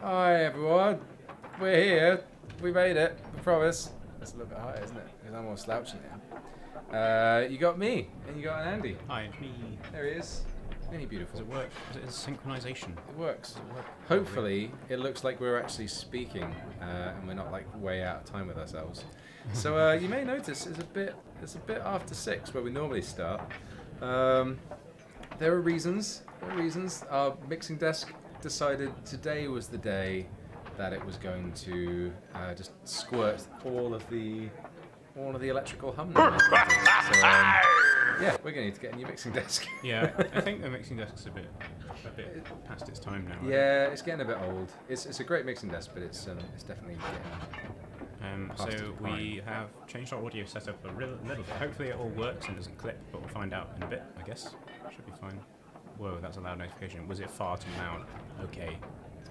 Hi everyone, we're here. We made it. I promise. That's a little bit higher, isn't it? Because I'm more slouching now. You got me, and you got an Andy. Hi, it's me. There he is. Isn't he beautiful? Does it work? Is it a synchronization? It works. Does it work? Hopefully, it looks like we're actually speaking, and we're not like way out of time with ourselves. So you may notice it's a bit after 6 where we normally start. There are reasons. Our mixing desk decided today was the day that it was going to just squirt all of the electrical hum. So yeah, we're going to need to get a new mixing desk. Yeah, I think the mixing desk's a bit past its time now. Yeah, it's getting a bit old. It's a great mixing desk, but it's definitely getting. So we have changed our audio setup a little bit. Hopefully it all works and doesn't clip, but we'll find out in a bit, I guess. Should be fine. Whoa, that's a loud notification. Was it far too loud? Okay.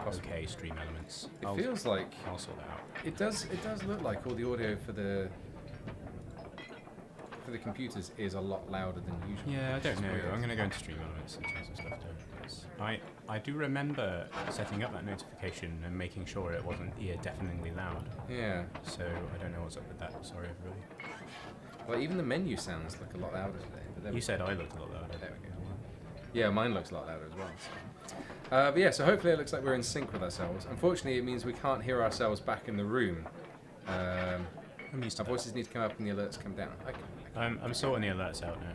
Okay, stream elements. It feels like I'll sort that out. It does look like all the audio for the computers is a lot louder than usual. Yeah, I don't know. I'm going to go into stream elements and change some stuff too. I do remember setting up that notification and making sure it wasn't ear-deafeningly loud. Yeah. So I don't know what's up with that. Sorry, everybody. Well, even the menu sounds like a lot louder today. But You said I looked a lot louder. There we go. Yeah, mine looks a lot louder as well. So. But yeah, so hopefully it looks like we're in sync with ourselves. Unfortunately, it means we can't hear ourselves back in the room. Our voices need to come up and the alerts come down. I'm sorting the alerts out now.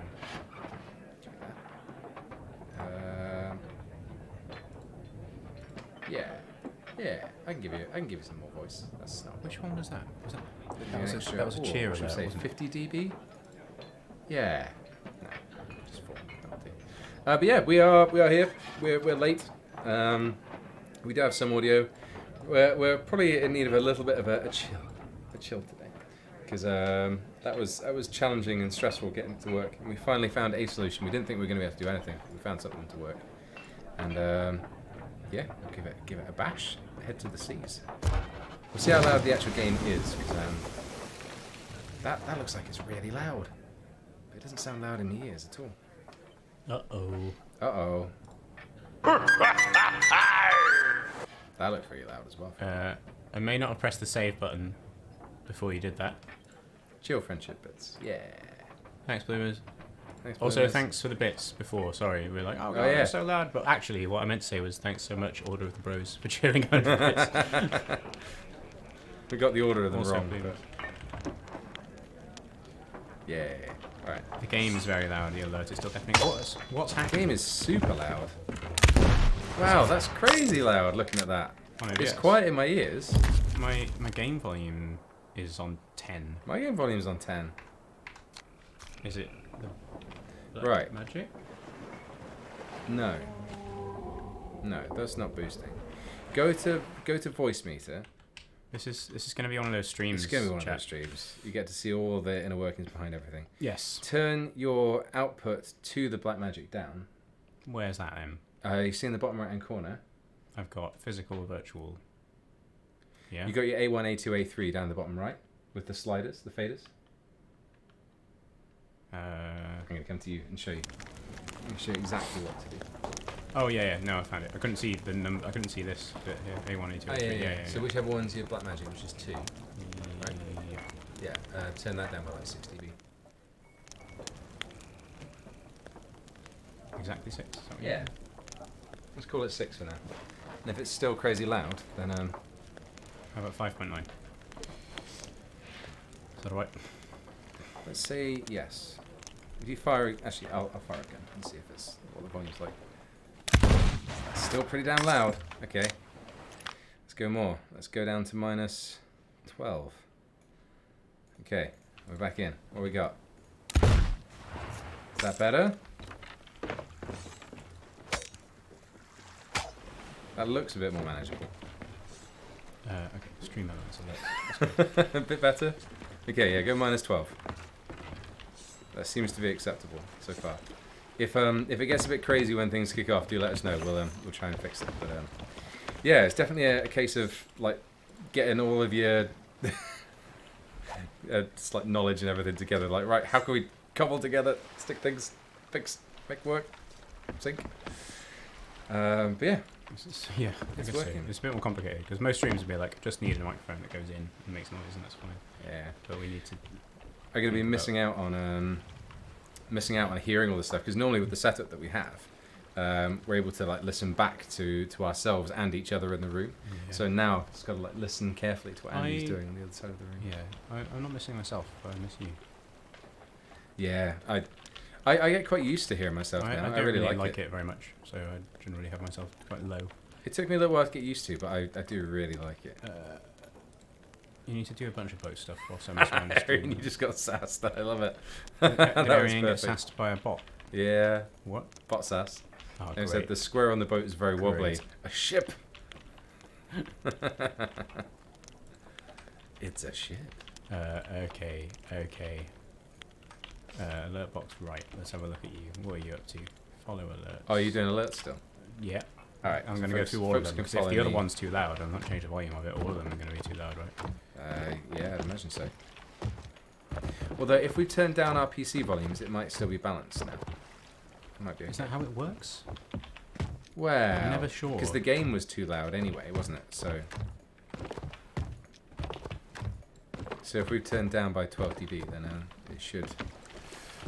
Yeah. I can give you some more voice. That's not. Which one was that? That was a cheer alert. Should we say 50 dB? Yeah. No, just 4. That'll do. But yeah, we are here. We're late. We do have some audio. We're probably in need of a little bit of a chill today, because that was challenging and stressful getting to work. And we finally found a solution. We didn't think we were going to be able to do anything. We found something to work, and yeah, we'll give it a bash. Head to the seas. We'll see how loud the actual game is, because that looks like it's really loud. But it doesn't sound loud in the ears at all. Uh-oh. That looked pretty loud as well. I may not have pressed the save button before you did that. Chill friendship bits. Yeah. Thanks, Bloomers. Thanks, Also, Bloomers. thanks for the bits before. Sorry, we were like, oh god, yeah. it's so loud. But actually, what I meant to say was thanks so much, Order of the Bros, for cheering on the bits. We got the order of them Also, wrong. Bloomers. Yeah. Alright. The game is very loud. The alert is still deafening. What's The happening? game is super loud. Wow, that's crazy loud looking at that. On It's OBS. quiet in my ears. My game volume is on 10. My game volume's on 10. Is it the Right. magic? No, that's not boosting. Go to voice meter. This is going to be one of those streams. It's going to be one chat. of those streams. You get to see all the inner workings behind everything. Yes. Turn your output to the black magic down. Where's that then? You see in the bottom right hand corner. I've got physical, virtual. Yeah. You got your A1, A2, A3 down the bottom right with the sliders, the faders. I'm going to come to you and show you. I'm going to show you exactly what to do. Oh yeah. No, I found it. I couldn't see the number. I couldn't see this bit here. A1, A2, A3. Yeah. So whichever one's your black magic, which is 2. Right? Yeah. Yeah. Turn that down by like 6 dB. Exactly 6. Is that what you Yeah. mean? Let's call it 6 for now. And if it's still crazy loud, then How about 5.9? Is that alright? let's say yes. If you fire, actually, I'll fire again and see if it's what the volume's like. That's still pretty damn loud. Okay. Let's go more. Let's go down to minus 12. Okay, we're back in. What we got? Is that better? That looks a bit more manageable. Okay, stream elements. A bit better? Okay, yeah, go minus 12. That seems to be acceptable so far. If it gets a bit crazy when things kick off, do let us know. We'll try and fix it. But yeah, it's definitely a case of like getting all of your just like knowledge and everything together. Like, right, how can we cobble together, stick things, fix, make work, sync? But yeah, Yeah, It's I guess so. working. It's a bit more complicated because most streams would be like just need a microphone that goes in and makes noise, and that's fine. Yeah. But we need to. I'm gonna be missing out on hearing all this stuff because normally with the setup that we have, we're able to like listen back to ourselves and each other in the room. Yeah. So now it's got to like listen carefully to what Andy's doing on the other side of the room. Yeah, I'm not missing myself, but I miss you. Yeah, I get quite used to hearing myself now. I I don't really like like it very much, so I generally have myself quite low. It took me a little while to get used to, but I do really like it. You need to do a bunch of boat stuff while someone's on the stream. You just got sassed. I love it. Did That was Arian get perfect. sassed by a bot? Yeah, What? bot sass. Oh, And it said great. the square on the boat is very wobbly. Great. A ship. It's a ship. Okay. Alert box right. Let's have a look at you. What are you up to? Follow alerts. Oh, are you doing alerts still? Yeah. All right. I'm so going to go folks- through all of folks them. can Because if follow the other me. one's too loud, I'm not changing the volume of it. All of them are going to be too loud, right? Yeah, I'd imagine so. Although if we turn down our PC volumes, it might still be balanced now. It might be okay. Is that how it works? Well, I'm never sure. Because the game was too loud anyway, wasn't it? So if we turn down by 12 dB, then it should.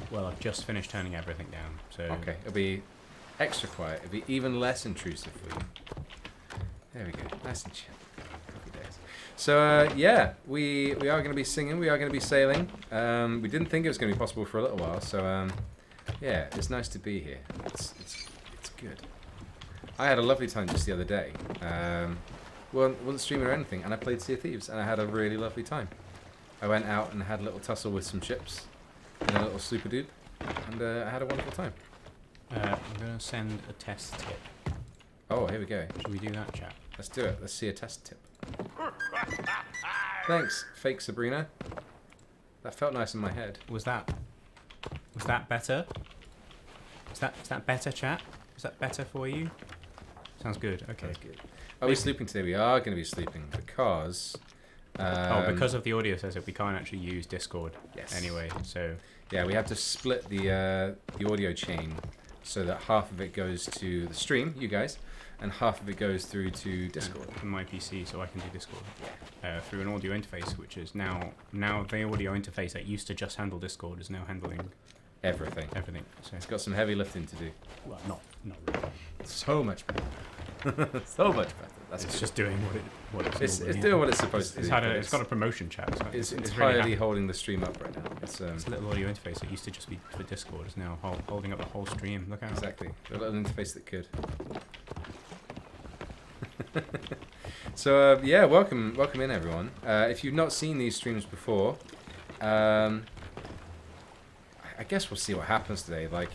Well, I've just finished turning everything down, so... Okay, it'll be extra quiet. It'll be even less intrusive for you. There we go. Nice and chill. Happy days. So yeah, we are going to be singing. We are going to be sailing. We didn't think it was going to be possible for a little while. So yeah, it's nice to be here. It's good. I had a lovely time just the other day. Wasn't streaming or anything, and I played Sea of Thieves, and I had a really lovely time. I went out and had a little tussle with some ships, and a little super dude, and I had a wonderful time. I'm going to send a test tip. Oh, here we go. Should we do that, chat? Let's do it. Let's see a test tip. Thanks, fake Sabrina. That felt nice in my head. Was that better? Is that better, chat? Is that better for you? Sounds good. Okay. That's good. Are we sleeping today? We are going to be sleeping because... because of the audio setup, we can't actually use Discord anyway, so... Yeah, we have to split the audio chain so that half of it goes to the stream, you guys, and half of it goes through to Discord. On my PC, so I can do Discord. Through an audio interface, which is now the audio interface that used to just handle Discord is now handling... Everything. So It's got some heavy lifting to do. well, not really. So much better. So much better. That's It's good. just doing what it's It's normally- doing what it's supposed to It's do. had but it's got a promotion chat. So It's really entirely happy. holding the stream up right now. It's This little audio interface that used to just be for Discord is now holding up the whole stream. Look out. exactly a little interface that could. So yeah, welcome in everyone. If you've not seen these streams before, I guess we'll see what happens today. Like,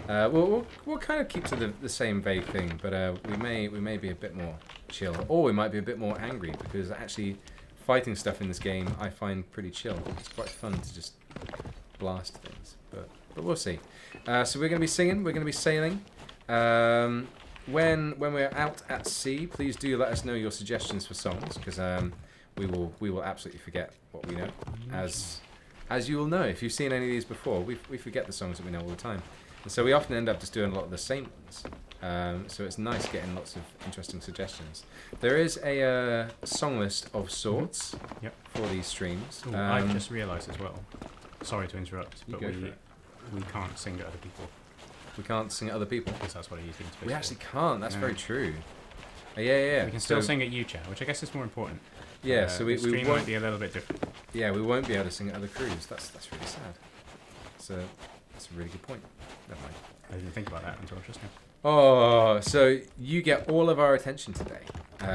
we'll kind of keep to the same vague thing, but we may be a bit more chill, or we might be a bit more angry because actually fighting stuff in this game I find pretty chill. It's quite fun to just blast things, but we'll see. So we're going to be singing. We're going to be sailing. When we're out at sea, please do let us know your suggestions for songs because we will absolutely forget what we know. As you will know, if you've seen any of these before, we forget the songs that we know all the time. And so we often end up just doing a lot of the same ones. So it's nice getting lots of interesting suggestions. There is a song list of sorts Yep. for these streams. Ooh, I've just realised as well. Sorry to interrupt, You but go for it. we can't sing at other people We can't sing at other people. because that's what I use the interface We for. actually can't. That's No. very true. Yeah. We can still So- sing at you, chat, which I guess is more important. Yeah, so the we stream won't might be a little bit different. Yeah, we won't be able to sing at other crews. That's really sad. So that's a really good point. Never mind. I didn't think about that until just now. Oh, so you get all of our attention today,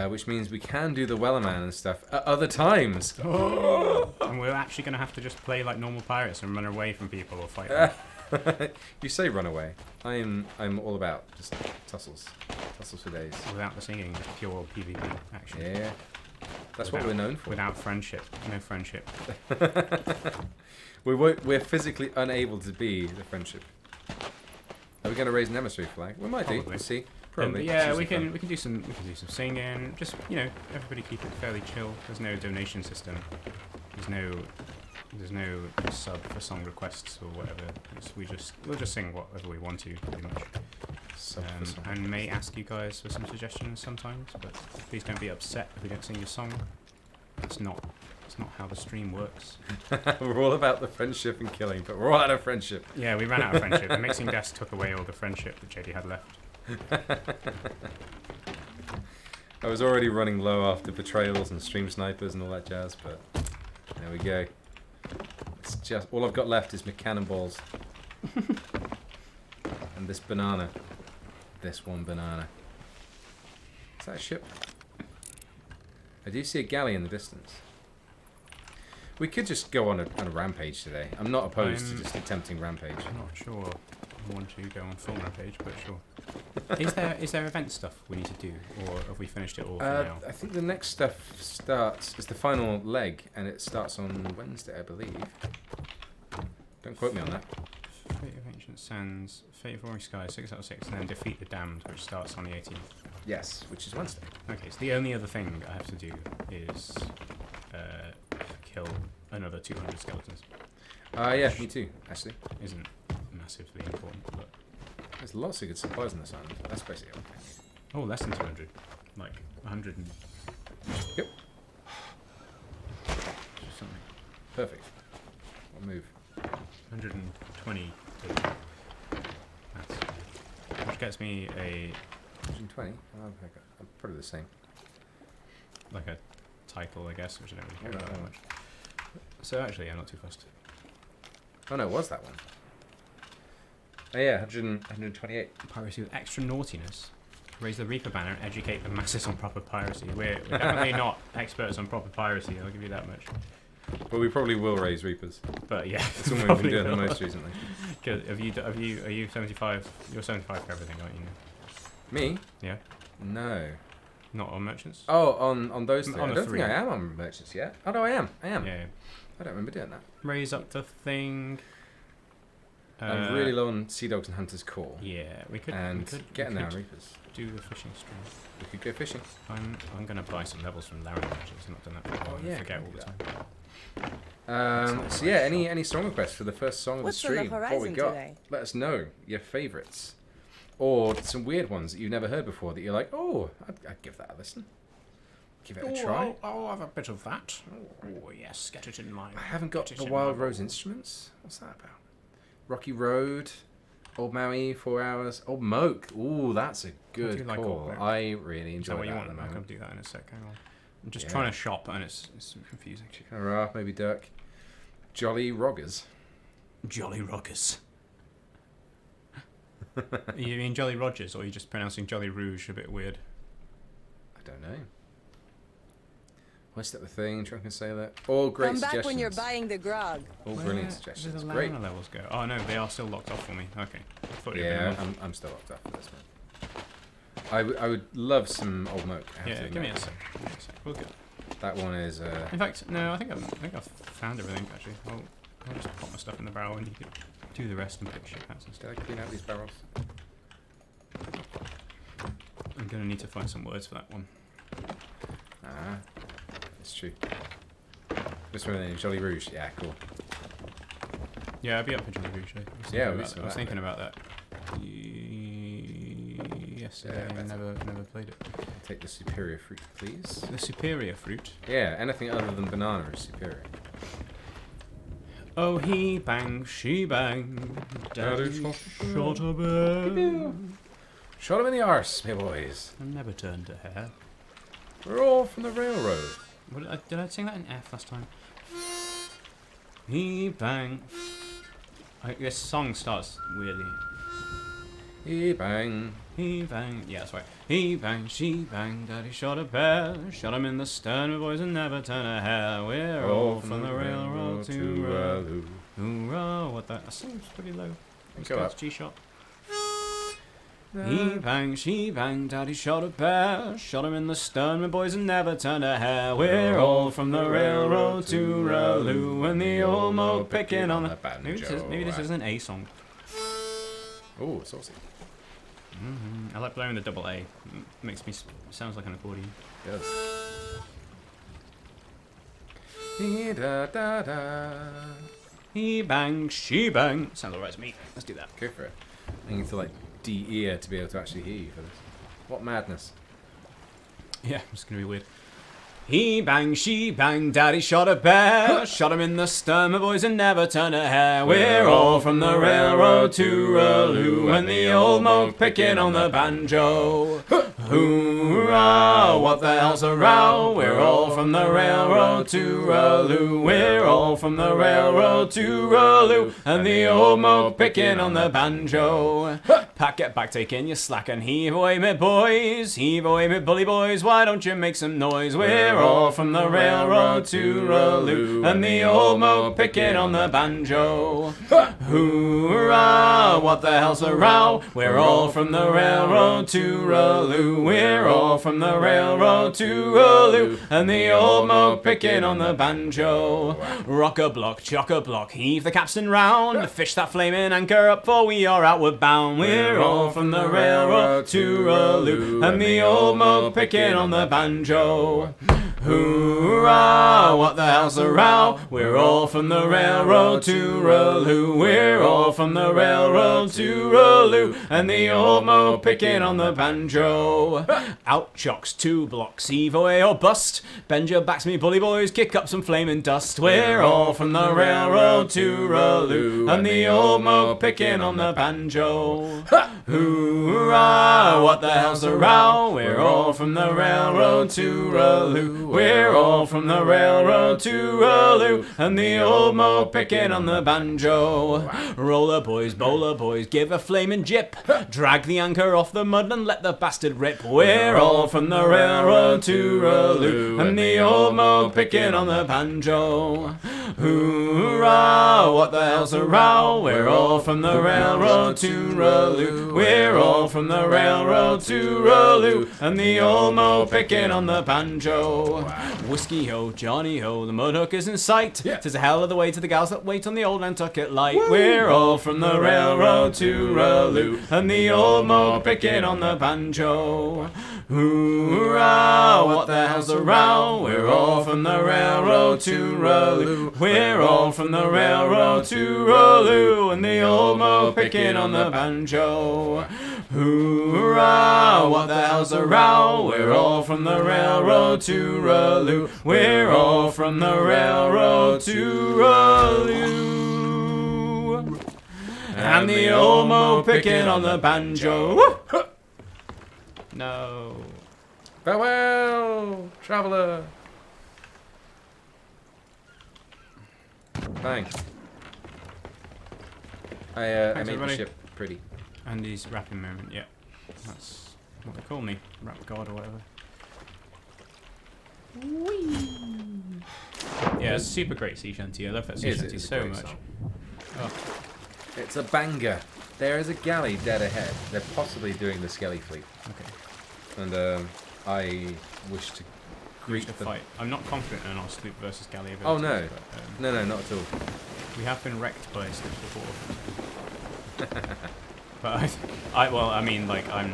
which means we can do the Wellerman and stuff at other times. And we're actually going to have to just play like normal pirates and run away from people or fight them You say run away. I'm all about just tussles for days. without the singing, just pure PvP action. Yeah, that's what Without- we're known for. Without friendship. No friendship. We're physically unable to be the friendship. Are we going to raise an emissary flag? We might do. Probably. We'll see. And, Probably. yeah, It's we usually can do some singing. Just everybody keep it fairly chill. There's no donation system. There's no sub for song requests or whatever. We'll just sing whatever we want to, pretty much. sub for song. And may ask you guys for some suggestions sometimes, but please don't be upset if we don't sing your song. It's not how the stream works. We're all about the friendship and killing, but we're all out of friendship. Yeah, we ran out of friendship. The mixing desk took away all the friendship that JD had left. I was already running low after betrayals and stream snipers and all that jazz, but there we go. It's just all I've got left is my cannonballs and this banana. This one banana. Is that a ship? I do see a galley in the distance. We could just go on a rampage today. I'm not opposed to just attempting rampage. I'm not sure I want to go on full rampage, but sure. Is there event stuff we need to do, or have we finished it all for now? I think the next stuff starts, it's the final leg, and it starts on Wednesday, I believe. Don't quote me on that. Fate of Ancient Sands, Fate of Roaring Sky, 6 out of 6, and then Defeat the Damned, which starts on the 18th. Yes, which is Wednesday. Okay, so the only other thing I have to do is kill another 200 skeletons. Yeah, me too, actually. Isn't massively important, but... There's lots of good supplies on this island. That's basically okay. Oh, less than 200. Like, 100 and... Yep. something. Perfect. What move? 120. That's... Which gets me a... 120? Oh, okay. Probably the same. Like a title, I guess, which I don't really care Yeah, about that yeah. much. So actually, I'm not too fussed. Oh no, it was that one. Oh yeah, 128. Piracy with extra naughtiness. Raise the Reaper banner and educate the masses on proper piracy. We're definitely not experts on proper piracy, I'll give you that much. Well, we probably will raise Reapers. But yeah, That's what we've been doing the most recently. Are you 75? You're 75 for everything, aren't you? Me? Yeah. No. Not on merchants? Oh, on those three. On I the don't three. think I am on merchants yet. Oh no, I am. Yeah. I don't remember doing that. Raise up the thing. I'm really low on Sea Dogs and Hunters core. Yeah, we could. And we getting could our Reapers. do the fishing stream. We could go fishing. I'm gonna buy some levels from Laren Merchants. I've not done that for a while. Oh, yeah, I forget can all do the time. So yeah, any song requests for the first song of What's the on the stream? What we horizon got? today? Let us know your favourites, or some weird ones that you've never heard before that you're like, oh, I'd give that a listen. Give it a try. I'll have a bit of that. Oh yes, get it in mind. I haven't got Get it the in Wild my Rose bowl. Instruments. What's that about? Rocky Road, Old Maui, 4 Hours, Old Moke. Ooh, that's a good do like Old call. Moke? I really Is that enjoy what you that want? at the I'll come moment. do that in a sec. Hang on. I'm just Yeah. trying to shop and it's confusing. Chicken Hurrah, maybe Dirk. Jolly Roggers. Jolly Roggers. You mean Jolly Rogers, or are you just pronouncing Jolly Rouge a bit weird? I don't know. What's that the thing? Drunken Sailor. All great Come back suggestions. when you're buying the grog. All Where brilliant did suggestions. the Great. Lana levels go? Oh no, they are still locked off for me. Okay. I thought you'd Yeah, been I'm still locked up for this one. I would love some Old Moke. I have Yeah, to give me admit. a sec. Give me a sec. We'll get. That one is. In fact, no, I think I've found everything actually. I'll just pop my stuff in the barrel and you can do the rest and pick shit out and stuff. Did I clean out these barrels? I'm gonna need to find some words for that one. Ah, it's true. This one in Jolly Rouge. Yeah, cool. Yeah, I'd be up for Jolly Rouge. Yeah, I we was saw thinking, I was that, thinking mate. about that yesterday. Yeah, I better. never played it. Take the superior fruit, please. The superior fruit. Yeah, anything other than banana is superior. Oh, he bang, she bang, daddy Daddy shot a bear. Shot him in the arse, my boys. I never turned to hair. We're all from the railroad. What, did I sing that in F last time? He bang. This song starts weirdly. He bang. He bang. Yeah, that's right. He bang, she bang, daddy shot a bear. Shot him in the stern, my boys, and never turn a hair. We're all from the railroad to Raloo. hoorah. What that seems pretty low. Go up. G shot. He bang, she bang, daddy shot a bear. Shot him in the stern, my boys, and never turned a hair. We're all from the railroad to Raloo, and the old mo picking on the banjo. Maybe this isn't a song. Oh, saucy. I like blowing the double A. Makes me sounds like an accordion. It does. Da, da, da. He bang, she bang. Sounds alright to me. Let's do that. Go for it. I need to like de-ear to be able to actually hear you for this. What madness. Yeah, it's going to be weird. He bang, she bang, daddy shot a bear. Shot him in the stern, my boys, and never turn a hair. We're all from the railroad to Raloo, and the old moke picking on the banjo. Hoorah, what the hell's a row? We're all from the railroad to Raloo. We're all from the railroad to Raloo, and the old moke picking on the banjo. Pack, get back, take in your slack and heave away, me boys. Heave away, me bully boys, why don't you make some noise? We're all from the railroad to Raloo, and the old moke picking on the banjo. Hoorah, what the hell's a row? We're all from the railroad to Raloo. We're all from the railroad to Raloo, and the old moke picking on the banjo. Rock a block, chock a block, heave the capstan round. Fish that flaming anchor up, for we are outward bound. We're all from the railroad to Raloo, and the old moke picking on the banjo. Hoorah, what the hell's a row? We're all from the railroad to Raloo. We're all from the railroad to Raloo, and the old moke picking on the banjo. Out chocks, 2 blocks, heave away or bust. Bend your backs, me bully boys, kick up some flaming dust. We're all from the railroad to Raloo, and the old moke picking on the banjo. Hoorah, what the hell's a row? We're all from the railroad to Raloo. We're all from the railroad to Raloo, and the old moke picking on the banjo. Roller boys, bowler boys, give a flaming jip. Drag the anchor off the mud and let the bastard rip. We're all from the railroad to Raloo, and the old moke picking on the banjo. Hoorah, what the hell's a row? We're all from the railroad to Raloo. We're all from the railroad to Raloo, and the old moke picking on the banjo. Whiskey ho, Johnny ho, the mud hook is in sight. Tis a hell of the way to the gals that wait on the old Nantucket light. We're all from the railroad to Raloo, and the old moke picking on the banjo. Hoorah, what the hell's a row? We're all from the railroad to Raloo. We're all from the railroad to Raloo, and the old moke picking on the banjo. Hoorah, what the hell's a row? We're all from the railroad to Raloo. We're all from the railroad to Raloo, and the old moke picking on the banjo. No. Farewell, traveller. Bang. I made everybody. the ship pretty. Andy's rapping moment, yeah. That's what they call me. Rap god or whatever. Whee! Yeah, it's super great sea shanty. I love that sea shanty so much. Oh. It's a banger. There is a galley dead ahead. They're possibly doing the Skelly fleet. Okay. And I wish to greet the them. fight. I'm not confident in our sloop versus galley abilities. Oh no. But, No, not at all. We have been wrecked by sloops before. But I mean, like, I'm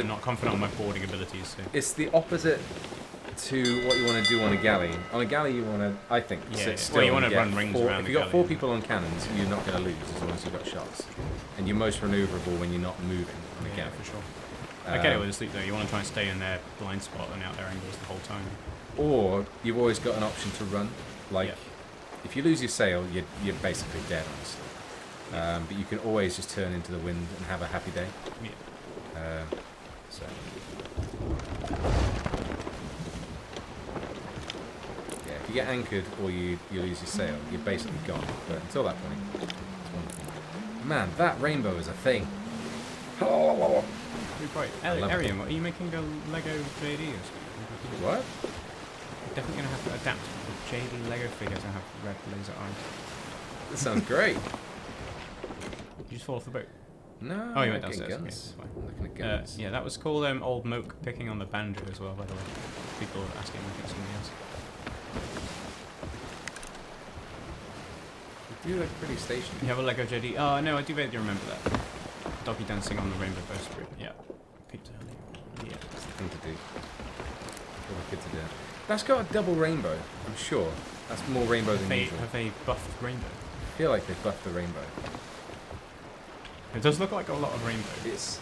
not confident on my boarding abilities. So. It's the opposite to what you want to do on a galley. On a galley, you want to, I think, sit still. Well, you want and to get run rings four, around if the you've got galley. 4 people on cannons, you're not going to lose as long as you've got shots. And you're most maneuverable when you're not moving on a Yeah, galley. for sure. I get it with the sloop though. You want to try and stay in their blind spot and out their angles the whole time. Or you've always got an option to run. Like, if you lose your sail, you're basically dead, honestly. But you can always just turn into the wind and have a happy day. Yeah. So. Yeah, if you get anchored or you lose your sail, you're basically gone. But until that point, it's wonderful. Man, that rainbow is a thing. Right. Arian, what are you making a Lego JD or something? What? You're definitely going to have to adapt the JD Lego figure to have red laser eyes. That sounds great. Did you just fall off the boat? No. Oh, you went looking downstairs. Guns. Okay, that's fine. Looking at guns. Yeah, that was called Old Moke picking on the banjo as well, by the way. People are asking if it's something else. We do look pretty stationary. You have a Lego JD? Oh, no, I do vaguely remember that. Doggy dancing on the rainbow bowsprit. Yeah. Peeped earlier. Yeah. That's the thing to do. What a kid to do. That's got a double rainbow, I'm sure. That's more rainbow than usual. Have they buffed rainbow? I feel like they've buffed the rainbow. It does look like a lot of rainbow. It's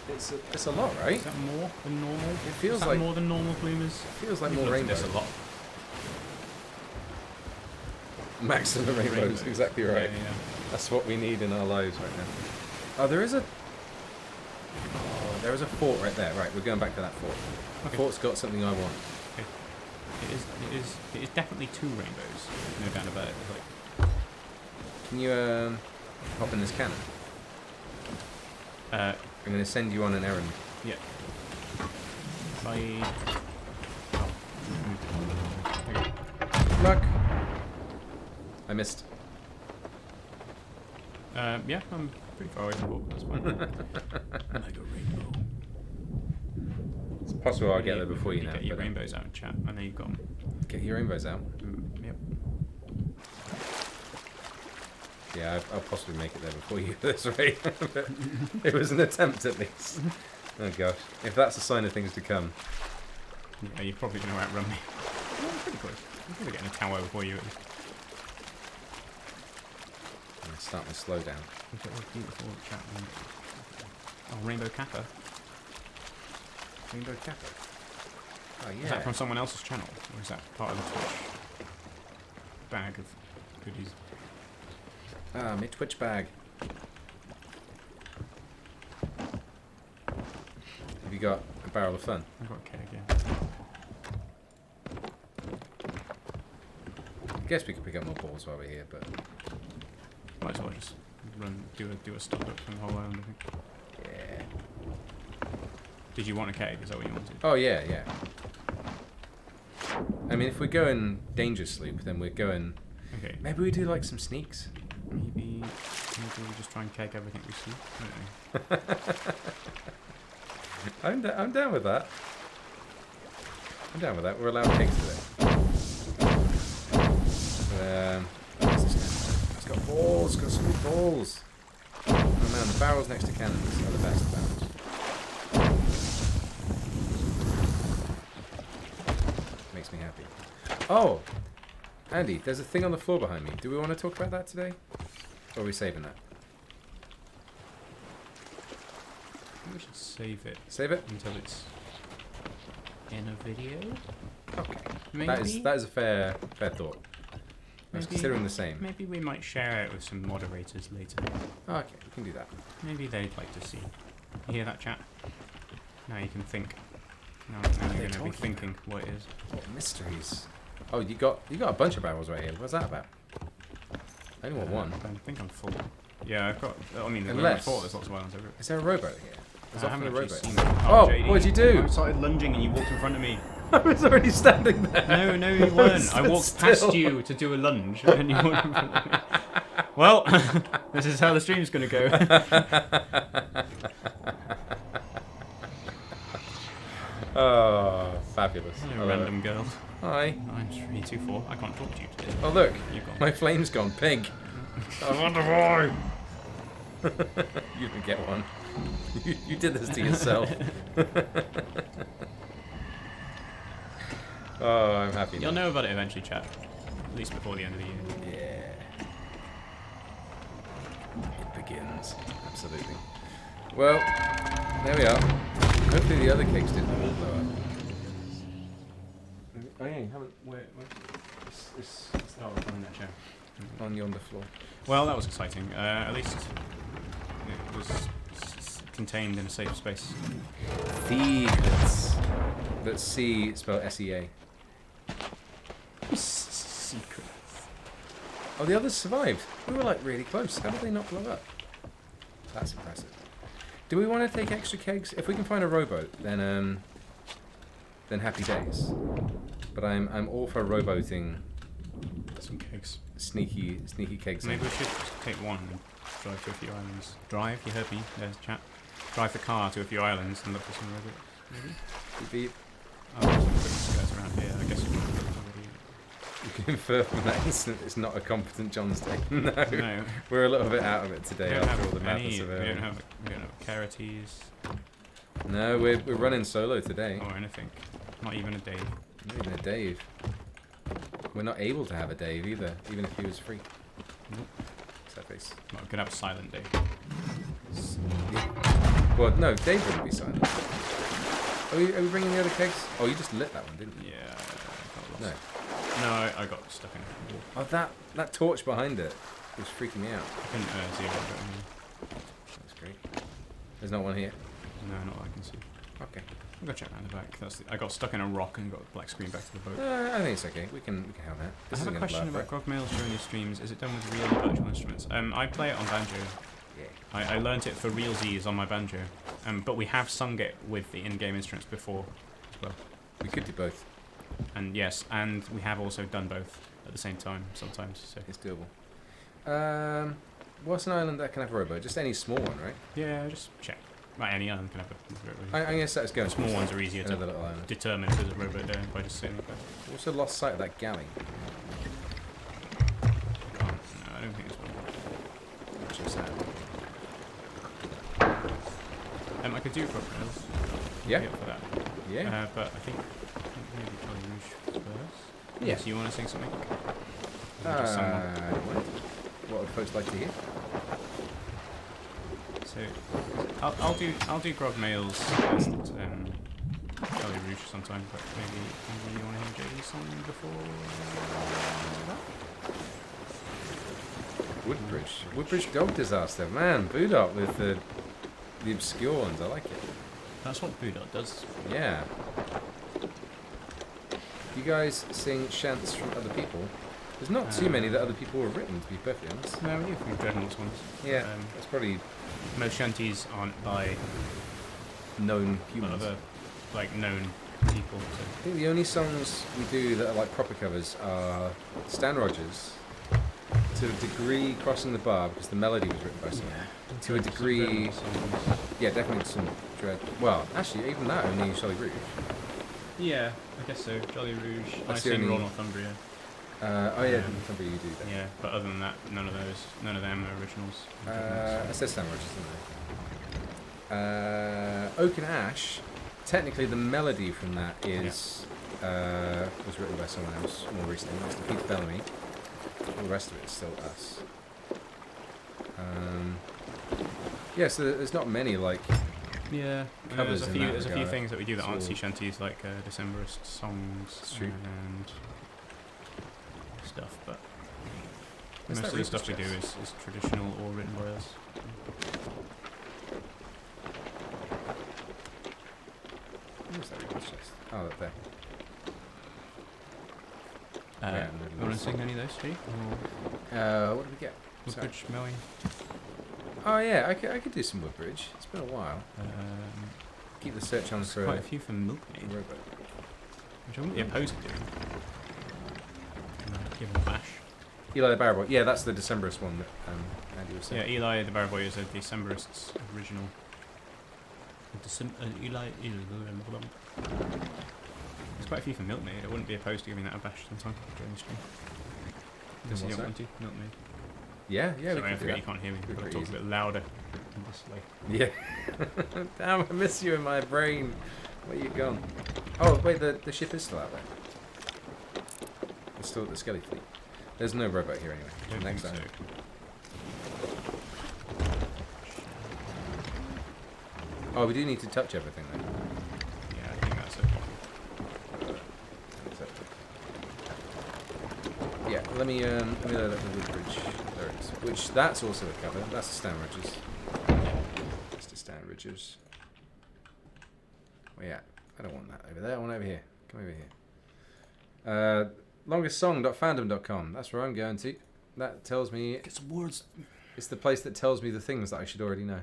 a lot, right? Is that more than normal? It feels Is that like more than normal bloomers. feels like We've more looked at rainbow. this a lot. Maximum rainbows, exactly right. Yeah, yeah. That's what we need in our lives right now. Oh, there is a fort right there. Right, we're going back to that fort. The Okay. fort's got something I want. Okay. It is definitely 2 rainbows. No doubt about it. It's like, Can you hop in this cannon? I'm going to send you on an errand. yeah. Bye. Okay. Luck. I missed. Yeah, I'm pretty far away from the wall. That's fine. Mega rainbow. It's possible I'll get there before you now. Get your but, rainbows out in chat. I know you've got them. Get your rainbows out. Yep. Yeah, I'll possibly make it there before you. That's right. But it was an attempt at least. Oh gosh. If that's a sign of things to come. Yeah, you're probably going to outrun me. Oh, I'm pretty close. I'm going to get in a tower before you. I'm going to start my slow down. Look at all beautiful chat. Oh, Rainbow Kappa. Rainbow Kappa. Oh yeah. Is that from someone else's channel? Or is that part of the Twitch bag of goodies? Ah, my Twitch bag. Have you got a barrel of fun? I've got a keg, yeah. I guess we could pick up more balls while we're here, but Might as well just do a stop up from the whole island, I think. yeah. Did you want a keg? Is that what you wanted? Oh yeah, yeah. I mean, if we're going danger sloop, then we're going. Okay. Maybe we do like some sneaks. Maybe we just try and keg everything we see. I don't know. I'm down with that. I'm down with that. We're allowed cakes today. What's this now? It's got balls. It's got so many balls. Oh man, the barrels next to cannons are the best barrels. Makes me happy. Oh, Andy, there's a thing on the floor behind me. Do we want to talk about that today? Or are we saving that? I think we should save it Save it? until it's in a video. Okay. Maybe. That is a fair thought. I was Maybe- considering the same. Maybe we might share it with some moderators later. Oh, okay, we can do that. Maybe they'd like to see. You hear that, chat? Now you can think. Now What are you're they going to be talking thinking what it is. What mysteries? Oh, you got a bunch of barrels right here. What's that about? I only want one. I think I'm full. Yeah, I've got. I mean, Unless- there's lots of islands everywhere. Is there a rowboat here? There's I often a haven't rowboat. actually seen it. Oh, JD, what'd you do? I started lunging and you walked in front of me. I was already standing there. No, you weren't. I stood walked past still. you to do a lunge and you walked in front of me. Well, this is how the stream's going to go. Oh, fabulous. I Hello, love random girl. it. Hi. I'm 324. I can't talk to you today. Oh, look. You've gone. My flame's gone pink. I wonder why. You didn't get one. You did this to yourself. Oh, I'm happy now. You'll know about it eventually, chat. At least before the end of the year. Yeah. It begins. Absolutely. Well, there we are. Hopefully the other cakes didn't all blow up. Oh yeah, you haven't... Where? It's on that chair. On yonder floor. Well, that was exciting. At least it was contained in a safe space. Thieves. That's C spelled S-E-A. Secret. Oh, the others survived. We were like really close. How did they not blow up? That's impressive. Do we want to take extra kegs? If we can find a rowboat, then happy days. But I'm all for rowboating Some kegs. sneaky kegs. Maybe we should just take one and drive to a few islands. Drive? You heard me. There's chat. Drive the car to a few islands and look for some rowboats. Maybe. Beep, beep. Oh, there's some quick skirts around here. I guess you might have already. You can infer from that instant it's not a competent John's day. No. No. We're a little bit out of it today We don't after all have the madness any. of We it. don't have Carities No, we're running solo today. or anything. Not even a Dave. Not even a Dave. We're not able to have a Dave either, even if he was free. Nope. Sad face. Well, we could have a silent Dave. Well, no, Dave wouldn't be silent. Are we bringing the other kegs? Oh, you just lit that one, didn't you? Yeah. No. No, I got stuck in a wall. Oh, that torch behind it was freaking me out. I couldn't see it. That's great. There's not one here. No, not that I can see. Okay. I'll go check around the back. I got stuck in a rock and got a black screen back to the boat. I think it's okay. We can have that. I have a question about grog mails during your streams. Is it done with real or virtual instruments? I play it on banjo. Yeah. I learnt it for realsies on my banjo. But we have sung it with the in-game instruments before as well. We could do both. And yes, and we have also done both at the same time sometimes. So it's doable. What's an island that can have a rowboat? Just any small one, right? Yeah, just check. Like any island can have a rowboat. I'm going to set us going. Small ones are easier to determine if there's a rowboat there by just sitting there. Also lost sight of that galley. No, I don't think it's one. Which is sad. I could do grog mails. Yeah. For that. Yeah. But I think maybe Charlie Rouge first. Yeah. So you want to sing something? What would folks like to hear? So I'll do grog mails and Charlie Rouge sometime, but maybe you want to hear JD's song before that? Woodbridge dog disaster, man. Boot up with the obscure ones. I like it. That's what Boodot does. Yeah. You guys sing chants from other people? There's not too many that other people have written, to be perfectly honest. No, we do a few Dreadnoughts ones. Yeah, that's probably... Most shanties aren't by known humans. Other, like, known people. So. I think the only songs we do that are like proper covers are Stan Rogers, to a degree Crossing the Bar, because the melody was written by someone. Yeah. To a degree... Yeah, definitely some Dread... Well, actually, even that, only Charlie Rouge. Yeah, I guess so. Jolly Rouge. That's I sing Royal Northumbria. Oh yeah, Northumbria you do that. Yeah, but other than that, none of them are originals. I said Stan Rogers, didn't I? Oak and Ash, technically the melody from that is was written by someone else more recently. It's the Peter Bellamy. All the rest of it is still us. Yeah, so there's not many like covers. There's a few things that we do that aren't sea shanties, like Decemberist songs and stuff, but most of the stuff we do is traditional or written by us. Where's that Reaper's chest? Oh, up there. You want to sing any of those, Steve? What did we get? Woodbridge, Melly. Oh yeah, I could do some Woodbridge. It's been a while. Keep the search on for quite a few from Milkmaid, which I wouldn't be opposed to doing. Give him a bash. Eli the Barrow Boy. Yeah, that's the Decemberist one that Andy was saying. Yeah, Eli the Barrow Boy is a Decemberist's original. There's quite a few from Milkmaid. I wouldn't be opposed to giving that a bash sometime during the stream. Unless you don't want to, Milkmaid. Yeah, yeah. Sorry, I forget you can't hear me. I've got to talk a bit louder. Yeah. Damn, I miss you in my brain. Where you gone? Oh, wait, the ship is still out there. It's still at the Skelly Fleet. There's no rowboat here anyway. Next time. Oh, we do need to touch everything then. Yeah, I think that's it. Yeah, let me load up the Woodbridge. There it is. Which, that's also a cover. That's the Stan Rogers. That's the Stan Rogers. Where you at? I don't want that over there. I want it over here. Come over here. Longestsong.fandom.com. That's where I'm going to. That tells me... Get some words. It's the place that tells me the things that I should already know.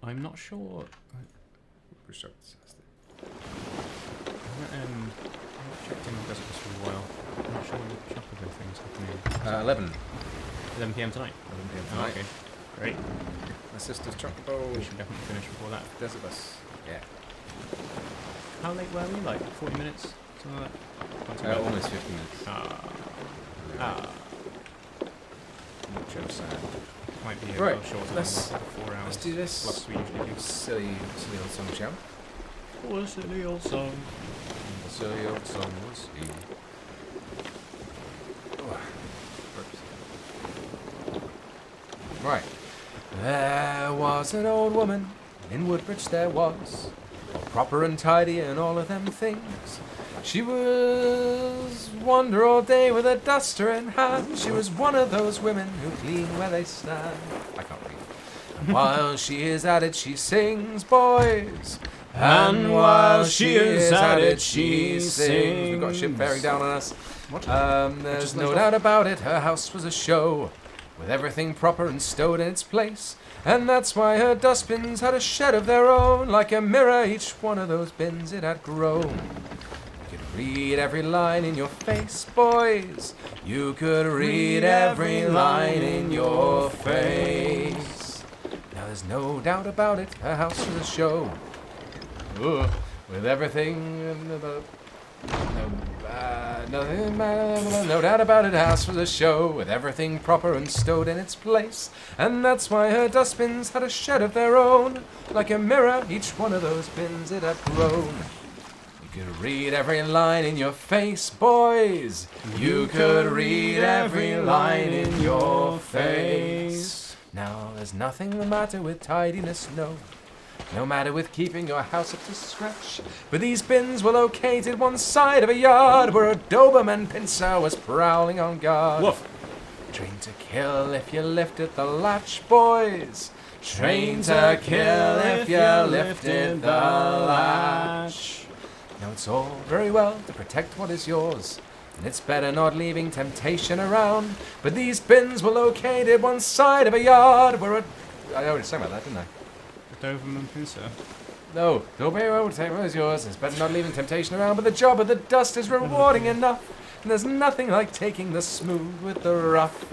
I'm not sure. I haven't checked in on Desert for a while. I'm not sure what chocolate things happening. 11 PM tonight. 11 PM tonight. Oh, okay. Great. My sister's chocolate bowl. We should definitely finish before that. Desert bus. Yeah. How late were we? Like 40 minutes? Something like that? Almost 50 minutes. Much of sad. Might be a right, little shorter let's, than 4 hours. Let's do this. Plus we usually do. Silly old song, shall we? Oh, silly old song. The silly old song was you. Right. There was an old woman in Woodbridge, there was, all proper and tidy and all of them things. She was wander all day with a duster in hand. She was one of those women who clean where they stand. I can't read. And while she is at it, she sings, boys. And while she is at it, she sings. We've got a ship bearing down on us. There's no doubt about it, her house was a show, with everything proper and stowed in its place. And that's why her dustbins had a shed of their own. Like a mirror, each one of those bins it had grown. You could read every line in your face, boys. You could read every line in your face. Now there's no doubt about it, her house was a show. Ooh, with everything no doubt about it, house was a show, with everything proper and stowed in its place. And that's why her dustbins had a shed of their own. Like a mirror, each one of those bins it had grown. You could read every line in your face, boys. You could read every line in your face. Now there's nothing the matter with tidiness, no. No matter with keeping your house up to scratch. But these bins were located one side of a yard where a Doberman pincer was prowling on guard. Woof. Trained to kill if you lifted the latch, boys. Trained to kill if you lifted the latch. Now it's all very well to protect what is yours, and it's better not leaving temptation around. But these bins were located one side of a yard where a... I already sang about that, didn't I? Doberman pincer. No, don't very well take what is yours. It's better not leaving temptation around, but the job of the dust is rewarding enough. And there's nothing like taking the smooth with the rough.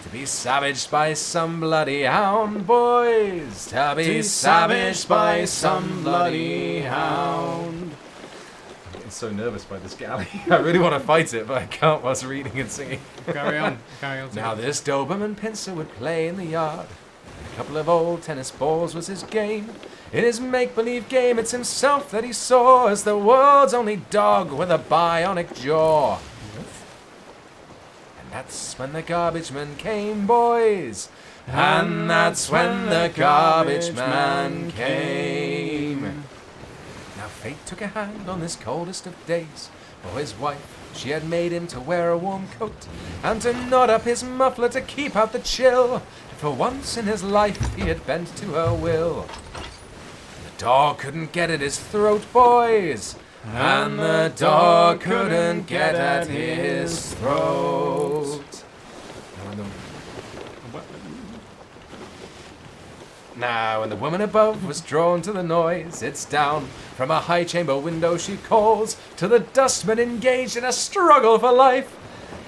To be savaged by some bloody hound, boys. To be savaged by some bloody hound. I'm getting so nervous by this galley. I really want to fight it, but I can't whilst reading and singing. Carry on. Now this Doberman pincer would play in the yard. A couple of old tennis balls was his game. In his make-believe game, it's himself that he saw as the world's only dog with a bionic jaw. And that's when the garbage man came, boys. And that's when the garbage man came. Now fate took a hand on this coldest of days. For his wife, she had made him to wear a warm coat and to knot up his muffler to keep out the chill. For once in his life he had bent to her will. The dog couldn't get at his throat, boys. And the dog couldn't get at his throat. Now when the woman above was drawn to the noise, it's down from a high chamber window she calls to the dustman engaged in a struggle for life.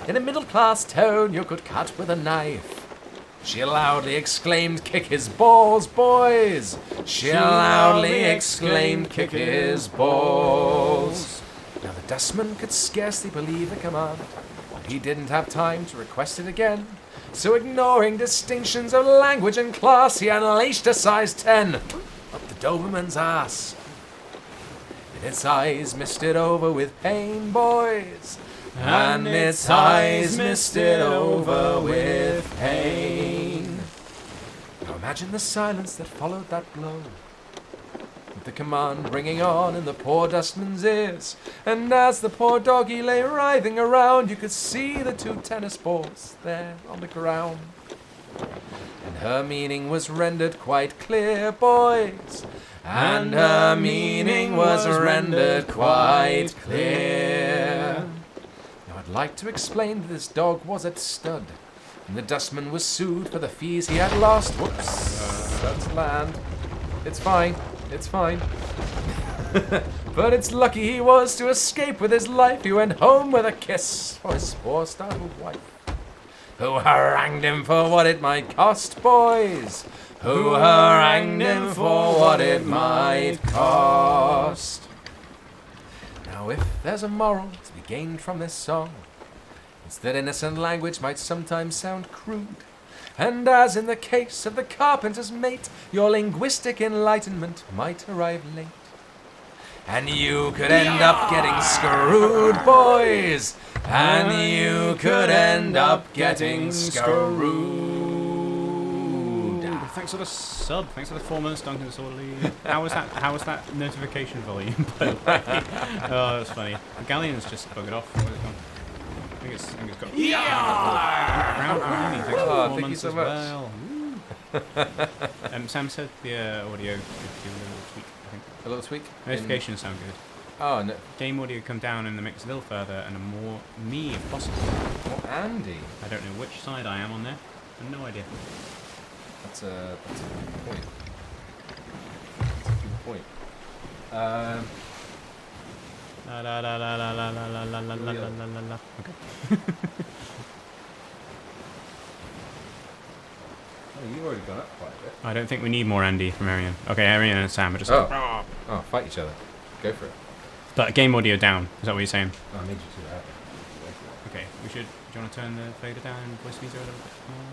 In a middle-class tone you could cut with a knife. She loudly exclaimed, "Kick his balls, boys!" She loudly exclaimed, "Kick his balls!" Now the dustman could scarcely believe the command, but he didn't have time to request it again. So ignoring distinctions of language and class, he unleashed a size 10 up the Doberman's ass. And its eyes misted over with pain, boys. And its eyes misted over with pain. Now imagine the silence that followed that blow, with the command ringing on in the poor dustman's ears. And as the poor doggy lay writhing around, you could see the two tennis balls there on the ground. And her meaning was rendered quite clear, boys. And her meaning was rendered quite clear. I'd like to explain that this dog was at stud, and the dustman was sued for the fees he had lost. Whoops, that's land. It's fine, it's fine. But it's lucky he was to escape with his life. He went home with a kiss for his poor startled wife, who harangued him for what it might cost, boys. Who harangued him for what it might cost. Now if there's a moral to be gained from this song, it's that innocent language might sometimes sound crude. And as in the case of the carpenter's mate, your linguistic enlightenment might arrive late. And you could end up getting screwed, boys. And you could end up getting screwed. Thanks thanks for the sub. Thanks for the 4 months, Duncan Disorderly. How was that? How was that notification volume? By the way? Oh, that's funny. The galleon's just buggered off. Where's it gone? I think it's got. Yeah! Round Army. Thanks for the 4 thank you months so as much. well. Sam said the audio could do a little tweak. I think A little tweak. notifications sound good. Oh no. Game audio come down in the mix a little further and a more me if possible. More Andy. I don't know which side I am on there. I have no idea. That's a good point. That's a good point. La la la la la la la la la la la la la la. Okay. Oh, you've already gone up quite a bit. I don't think we need more Andy from Arian. Okay, Arian and Sam are just. Oh. Oh, fight each other. Go for it. But game audio down. Is that what you're saying? Oh, I need you to that. Okay, we should. Do you want to turn the fader down and voice meter a little bit more?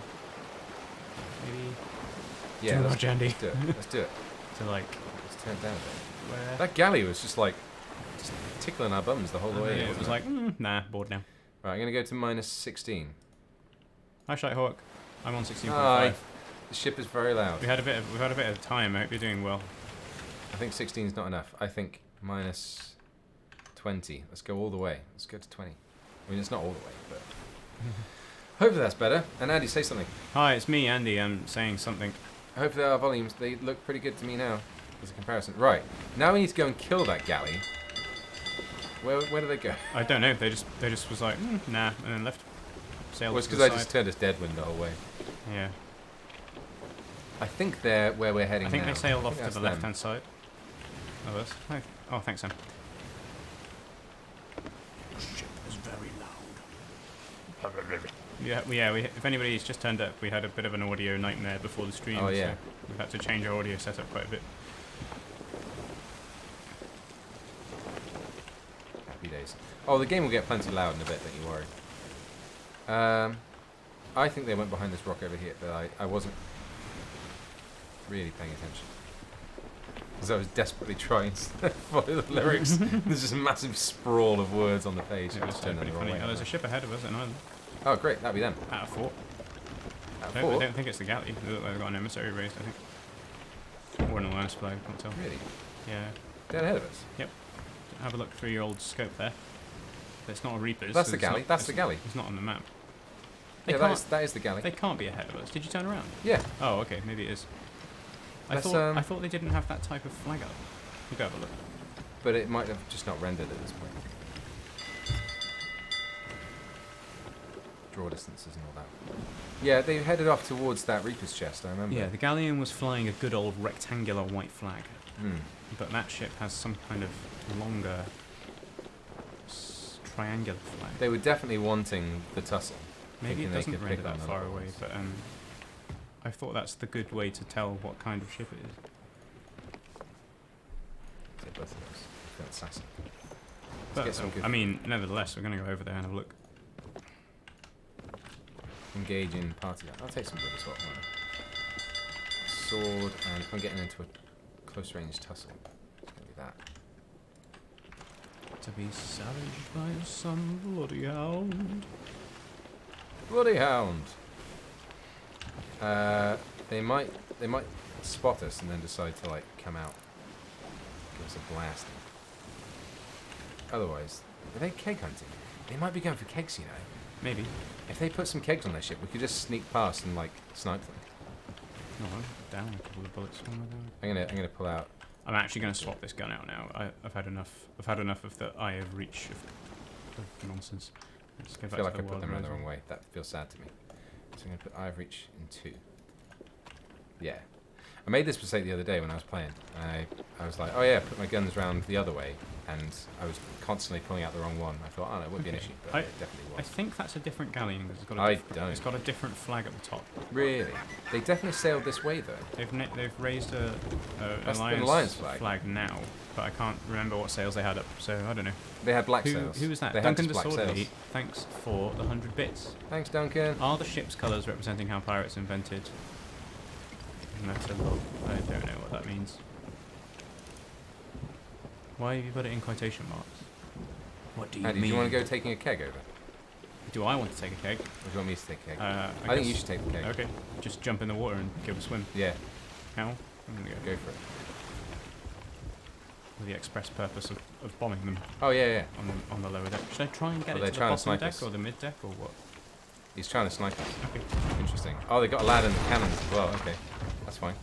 Maybe. Yeah, Too let's, much, Andy. let's do it. Let's do it. To like. Let's turn it down a bit. Where? That galley was just like tickling our bums the whole way. Yeah, it was like, nah, bored now. Right, I'm gonna go to minus 16. Hi, Shitehawk. I'm on 16.5. Hi. The ship is very loud. We've had a bit of time. I hope you're doing well. I think 16 is not enough. I think minus 20. Let's go all the way. Let's go to 20. I mean, it's not all the way, but hopefully that's better. And Andy, say something. Hi, it's me, Andy. I'm saying something. Hopefully our volumes, they look pretty good to me now as a comparison. Right, now we need to go and kill that galley. Where do they go? I don't know. They just was like, nah, and then left. Sailed Well, it's to because the I just side. turned us deadwind the whole way. Yeah. I think they're where we're heading I think now. they sailed I off think to that's the them. left-hand side. Oh, that's. Oh, thanks, Sam. Ship is very loud. Yeah. If anybody's just turned up, we had a bit of an audio nightmare before the stream. Oh, yeah. So we've had to change our audio setup quite a bit. Happy days. Oh, the game will get plenty loud in a bit, don't you worry. I think they went behind this rock over here, but I wasn't really paying attention. Because I was desperately trying to follow the lyrics. There's just a massive sprawl of words on the page. It I was just turned it pretty the wrong funny. way. Oh, there's a ship ahead of us at an island. Oh, great, that'd be them. At a fort. At I four? don't think it's the galley. They look like they've got an emissary raised, I think. Or an alliance flag, can't tell. Really? Yeah. Dead ahead of us. Have a look through your old scope there. It's not a Reaper's. That's the it's galley. not- That's the it's- galley. It's not on the map. They Yeah, can't, that is the galley. they can't be ahead of us. Did you turn around? Yeah. Oh, okay. Maybe it is. I Let's, thought I thought they didn't have that type of flag up. You go have a look. But it might have just not rendered at this point. Draw distances and all that. Yeah, they headed off towards that Reaper's chest, I remember. Yeah, the galleon was flying a good old rectangular white flag, Hmm. but that ship has some kind of longer triangular flag. They were definitely wanting the tussle. Maybe thinking it they doesn't could render pick that on far other away, ones. but I thought that's the good way to tell what kind of ship it is. Yeah, both of those. That's sassy. But, get some good- I mean, nevertheless, we're going to go over there and have a look. Engage in party. I'll take some wood as well. why not? Sword, and if I'm getting into a close range tussle, it's going to be that. To be savaged by some bloody hound. Bloody hound! They might spot us and then decide to like come out, give us a blast. Otherwise, are they keg hunting? They might be going for kegs, you know. Maybe. If they put some kegs on their ship, we could just sneak past and like snipe them. Oh, I'm down a couple of bullets. What am I doing? I'm gonna pull out. I'm actually going to swap this gun out now. I've had enough. I've had enough of the eye of reach of nonsense. Let's go I back feel like to I the put them around the Wild wrong way. That feels sad to me. So I'm gonna put eye of reach in 2. Yeah. I made this mistake the other day when I was playing. I was like, oh yeah, put my guns round the other way, and I was constantly pulling out the wrong one. I thought, oh no, it wouldn't be an Okay. issue, but it definitely I was. think that's a different galleon because it's got a I different, don't. it's got a different flag at the top. Really? They definitely sailed this way though. They've raised a That's an alliance, alliance flag. now, but I can't remember what sails they had up. So I don't know. They had black sails. Who was that? They had Duncan just black Disorderly. sails. Thanks for the 100 bits. Thanks, Duncan. Are the ship's colours representing how pirates invented? Metal. I don't know what that means. Why have you put it in quotation marks? What do you Andy, mean? do you want to go taking a keg over? Do I want to take a keg? Or do you want me to take a keg? I think guess- you should take the keg. Okay. Just jump in the water and give a swim. Yeah, How? I'm gonna go go for it. with the express purpose of bombing them Oh, yeah. on the lower deck. Should I try and get Oh, it they're to the trying to bottom snipe deck us. or the mid deck or what? He's trying to snipe us. Okay. Interesting. Oh, they got a lad in the cannons as well. Okay, that's fine.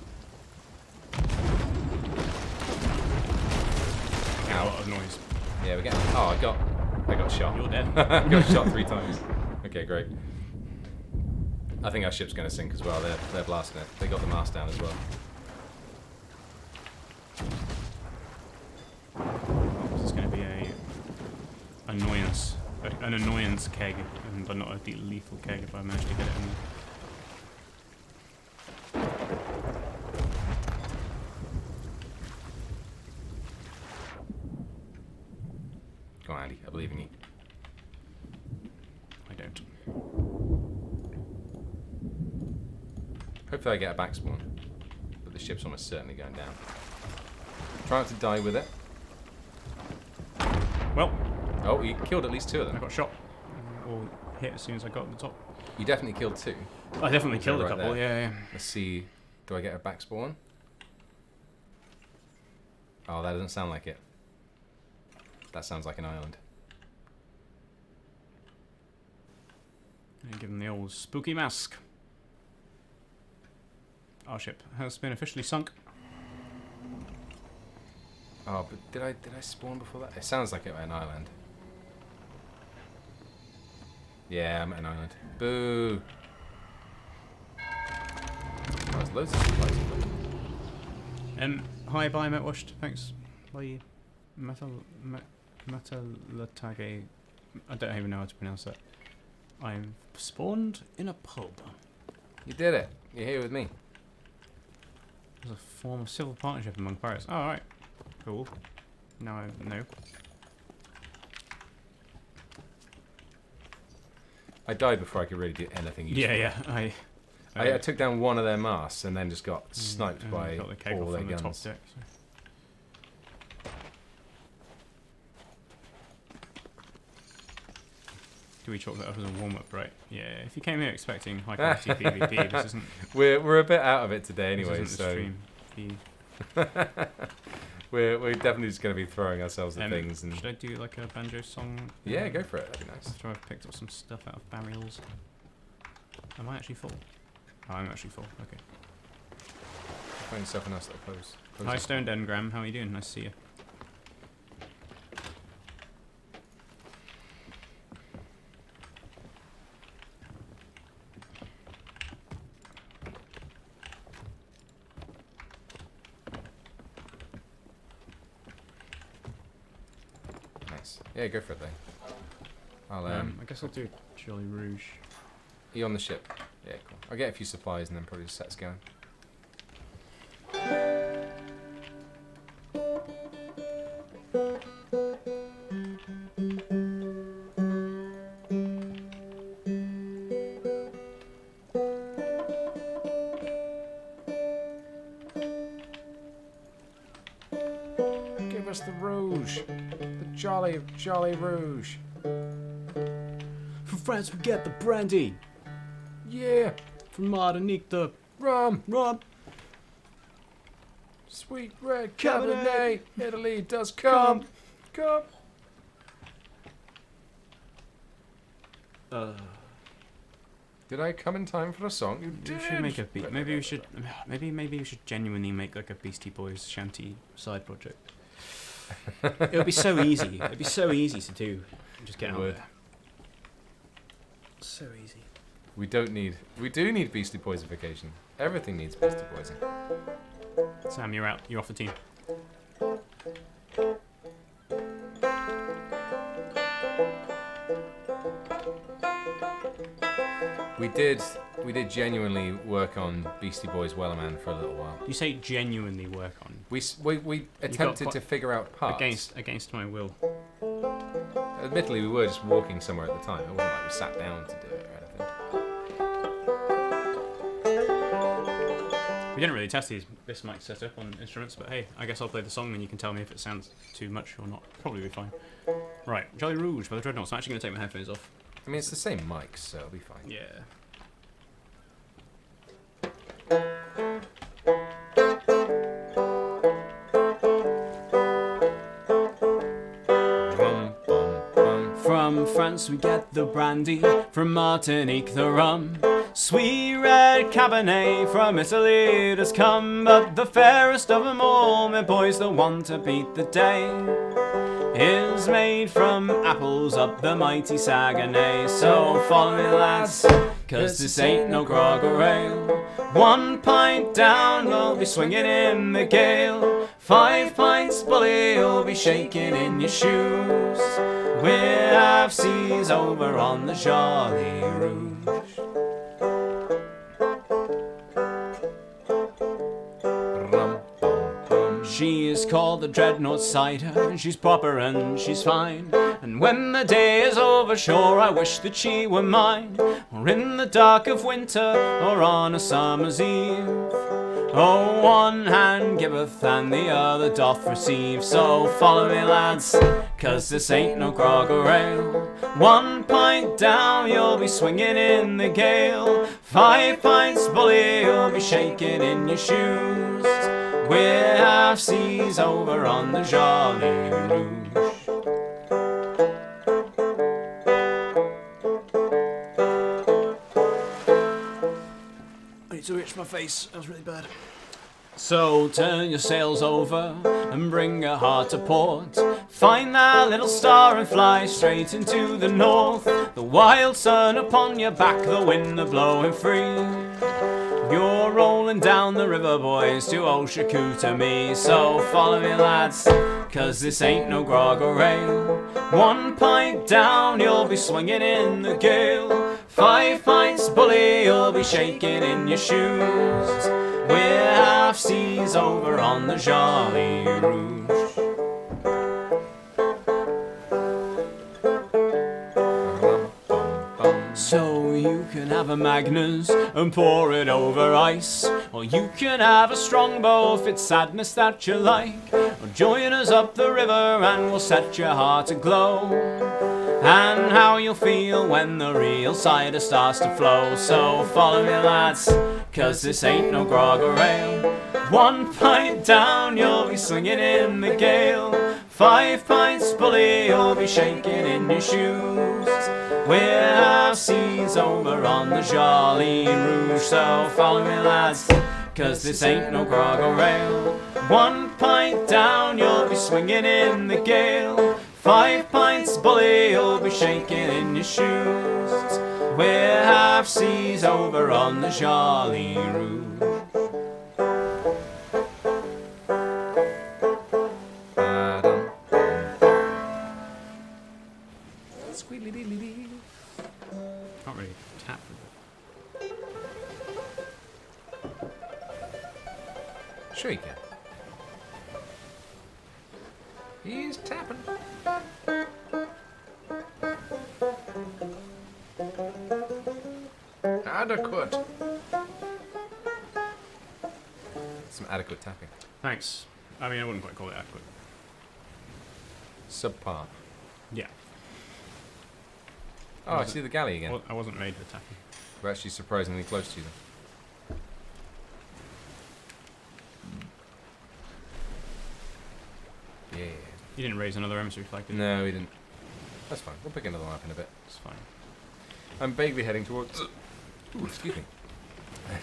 Making a lot of noise. Yeah, we're getting... Oh, I got shot. You're dead. I got shot 3 times. Okay, great. I think our ship's going to sink as well. They're blasting it. They got the mast down as well. This is going to be an annoyance keg, but not a lethal keg if I manage to get it in there. Go on, Andy. I believe in you. I don't. Hopefully I get a back spawn. But the ship's almost certainly going down. Try not to die with it. Well, Oh, you killed at least 2 of I them. got shot or hit as soon as I got to the top. You definitely killed 2. I definitely killed a right couple. there. Yeah. Let's see. Do I get a back spawn? Oh, that doesn't sound like it. That sounds like an island. And give them the old spooky mask. Our ship has been officially sunk. Oh, but did I spawn before that? It sounds like it an island. Yeah, I'm at an island. Boo! Oh, there's loads of supplies. Hi, bye, Metwashed. Thanks. Bye. Metalatage. I don't even know how to pronounce that. I'm spawned in a pub. You did it. You're here with me. There's a form of civil partnership among pirates. Oh, alright. Cool. Now I know. I died before I could really do anything useful. Yeah. I took down one of their masts and then just got sniped by got the keg all off their from the top guns. deck, so. Do we chalk that up as a warm-up, right? Yeah, if you came here expecting high-quality PvP, this isn't... We're a bit out of it today this anyway, isn't the so stream feed. we're definitely just going to be throwing ourselves at things. And Should I do like a banjo song? yeah, go for it. That'd be nice. After I've picked up some stuff out of barrels. Am I actually full? Oh, I'm actually full. Okay. Find yourself a nice little pose. Hi, Stoned Engram. How are you doing? Nice to see you. Nice. Yeah, go for it then. I'll I guess I'll do Jolly Rouge. you on the ship? Yeah, cool. I'll get a few supplies and then probably just set us going. Give us the rouge, the jolly rouge. From France, we get the brandy. Yeah, From Martinique, the rum, rum. sweet red Cabernet. Cabernet. Italy does come. Did I come in time for a song? You We did. should make a beat. Maybe we should. Maybe we should genuinely make like a Beastie Boys shanty side project. It would be so easy. It'd be so easy to do. Just get It out would. there. So easy. We do need Beastie Boysification. Everything needs Beastie Boysing. Sam, you're out. You're off the team. We did genuinely work on Beastie Boys Wellerman for a little while. You say genuinely work on We attempted to figure out parts. against my will. Admittedly, we were just walking somewhere at the time. It wasn't like we sat down to do it or anything. We didn't really test this mic setup on instruments, but hey, I guess I'll play the song and you can tell me if it sounds too much or not. Probably be fine. Right, Jolly Rouge by the Dreadnoughts. I'm actually going to take my headphones off. I mean, it's the same mics, so it'll be fine. Yeah. From France we get the brandy, from Martinique the rum. Sweet red Cabernet from Italy does come, but the fairest of them all, my boys, the one to beat the day, is made from apples up the mighty Saguenay. So follow me, lads, cause this ain't no grog or ale. 1 pint down, you'll be swinging in the gale. 5 pints bully, you'll be shaking in your shoes. We're half seas over on the Jolly Rouge. She is called the Dreadnought Cider, she's proper and she's fine. And when the day is over, sure I wish that she were mine. Or in the dark of winter, or on a summer's eve. Oh, one hand giveth and the other doth receive. So follow me, lads, cause this ain't no grog or ale. 1 pint down, you'll be swinging in the gale. 5 pints bully, you'll be shaking in your shoes. We're half seas over on the Jolly Rouge. I need to itch my face. That was really bad. So turn your sails over and bring her hard to port. Find that little star and fly straight into the north. The wild sun upon your back, the wind a blowing free. You're rolling down the river, boys, to Oshakootamee. So follow me, lads, cause this ain't no grog or ale. 1 pint down, you'll be swinging in the gale. 5 pints bully, you'll be shaking in your shoes. We're half seas over on the Jolly Rouge. So you can have a Magnus and pour it over ice, or you can have a Strongbow if it's sadness that you like. Or join us up the river and we'll set your heart aglow. And how you'll feel when the real cider starts to flow. So follow me, lads, cause this ain't no grog or ale. 1 pint down, you'll be swinging in the gale. 5 pints bully, you'll be shaking in your shoes. We're half seas over on the Jolly Rouge. So follow me, lads, cause this ain't no grog or ale. 1 pint down, you'll be swinging in the gale. 5 pints bully, you'll be shaking in your shoes. We're half seas over on the Jolly Rouge. Can't really tap with it. Sure you can. He's tapping. Adequate. Some adequate tapping. Thanks. I mean, I wouldn't quite call it adequate. Subpar. Yeah. Oh, I see the galley again. Well, I wasn't made for tapping. We're actually surprisingly close to them. Yeah. You didn't raise another emissary flag, did you? No, we didn't. That's fine. We'll pick another one up in a bit. It's fine. I'm vaguely heading towards... Ooh, excuse me.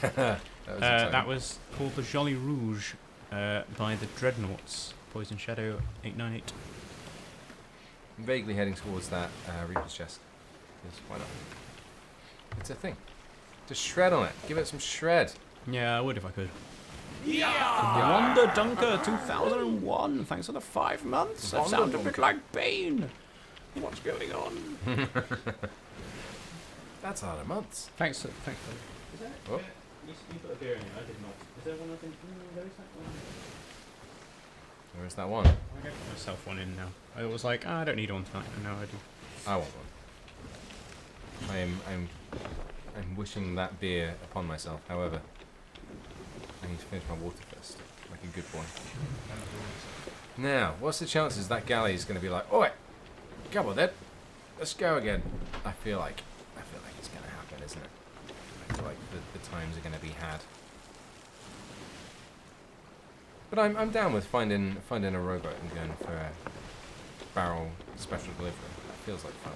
That was called the Jolly Rouge by the Dreadnoughts. Poison Shadow 898. I'm vaguely heading towards that Reaper's chest. Because why not? It's a thing. Just shred on it. Give it some shred. Yeah, I would if I could. Wonder Dunker 2001. Thanks for the 5 months. I sound a bit like Bane. What's going on? That's a lot of months. Thanks. Oh. You put a beer in it, I did not. Is there one I think? There is that one. Where's that one? I gave myself one in now. I was like, I don't need one tonight, and now I do. I want one. I'm wishing that beer upon myself. However, I need to finish my water first, like a good boy. Now, what's the chances that galley is going to be like, oi, come on then, let's go again. I feel like it's gonna happen, isn't it? I feel like the times are gonna be had. But I'm down with finding a rowboat and going for a barrel special delivery. That feels like fun.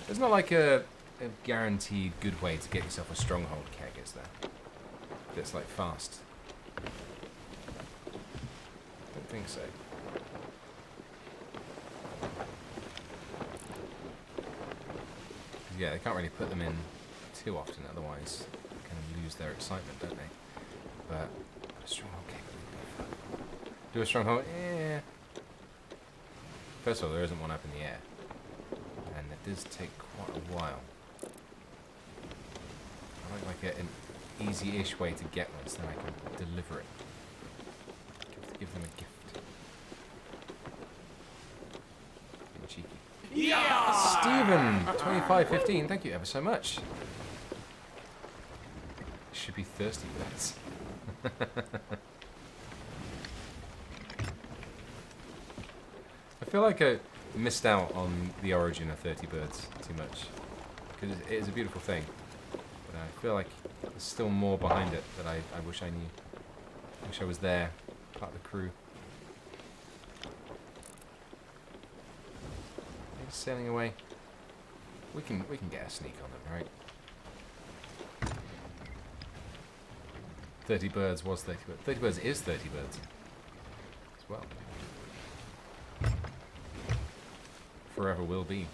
There's not like a guaranteed good way to get yourself a stronghold keg, is there? That's like fast. Don't think so. Yeah, they can't really put them in too often, otherwise they kind of lose their excitement, don't they? But a stronghold keg would be fun. Do a stronghold? Yeah. First of all, there isn't one up in the air, and it does take quite a while. I like an easy-ish way to get one, so then I can deliver it. Give them a gift. Being cheeky. Yeah! Stephen, 2515, thank you ever so much. Should be thirsty birds. I feel like I missed out on the origin of 30 birds too much. Because it is a beautiful thing. But I feel like there's still more behind it that I wish I knew. I wish I was there, part of the crew. They're sailing away. We can get a sneak on them, right? 30 birds was 30 birds. 30 birds is 30 birds. As well. Forever will be.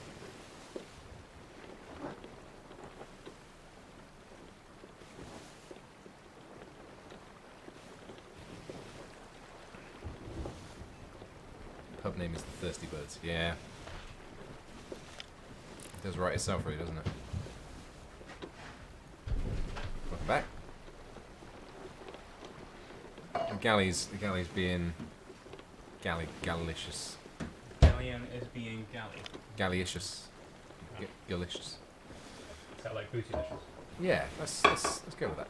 Pub name is the Thirsty Birds. Yeah. It does write itself really, doesn't it? Welcome back. The galleys being gallicious. Galleon is being galley. Gallicious. Gallicious. Is that like bootylicious? Yeah, let's go with that.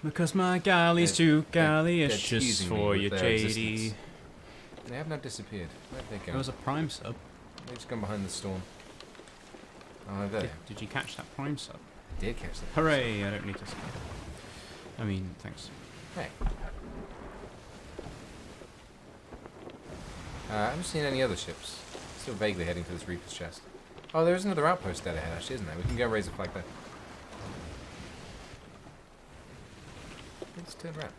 Because my galley's too they're galley-ish teasing me for with you, their JD. existence. They have now disappeared. Where'd they It go? was a prime sub. They've just gone behind the storm. Oh, there. Did you catch that prime sub? I did catch that. Hooray, I don't need to skip. I mean, thanks. Hey. I haven't seen any other ships. Still vaguely heading to this Reaper's chest. Oh, there's another outpost dead ahead, actually, isn't there? We can go raise a flag there. Let's turn around.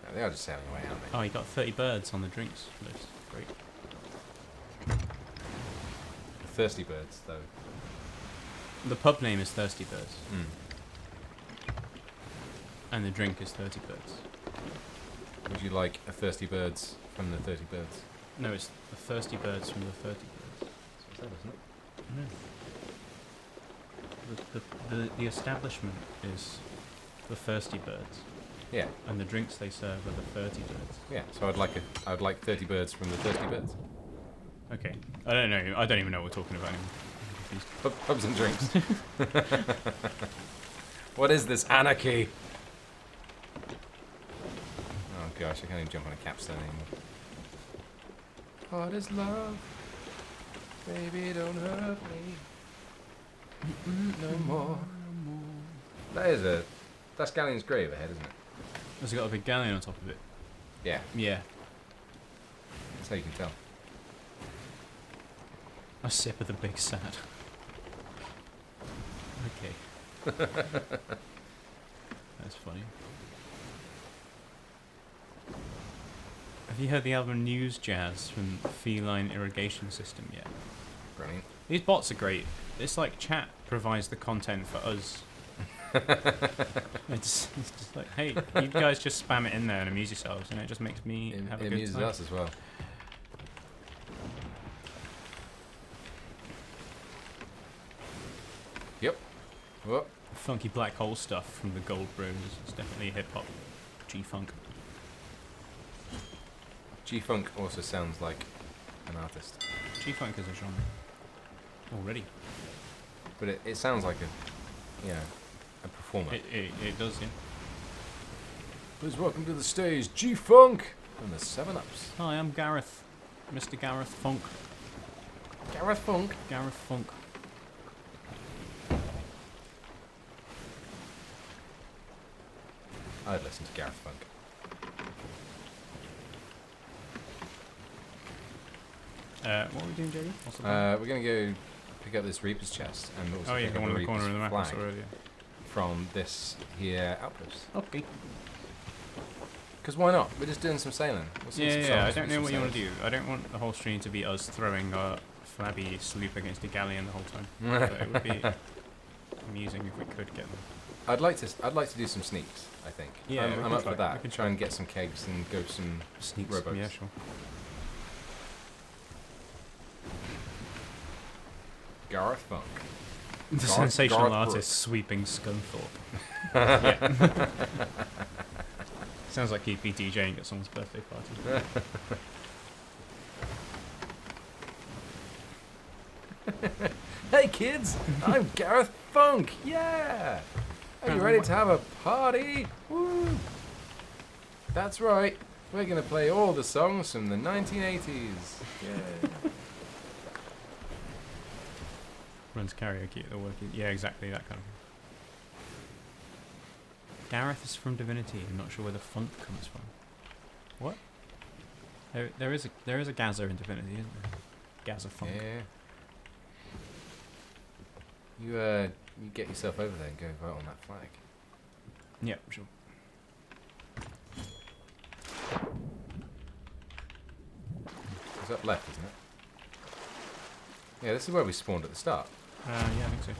No, they are just sailing away, aren't they? Oh, you got 30 birds on the drinks list. Great. Thirsty birds, though. The pub name is Thirsty Birds, Mm. and the drink is 30 Birds. Would you like a Thirsty Birds from the 30 Birds? No, it's the Thirsty Birds from the 30 Birds. That's what it said, isn't it? The establishment is the Thirsty Birds, Yeah, and the drinks they serve are the 30 Birds. yeah. So I'd like 30 birds from the Thirsty Birds. Okay. I don't know. I don't even know what we're talking about anymore. I'm confused. Pubs and drinks. What is this anarchy? Oh gosh, I can't even jump on a capstone anymore. What is love? Baby, don't hurt me. No more. That's Galleon's grave ahead, isn't it? Has it got a big galleon on top of it? Yeah, Yeah. that's how you can tell. A sip of the big sad. Okay. That's funny. Have you heard the album News Jazz from Feline Irrigation System yet? Brilliant. These bots are great. It's like chat provides the content for us. it's just like, hey, you guys just spam it in there and amuse yourselves, and it just makes me have a It good amuses time. us as well. Yep. Whoop. Funky black hole stuff from the Gold Bros. It's definitely hip hop, G-funk. G-Funk also sounds like an artist. G-funk is a genre already. But it sounds like a performer. It does, yeah. Please welcome to the stage, G-Funk and the 7-Ups. Hi, I'm Gareth. Mr. Gareth Funk. Gareth Funk. Gareth Funk. I'd listen to Gareth Funk. What are we doing, JD? What's the plan? We're gonna go pick up this Reaper's chest and also Oh yeah, pick the up one in the Reaper's corner of the map. I flag saw earlier. from this here outpost. Okay. Because why not? We're just doing some sailing. We'll sing some Yeah. songs, I don't do know some what you want to sails. do. I don't want the whole stream to be us throwing our flabby sloop against the galleon the whole time. But it would be amusing if we could get them. I'd like to do some sneaks. I think. Yeah, we I'm can up try. for that. We can Try and get some kegs and go some Sneaks. rowboats. Yeah, sure. Gareth Funk. The Garth- sensational Garth artist sweeping Scunthorpe. Yeah. Sounds like he'd be DJing at someone's birthday party. Hey kids, I'm Gareth Funk. Yeah. Are you ready to have a party? Woo. That's right. We're gonna play all the songs from the 1980s. Yeah. Runs karaoke at the work. Yeah, exactly that kind of thing. Gareth is from Divinity. I'm not sure where the funk comes from. What? There is a Gaza in Divinity, isn't there? Gaza funk. Yeah. You get yourself over there and go vote on that flag. Yeah, sure. It's up left, isn't it? Yeah, this is where we spawned at the start. Yeah, I think so.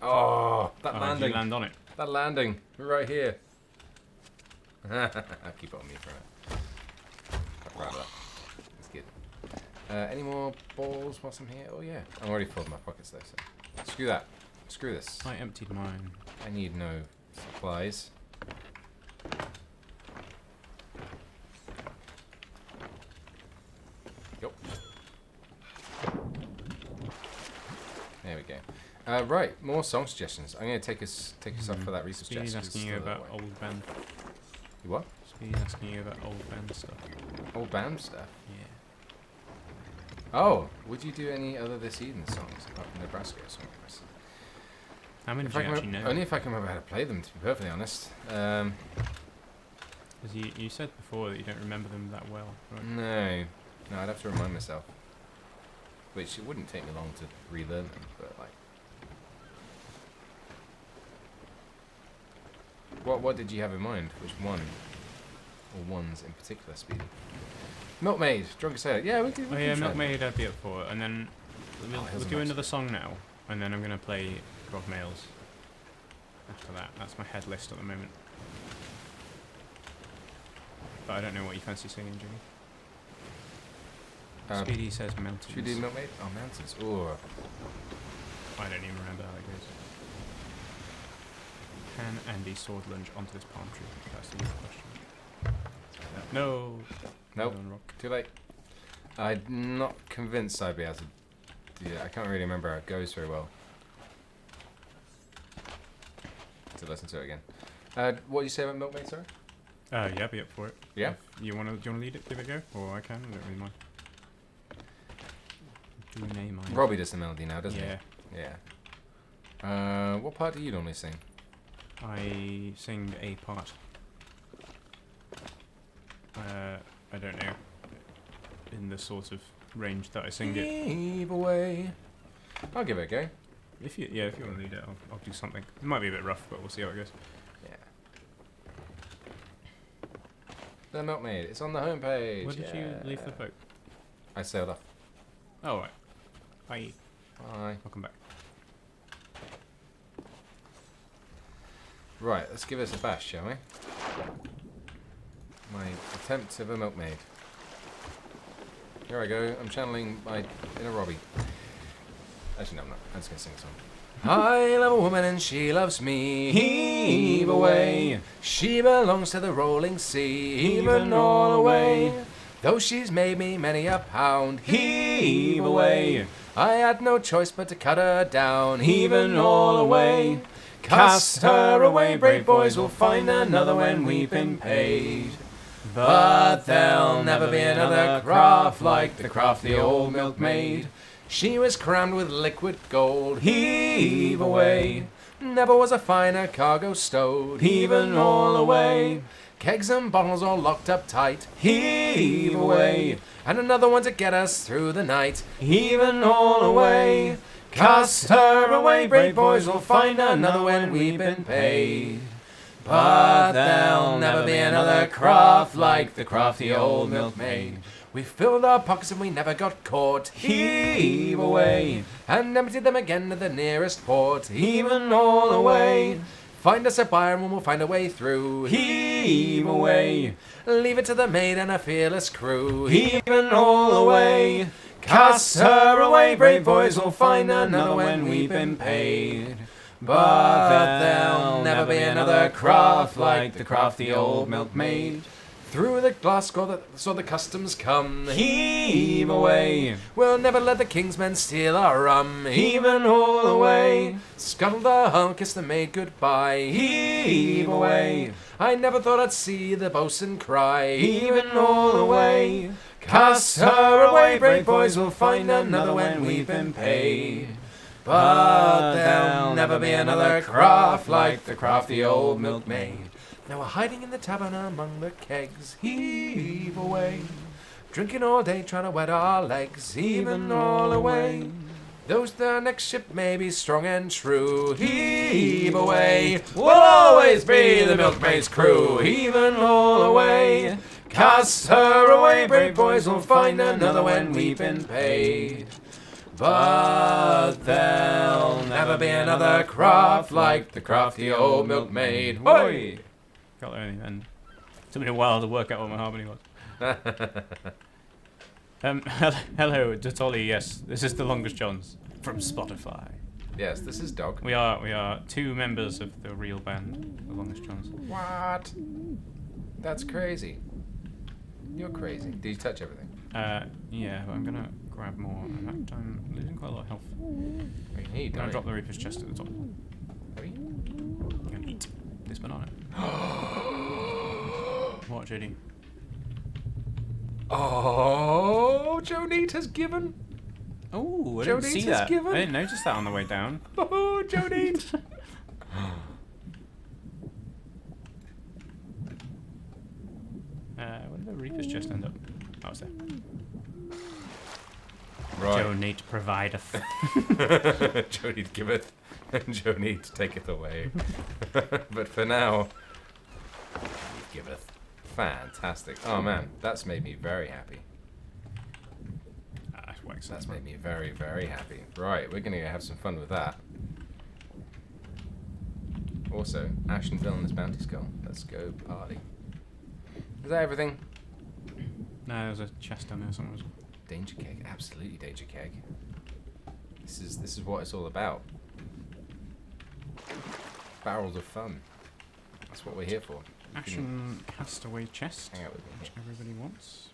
Oh, that Oh, did landing. you land on it? That landing. We're right here. I'll keep it on me for a minute. I'll grab that. That's good. Any more balls whilst I'm here? Oh, yeah. I'm already full of my pockets, though, so. Screw that. Screw this. I emptied mine. I need no supplies. Yup. There we go. Right, more song suggestions. I'm going to take us up for that research Speedy's chest. 'cause asking it's you still a about little way. old band. You what? Speedy's asking you about old band stuff. Old band stuff? Yeah. Oh, would you do any other This Eden songs apart from Nebraska songs? How many If do I you can actually know? only if I can remember how to play them, to be perfectly honest. Because you said before that you don't remember them that well, right? No, I'd have to remind myself. Which it wouldn't take me long to relearn them, but like. What did you have in mind? Which one? Or ones in particular, Speedy? Milkmaid, Drunken Sailor. Yeah, we can. Oh yeah, Milkmaid I'd be up for, and then we'll here's a do nice another song now, and then I'm gonna play Grog Males. After that, that's my head list at the moment. But I don't know what you fancy singing, Jimmy. Speedy says mountains. Should we do Milkmaid? Oh, mountains. Ooh. I don't even remember how it goes. Can Andy sword lunge onto this palm tree? That's the real question. No. Nope. No, rock. Too late. I'm not convinced I'd be able to do that. I can't really remember how it goes very well. To listen to it again. What did you say about Milkmaid, sorry? Yeah, be up for it. Yeah? Do you wanna lead it? Give it a go, or I can. I don't really mind. Do a name I. Robbie does the melody now, doesn't Yeah. he? Yeah. What part do you normally sing? I sing a part. I don't know. In the sort of range that I sing it. Heave away. I'll give it a go. If you want to lead it, I'll do something. It might be a bit rough, but we'll see how it goes. Yeah. The Milkmaid. It's on the homepage. Where did you leave the Yeah. boat? I sailed off. Oh right. Bye. Bye. I'll come back. Right, let's give this a bash, shall we? My attempt of a Milkmaid. Here I go. I'm channeling my inner Robbie. Actually, no, I'm not. I'm just going to sing a song. I love a woman and she loves me. Heave away. She belongs to the rolling sea. Even all away. Though she's made me many a pound. Heave away. I had no choice but to cut her down. Even all away. Cast her away. Brave boys will find another when we've been paid. But there'll never be another craft like the craft the old milkmaid. She was crammed with liquid gold, heave away. Never was a finer cargo stowed, heaving all away. Kegs and bottles all locked up tight, heave away. And another one to get us through the night, heaving all away. Cast her away, brave boys, we'll find another when we've been paid. But there'll never be another craft like the crafty old milkmaid. We filled our pockets and we never got caught, heave away. And emptied them again to the nearest port, heaving all away. Find us a buyer and we'll find a way through, heave away. Leave it to the maid and her fearless crew, heaving all away. Cast her away, brave boys, we'll find another when we've been paid. But there'll never be another craft like the crafty old milkmaid. Through the glass saw the customs come, heave away. We'll never let the king's men steal our rum, heaving all away. Scuttle the hull, kiss the maid goodbye, heave away. I never thought I'd see the boatswain cry, heaving all away. Cast her away, brave boys, we'll find another when we've been paid. But there'll never be another craft like the crafty old milkmaid. Now we're hiding in the tavern among the kegs, heave away. Drinking all day, trying to wet our legs, heaving all away. Those the next ship may be strong and true, heave away. We'll always be the milkmaid's crew, heaving all away. Cast her away, brave boys, we'll find another when we've been paid. But there'll never be another craft like the crafty old milkmaid. Oi! Got there and it took me a while to work out what my harmony was. Hello, Dotoli. Yes, this is the longest Johns from Spotify. Yes, this is Dog. We are two members of the real band, the longest Johns. What? That's crazy. You're crazy. Did you touch everything? Yeah, but I'm gonna grab more. In fact, I'm losing quite a lot of health. What do you need? I'm gonna drop the Reaper's chest at the top. Are you? I'm gonna eat this banana. What, JD? Oh, Joe Neat has given. Oh, I Joe didn't see Neat has that. given. I didn't notice that on the way down. Oh, Joe Neat. Where did the Reaper's chest end up? Oh, it's there. Right. Joe Neat provideth. Joe Neat giveth, and Joe Neat taketh away. But for now, he giveth. Fantastic. Oh man, that's made me very happy. That's made me very, very happy. Right, we're gonna have some fun with that. Also, Ash and Villainous Bounty Skull. Let's go party. Is that everything? No, there's a chest down there somewhere. Danger keg, absolutely danger keg. This is what it's all about. Barrels of fun. That's what we're here for. Action castaway chest, Hang out with me. which everybody wants.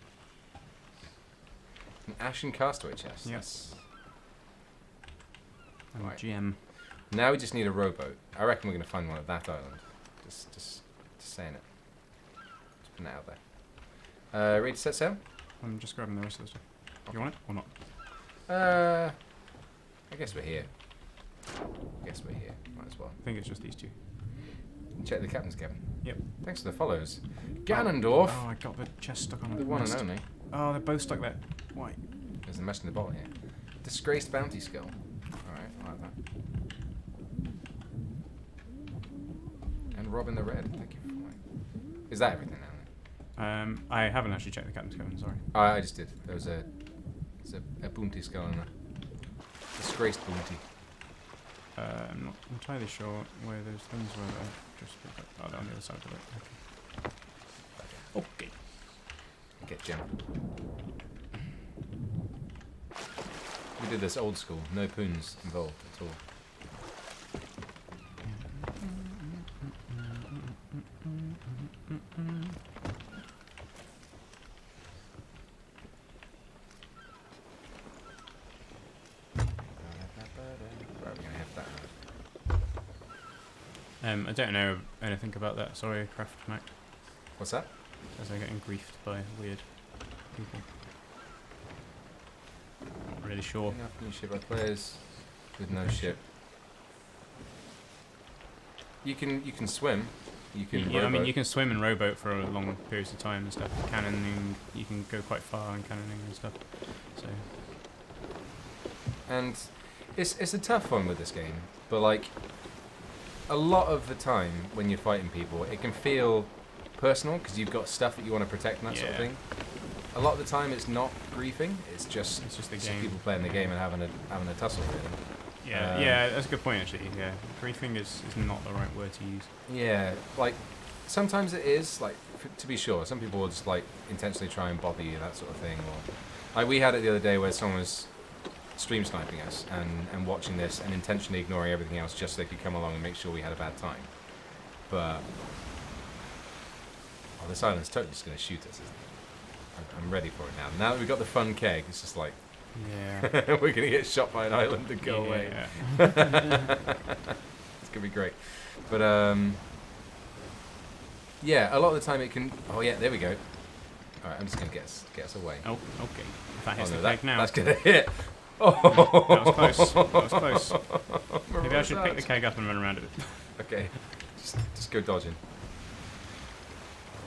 An Ashen Castaway chest. Yes. And Right. GM. Now we just need a rowboat. I reckon we're going to find one at that island. Just saying it. Just putting it out there. Ready to set sail? I'm just grabbing the rest of the stuff. You want it or not? I guess we're here. Might as well. I think it's just these two. Check the captain's cabin. Yep. Thanks for the follows. Ganondorf. Oh, I got the chest stuck on The the one and mast. only. Oh, they're both stuck there. Why? There's a mess in the bottle here. Disgraced bounty skull. Alright, I like that. And Robin the Red. Thank you for following. Is that everything now then? I haven't actually checked the captain's cabin, sorry. Oh, I just did. There's a bounty skull in there. Disgraced bounty. I'm not entirely sure where those things were that I just picked up. Oh, they're on the other side of it. Okay. Okay. Get gem. We did this old school. No poons involved at all. Right, we're gonna have that. I don't know anything about that. Sorry, Craft Mac. What's that? As they're getting griefed by weird people. Not really sure. Enough new ship by players with no ship. You can swim. You can. Yeah, I mean rowboat. you can swim and rowboat for long periods of time and stuff. Cannoning, you can go quite far in cannoning and stuff. So. And it's a tough one with this game, but like a lot of the time when you're fighting people, it can feel personal because you've got stuff that you want to protect and that sort of thing. A lot of the time, it's not griefing. It's just the game. people playing the game and having a tussle. Really. Yeah, yeah, that's a good point actually. Yeah, griefing is not the right word to use. Yeah, like sometimes it is. Like to be sure, some people will just like intentionally try and bother you, that sort of thing. Or like we had it the other day where someone was stream sniping us and watching this and intentionally ignoring everything else just so they could come along and make sure we had a bad time. But this island's totally just going to shoot us, isn't it? I'm ready for it now. Now that we've got the fun keg, it's just like, yeah, we're going to get shot by an island and go away. Yeah. It's going to be great. But, yeah, a lot of the time it can... Oh, yeah, there we go. All right, I'm just going to get us away. Oh, okay. If that hits no, the keg now. That's going to hit. Oh, that was close. That was close. Maybe I should pick the keg up and run around it. Okay, just go dodging.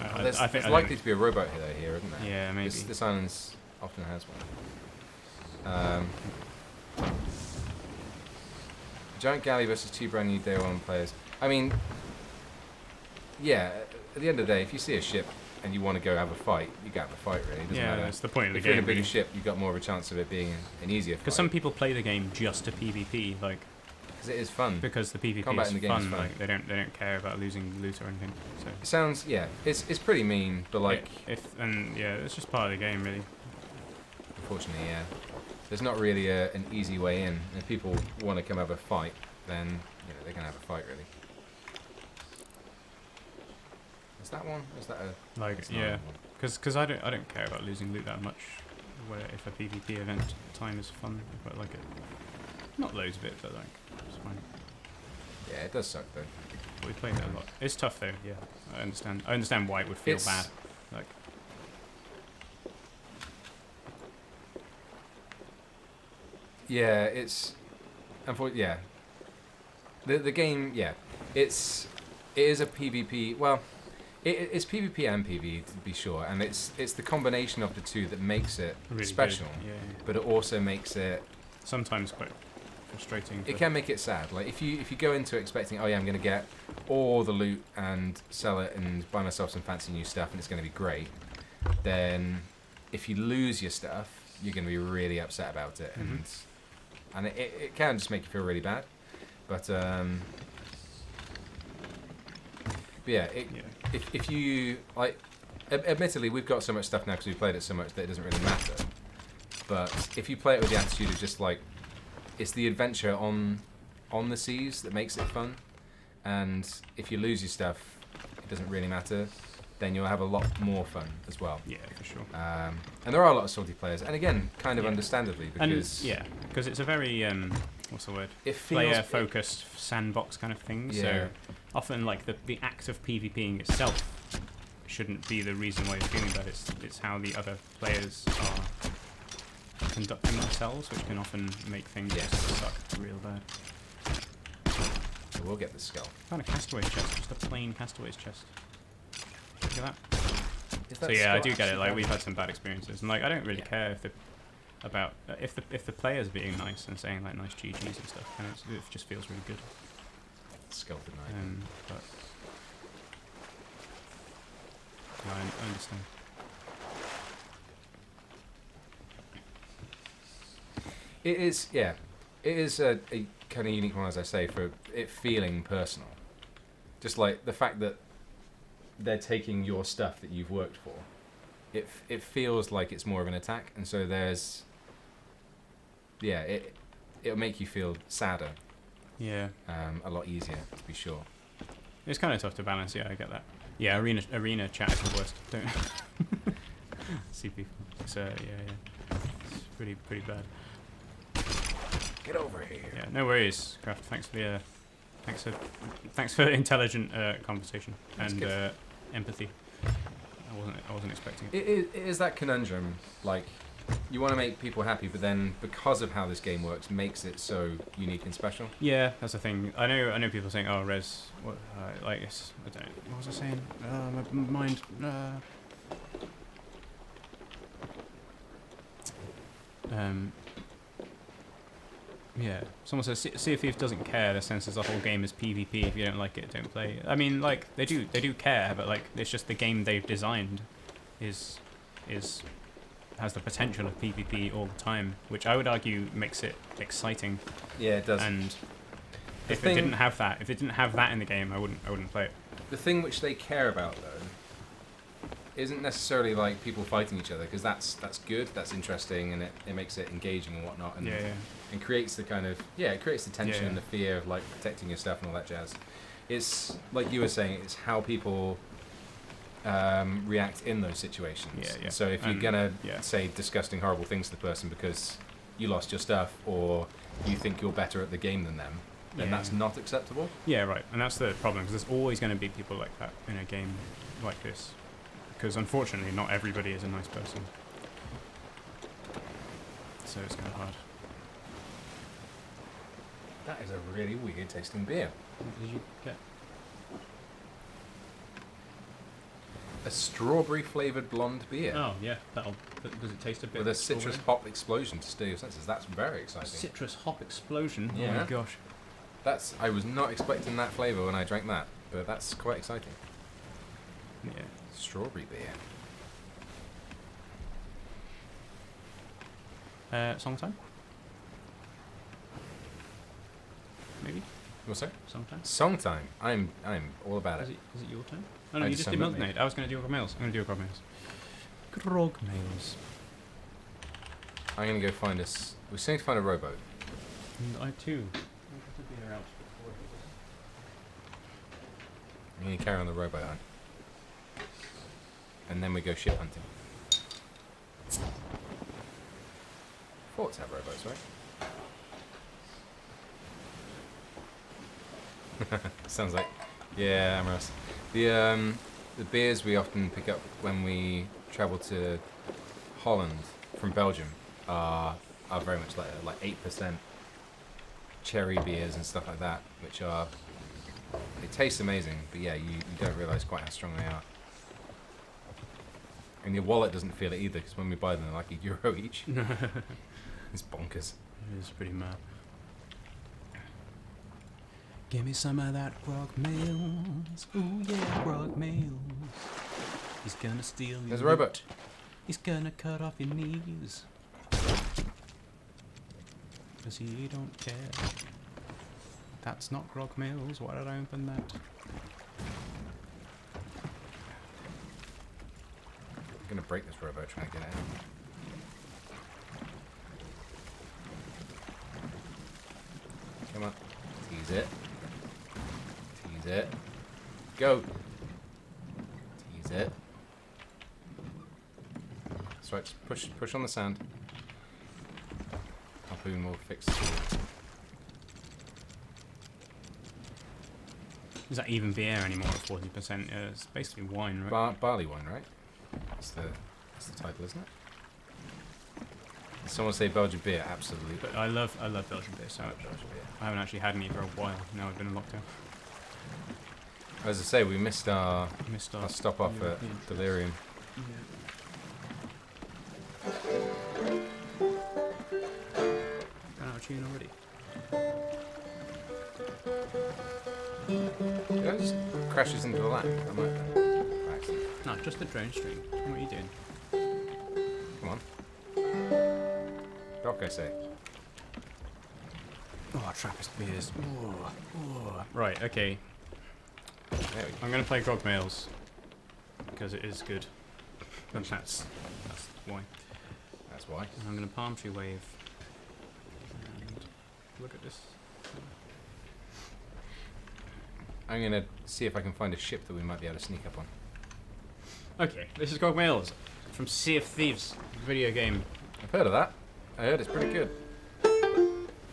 I There's think likely to be a rowboat here, isn't there? Yeah, maybe. This island often has one. Giant galley versus 2 brand new day 1 players. I mean, yeah, at the end of the day, if you see a ship and you want to go have a fight, you go have a fight, really. It doesn't matter. That's the point of the if game. you're in a bigger really. ship, you've got more of a chance of it being an easier fight. Because some people play the game just to PvP, like because it is fun. because the PvP Combat is in the game fun. is fun. Like they don't care about losing loot or anything. So It sounds, yeah, it's pretty mean, but like, it's just part of the game, really. unfortunately, yeah, there's not really an easy way in. If people want to come have a fight, then they can have a fight, really. Is that one? Is that a Like that's not yeah, one. because I don't care about losing loot that much. Where if a PvP event time is fun, I quite like it. Not loads of it, but like it's fine. Yeah, it does suck though. We played that a lot. It's tough though. Yeah, I understand. I understand why it would feel It's- bad. Like Yeah, it's unfortunately, yeah. The game, yeah, it is a PvP. Well, it's PvP and PvE to be sure, and it's the combination of the two that makes it really special. good. Yeah, yeah. But it also makes it. Sometimes quite frustrating. It can make it sad. Like if you go into it expecting, oh yeah, I'm going to get all the loot and sell it and buy myself some fancy new stuff, and it's going to be great. Then, if you lose your stuff, you're going to be really upset about it, and it can just make you feel really bad. But yeah, if you like, admittedly, we've got so much stuff now because we've played it so much that it doesn't really matter. But if you play it with the attitude of just like, it's the adventure on the seas that makes it fun, and if you lose your stuff, it doesn't really matter. Then you'll have a lot more fun as well. Yeah, for sure. And there are a lot of salty players, and again, kind of Yeah. understandably, And because because it's a very what's the word? it feels Player-focused sandbox kind of thing. Yeah. So often, like the act of PvPing itself shouldn't be the reason why you're feeling bad. It's how the other players are conducting themselves, which can often make things Yes. just suck real bad. So we'll get the skull. Found a castaways chest, just a plain castaways chest. Look at that. Is So that yeah, I skull do get it. actually Like bad? we've had some bad experiences, and like I don't really Yeah. care if the players being nice and saying like nice GGs and stuff, and it just feels really good. Skull denied. But yeah, I understand. It is, yeah. It is a kind of unique one, as I say, for it feeling personal. Just like the fact that they're taking your stuff that you've worked for. It feels like it's more of an attack, and so there's, yeah, it'll make you feel sadder, Yeah, a lot easier, to be sure. it's kind of tough to balance. Yeah, I get that. Yeah, arena chat is the worst. Don't see people. It's it's pretty bad. Get over here. Yeah, no worries, Kraft. Thanks for intelligent conversation That's and good. empathy. I wasn't expecting it. It is that conundrum, like, you want to make people happy, but then because of how this game works, makes it so unique and special. Yeah, that's the thing. I know people saying, "Oh, Res, what?" Like, I don't know. What was I saying? My mind. Yeah. Someone says Sea of Thieves doesn't care. The sense is the whole game is PvP. If you don't like it, don't play. I mean, like they do care, but like it's just the game they've designed is has the potential of PvP all the time, which I would argue makes it exciting. Yeah, it does. And if it didn't have that in the game, I wouldn't play it. The thing which they care about, though, isn't necessarily like people fighting each other, because that's good, that's interesting, and it makes it engaging and whatnot, and and creates the kind of it creates the tension and the fear of like protecting your stuff and all that jazz. It's like you were saying, it's how people react in those situations. So if you're gonna say disgusting, horrible things to the person because you lost your stuff or you think you're better at the game than them, then that's not acceptable. Yeah, right. And that's the problem, because there's always going to be people like that in a game like this. Because unfortunately, not everybody is a nice person. So it's kind of hard. That is a really weird tasting beer. What did you get? A strawberry flavoured blonde beer. Oh, yeah. Does it taste a bit with a citrus hop explosion to stir your senses. That's very exciting. Citrus hop explosion? Yeah. Oh my gosh. I was not expecting that flavour when I drank that, but that's quite exciting. Yeah. Strawberry beer. Song time? Maybe? What's that? Song time? Song time. I'm all about it. Is it your turn? Oh no, you just did Milk Nade. I was going to do Grog Mails. I'm going to do Grog Mails. Grog Mails. I'm going to go find us. We still need to find a rowboat. And I too. I'm going to carry on the rowboat on. And then we go ship hunting. Forts have rowboats, right? Sounds like, yeah, Amorous. The beers we often pick up when we travel to Holland from Belgium are very much like 8% cherry beers and stuff like that, which are, they taste amazing, but yeah, you don't realise quite how strong they are. And your wallet doesn't feel it either, because when we buy them, they're like €1 each. It's bonkers. It is pretty mad. Give me some of that Grog Mails. Ooh yeah, Grog Mails. He's gonna steal your There's a rowboat. He's gonna cut off your knees. Cause he don't care. That's not Grog Mails. Why did I open that? I'm gonna break this rowboat trying to get it out. Come on. Tease it. Tease it. Go. Tease it. That's right, just push on the sand. Harpoon will fix it. Is that even beer anymore at 40%? It's basically wine, right? Barley wine, right? That's the title, isn't it? Someone say Belgian beer, absolutely. But I love Belgian beer so much. I haven't actually had any for a while. Now I've been in lockdown. As I say, we missed our stop off at Delirium. Ran out of tune already. Did I just crashes into the land? I might have done. By accident. No, just the drone stream. What are you doing? Come on. Doc, I say. Oh, Trappist beers. Oh. Right, okay. There we go. I'm going to play Grog Mails because it is good. And that's why. That's why. And I'm going to Palm Tree Wave. And look at this. I'm going to see if I can find a ship that we might be able to sneak up on. Okay, this is Grog Mails from Sea of Thieves video game. I've heard of that. I heard it's pretty good.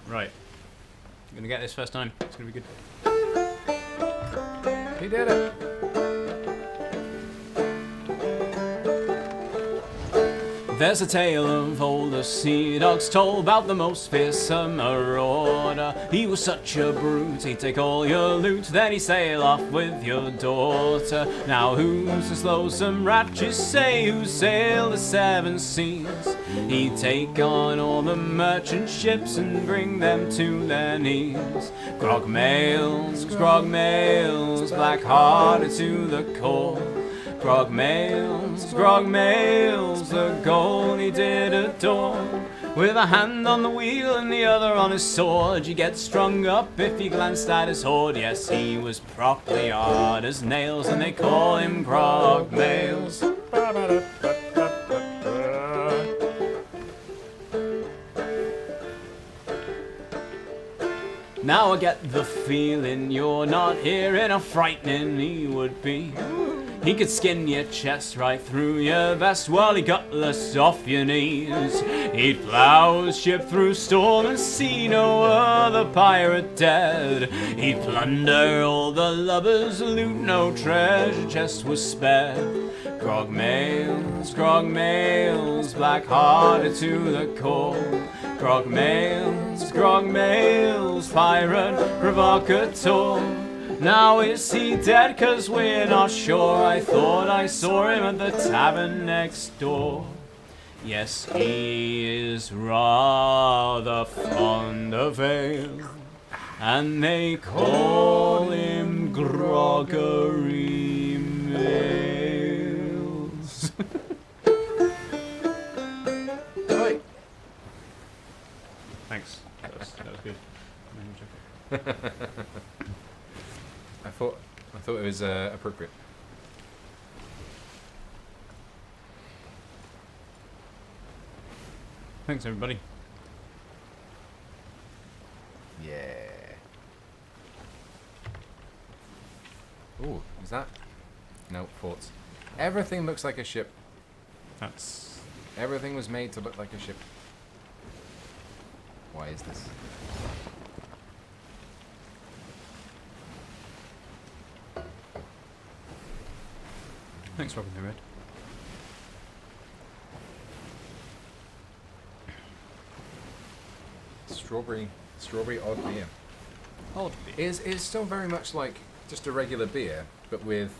Right. I'm going to get this first time. It's going to be good. He did it. There's a tale of older sea dogs told about the most fearsome marauder. He was such a brute, he'd take all your loot, then he'd sail off with your daughter. Now who's as lonesome rat, you say, who sailed the 7 seas? He'd take on all the merchant ships and bring them to their knees. Grog mails, black-hearted to the core. Grog mails, the goal he did adore. With a hand on the wheel and the other on his sword, you get strung up if you glanced at his hoard. Yes, he was properly hard as nails, and they call him Grog mails. Now I get the feeling you're not hearing how frightening he would be. He could skin your chest right through your vest while he gutless off your knees. He'd plough his ship through storm and see no other pirate dead. He'd plunder all the lubbers, loot no treasure chest was spared. Grog mails, black-hearted to the core. Grog mails, pirate provocateur. Now is he dead, 'cause we're not sure. I thought I saw him at the tavern next door. Yes, he is rather fond of ale, and they call him Groggery Mails. Right. Thanks. That was good. I thought it was appropriate. Thanks, everybody. Yeah. Ooh, is that? No, forts. Everything looks like a ship. That's... Everything was made to look like a ship. Why is this? Thanks, Robin the Red. Strawberry odd beer. Odd Is still very much like just a regular beer, but with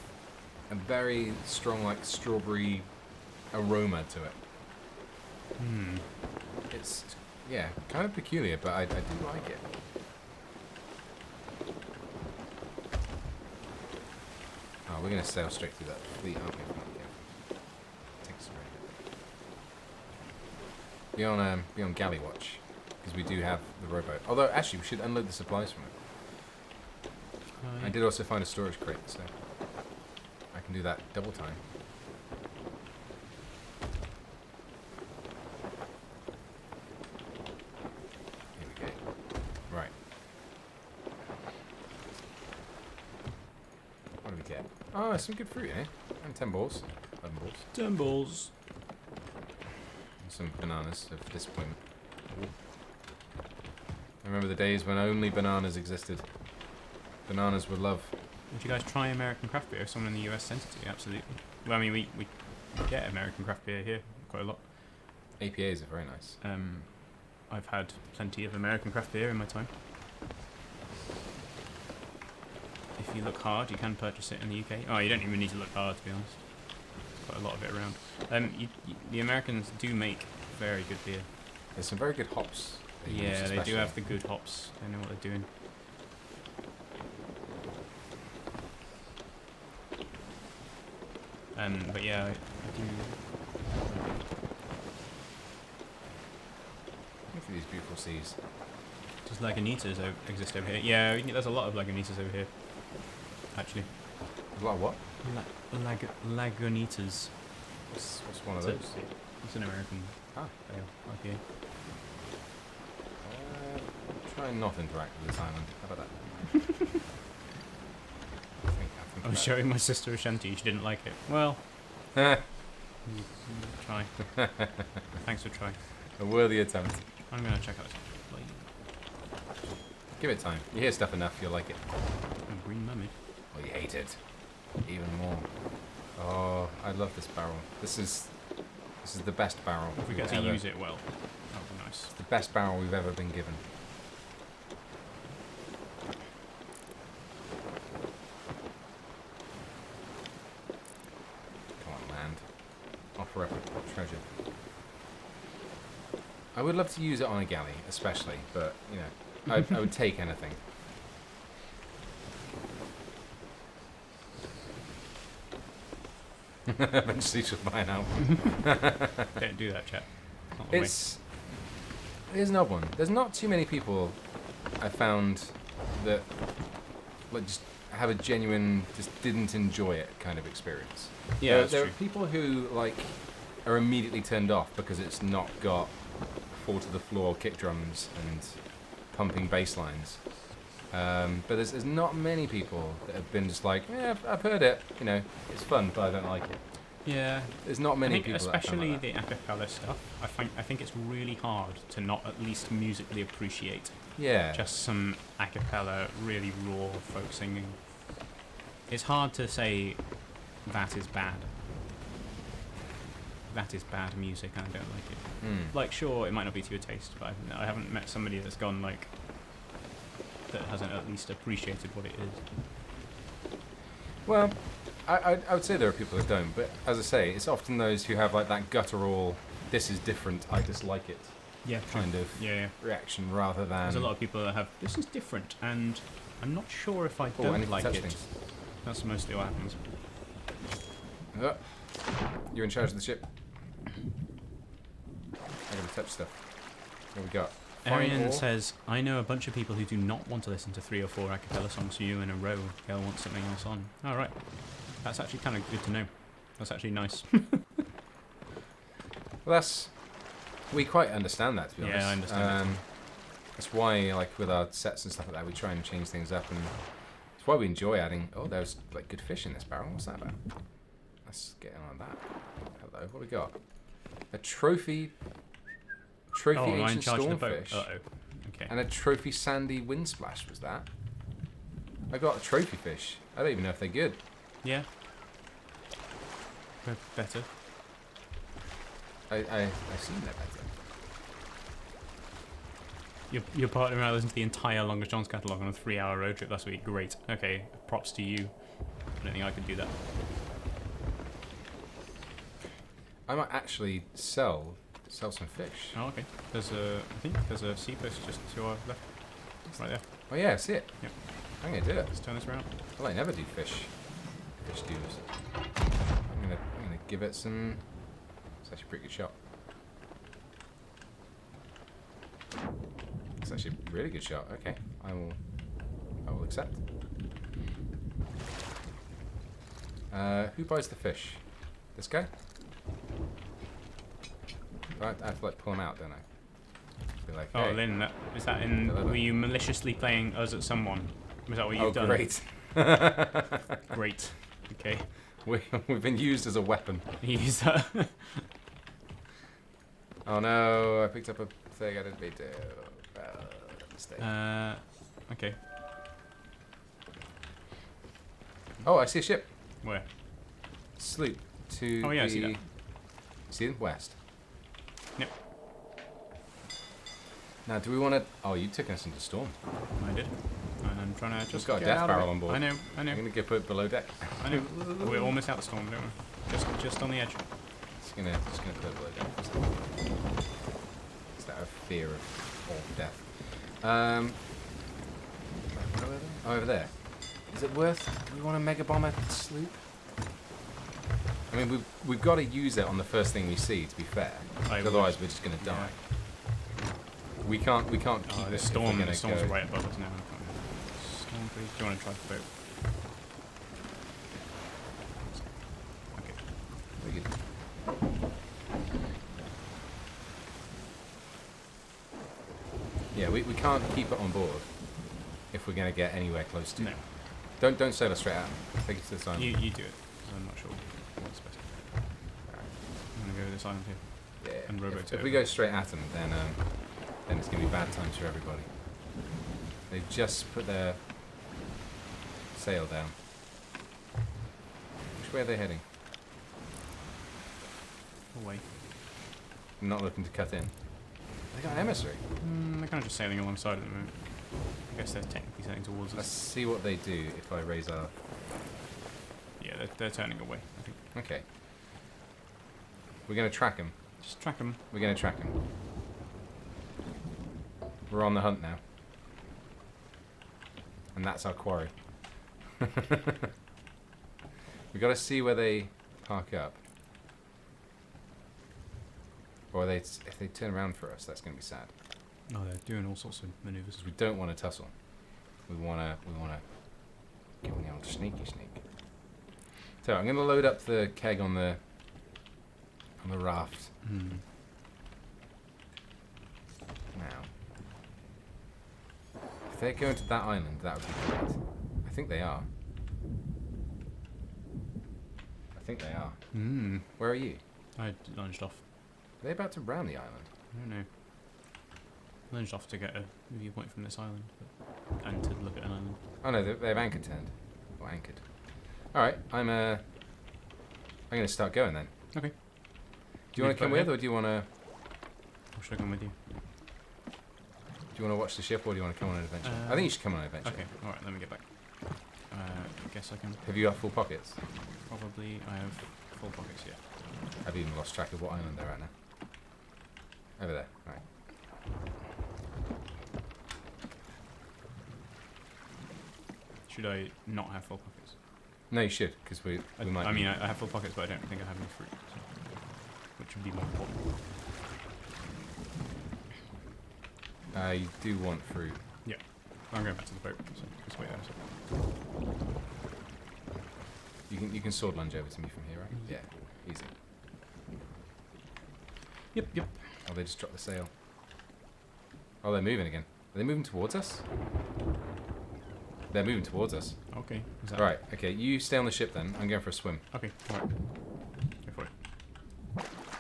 a very strong like strawberry aroma to it. It's yeah, kind of peculiar, but I do like it. Oh, we're gonna sail straight through that fleet, aren't we? Yeah. Take us right. Be on galley watch, because we do have the rowboat. Although actually, we should unload the supplies from it. I did also find a storage crate, so I can do that double time. Here we go. Right. What do we get? Oh, some good fruit, eh? And 10 balls. 11 balls. 10 balls. And some bananas of disappointment. I remember the days when only bananas existed. Bananas were love. Would you guys try American craft beer if someone in the US sent it to you? Absolutely. Well, I mean, we get American craft beer here quite a lot. APAs are very nice. I've had plenty of American craft beer in my time. If you look hard, you can purchase it in the UK. Oh, you don't even need to look hard, to be honest. There's quite a lot of it around. The Americans do make very good beer. There's some very good hops. Yeah, they do have the good hops. They know what they're doing. But yeah, I do. Look at these beautiful seas. Does Lagunitas exist over here? Yeah, there's a lot of Lagunitas over here. Actually. A lot of what? Lagunitas. What's one of those? It's an American ale IPA. Try and not interact with this island. How about that? I was showing my sister a shanty. She didn't like it. Well, try. Thanks for trying. A worthy attempt. I'm gonna check out this. Give it time. You hear stuff enough, you'll like it. Oh, green mermaid. Or you hate it. Even more. Oh, I love this barrel. This is This is the best barrel. If we we've get to ever- use it well, that would be nice. The best barrel we've ever been given. Come on, land. Offer up a treasure. I would love to use it on a galley, especially, but, you know, I would take anything. Eventually she'll buy an album. Don't do that, chat. Not the way. Here's an odd one. There's not too many people I found that like just have a genuine, just didn't enjoy it kind of experience. Yeah, that's there true. are people who like are immediately turned off because it's not got fall to the floor kick drums and pumping bass lines. But there's not many people that have been just like, yeah, I've heard it, you know, it's fun, but I don't like it. Yeah. There's not many I think people especially that have the acapella stuff, I think it's really hard to not at least musically appreciate yeah. just some acapella, really raw folk singing. It's hard to say that is bad. That is bad music and I don't like it. Mm. Like, sure, it might not be to your taste, but I haven't met somebody that's gone like, that hasn't at least appreciated what it is. Well, I would say there are people that don't, but as I say, it's often those who have like that guttural, this is different, I dislike it Yeah, kind of yeah. reaction rather than... There's a lot of people that have, this is different, and I'm not sure if I Oh, I don't need to like touch it. things. That's mostly what happens. You're in charge of the ship. I gotta touch stuff. What we got? Fine Arian ore? says, I know a bunch of people who do not want to listen to 3 or 4 a cappella songs from you in a row. They'll want something else on. Alright. That's actually kind of good to know. That's actually nice. Well, that's... We quite understand that, to be honest. Yeah, I understand it. That's why, like, with our sets and stuff like that, we try and change things up, and it's why we enjoy adding... Oh, there's, like, good fish in this barrel. What's that about? Let's get in on that. Hello, what we got? A trophy Oh, am I in ancient charge of the boat? stormfish. Uh-oh. Okay. And a trophy sandy windsplash, was that? I got a trophy fish. I don't even know if they're good. Yeah. We're better. I assume they're better. Your partner and I listened to the entire Longest John's catalogue on a 3-hour road trip last week. Great. Okay, props to you. I don't think I could do that. I might actually sell some fish. Oh, okay. I think there's a seapost just to our left. Right there. Oh yeah, I see it. Yep. I'm gonna do it. Let's turn this around. Well, I never do fish stews. I'm gonna give it some. It's actually a pretty good shot. It's actually a really good shot. Okay, I will accept. Who buys the fish? This guy? I have to like pull him out, don't I? Be like, Oh, hey. Lynn, is that in... Deliver. Were you maliciously playing us at someone? Was that what you've done? Great. Great. Okay. We've been used as a weapon. Use that. Oh no, I picked up a thing I didn't mean to. Mistake. Okay. Oh, I see a ship. Where? Sloop to Oh, yeah, I the... see that. See them? West. Yep. Now, do we want to... Oh, you took us into storm. I did. And I'm trying to Just just got a get death out of barrel it. on board. I know. I'm going to get put below deck. I know. We're almost out the storm, don't we? Just on the edge. Just gonna put it below deck. Is that a fear of all death? Oh, over there. Is it worth... Do we want to mega bomb a sloop? I mean, we've got to use it on the first thing we see, to be fair. Otherwise, we're just going to die. We can't keep The it. storm. If The we're storm's gonna go. right above us now. Storm, please. Do you want to try the boat? Okay. Very good. Yeah, we can't keep it on board if we're going to get anywhere close to. No. Don't sail us straight out. Take it to this island. You do it. 'Cause I'm not sure what's best. I'm gonna go to this island here. Yeah. and rowboat If we go straight at them, then it's going to be bad times for everybody. They've just put their sail down. Which way are they heading? Away. not looking to cut in. They got an emissary. They're kind of just sailing alongside at the moment. I guess they're technically sailing towards Let's us. see what they do if I raise our... Yeah, they're turning away, I think. Okay. We're going to track them. Just track them. We're going to track them. We're on the hunt now. And that's our quarry. We got to see where they park up. Or if they turn around for us, that's going to be sad. Oh, they're doing all sorts of maneuvers. Because we don't want to tussle. We want to give them the old sneaky sneak. So I'm going to load up the keg on the raft now. If they're going to that island, that would be great. I think they are. Where are you? I lunged off. Are they about to round the island? I don't know. Lunged off to get a viewpoint from this island, and to look at an island. Oh no, they've anchored turned. Or anchored. Alright, I'm going to start going then. Okay. Do you want to come with, or do you want to... Or should I come with you? Do you want to watch the ship, or do you want to come on an adventure? I think you should come on an adventure. Okay, alright, let me get back. I guess I can. Have you got full pockets? Probably I have full pockets, yeah. I've even lost track of what island they're at now. Over there, right. Should I not have full pockets? No, you should, because we might... I mean, I have full pockets, but I don't think I have any fruit. So, which would be more important. You do want fruit. Yeah. I'm going back to the boat, so just wait there a second. You can sword lunge over to me from here, right? Yeah, easy. Yep. Oh, they just dropped the sail. Oh, they're moving again. Are they moving towards us? They're moving towards us. Okay. Is that Right, okay, you stay on the ship then. I'm going for a swim. Okay, alright. Go for it.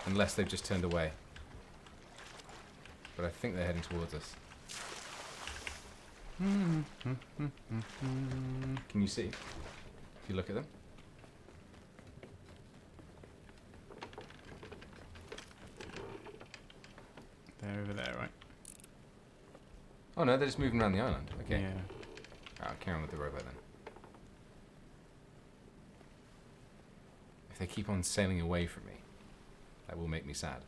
Unless they've just turned away. But I think they're heading towards us. Can you see? If you look at them? They're over there, right? Oh no, they're just moving around the island. Okay. Yeah. I'll carry on with the rowboat then. If they keep on sailing away from me, that will make me sad.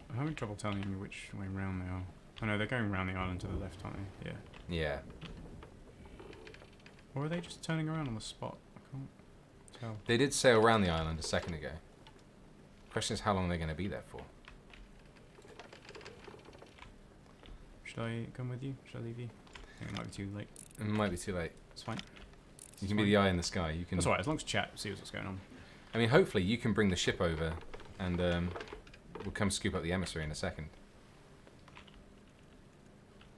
I'm having trouble telling you which way round they are. Oh no, they're going round the island to the left, aren't they? Yeah. Yeah. Or are they just turning around on the spot? I can't tell. They did sail around the island a second ago. Question is how long they're going to be there for. Should I come with you? Should I leave you? I think it might be too late. It might be too late. It's fine. You can be the eye in the sky. You can. That's alright, as long as chat, see what's going on. I mean, hopefully you can bring the ship over, and we'll come scoop up the emissary in a second.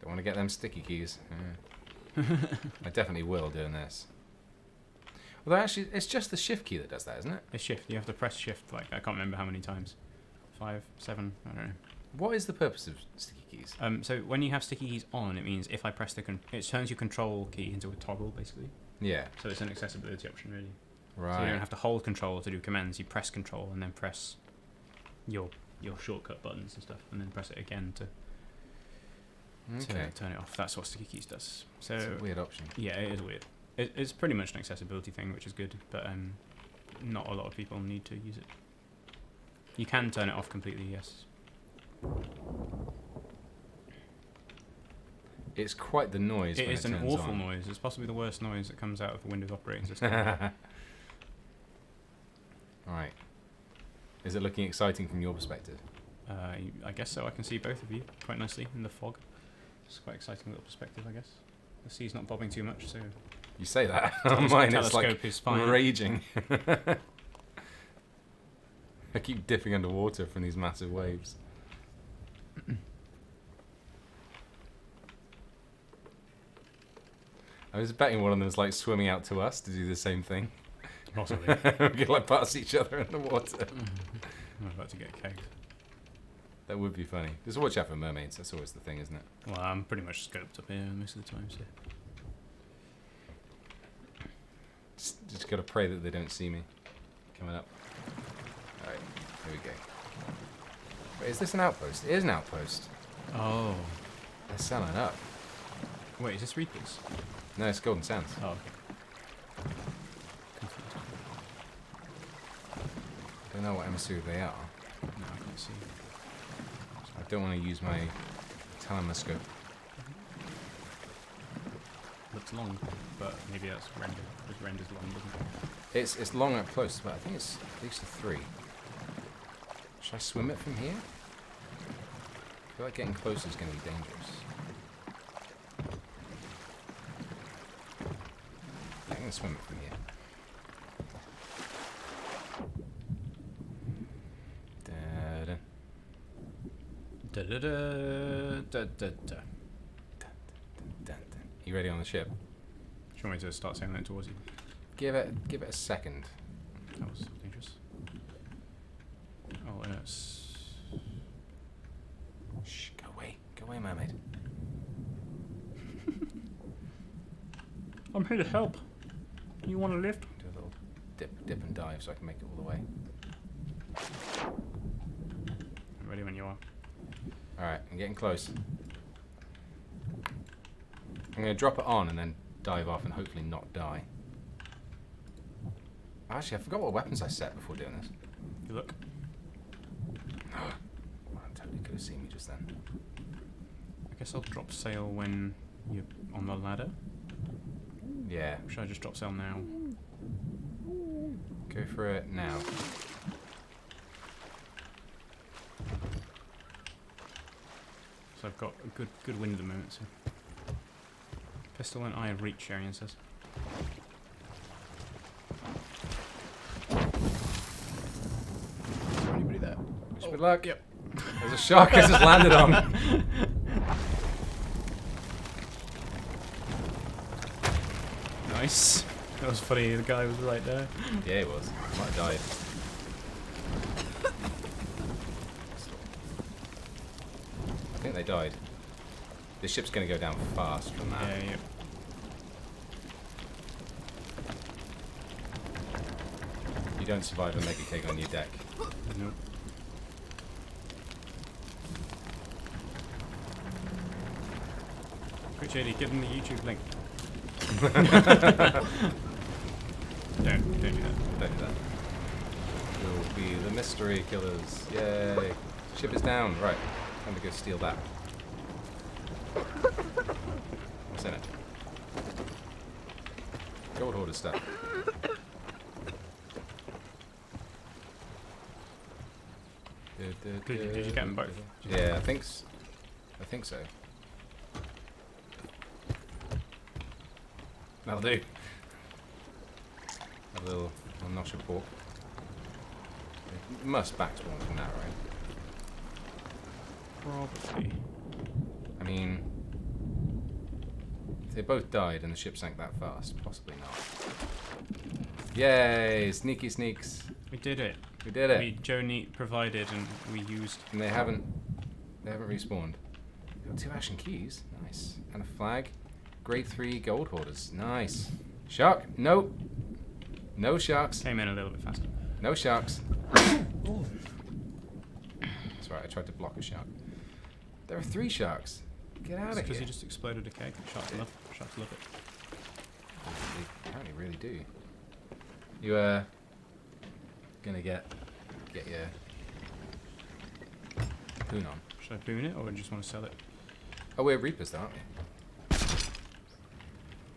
Don't want to get them sticky keys. I definitely will doing this. Although actually, it's just the shift key that does that, isn't it? It's shift. You have to press shift, like, I can't remember how many times. 5, 7, I don't know. What is the purpose of sticky keys? So when you have sticky keys on, it means if I press it turns your control key into a toggle, basically. Yeah. So it's an accessibility option, really. Right. So you don't have to hold control to do commands. You press control and then press your shortcut buttons and stuff, and then press it again to turn it off. That's what sticky keys does. So It's a weird option. yeah, it is weird. It's pretty much an accessibility thing, which is good, but not a lot of people need to use it. You can turn it off completely, yes. It's quite the noise. It when is it an turns awful on. noise. It's possibly the worst noise that comes out of the Windows operating system. Right. Is it looking exciting from your perspective? I guess so. I can see both of you quite nicely in the fog. It's quite exciting little perspective, I guess. The sea's not bobbing too much, so You say that. On mine, it's like telescope is fine. raging. I keep dipping underwater from these massive waves. I was betting one of them was like swimming out to us to do the same thing. Possibly. We could like pass each other in the water. I'm about to get kegged. That would be funny. Just watch out for mermaids. That's always the thing, isn't it? Well, I'm pretty much scoped up here most of the time, so. Just gotta pray that they don't see me coming up. Here we go. Wait, is this an outpost? It is an outpost. Oh. They're selling up. Wait, is this Reapers? No, it's Golden Sands. Oh, okay. Confused. I don't know what emissary they are. No, I can't see. I don't want to use my telescope. Looks long, but maybe that's render. Because render's long, doesn't it? It's long up close, but I think it's at least a 3. Should I swim it from here? I feel like getting closer is going to be dangerous. Yeah, I'm going to swim it from here. Da-da. Da-da-da. You ready on the ship? Do you want me to start sailing it towards you? Give it a second. That was dangerous. Oh, and it's... Shh, go away, mermaid. I'm here to help. You want a lift? Do a little dip and dive so I can make it all the way. I'm ready when you are. Alright, I'm getting close. I'm going to drop it on and then dive off and hopefully not die. Actually, I forgot what weapons I set before doing this. Good luck. Oh, I totally could have seen me just then. I guess I'll drop sail when you're on the ladder. Yeah, Should I just drop sail now? go for it now. So I've got a good wind at the moment, so... Pistol and eye of reach, Arian says. Is there anybody there? Wish me luck. Yep. There's a shark I just landed on. Nice. That was funny, the guy was right there. Yeah, he was. Might have died. I think they died. This ship's going to go down fast from that. Yeah. You don't survive a mega keg on your deck. Nope. Quick, JD, give them the YouTube link. Don't do that. Don't do that. We'll be the mystery killers. Yay. Ship is down. Right. Time to go steal that. What's in it? Gold hoarder stuff. Did you get them both? Yeah, I think so. That'll do. A little nosh of pork. It must backspawn from that, right? Probably. I mean, if they both died and the ship sank that fast, possibly not. Yay! Sneaky sneaks. We did it. We did it. Joe Neat provided and we used. And they haven't respawned. Got 2 ashen keys. Nice. And a flag. Grade 3 gold hoarders. Nice. Shark. Nope. No sharks. Came in a little bit faster. No sharks. That's right, I tried to block a shark. There are 3 sharks. Get out of here. Because you just exploded a keg. Sharks love it. They apparently really do. You gonna get your poon on. Should I boon it or do you just want to sell it? Oh, we're Reapers though, aren't we?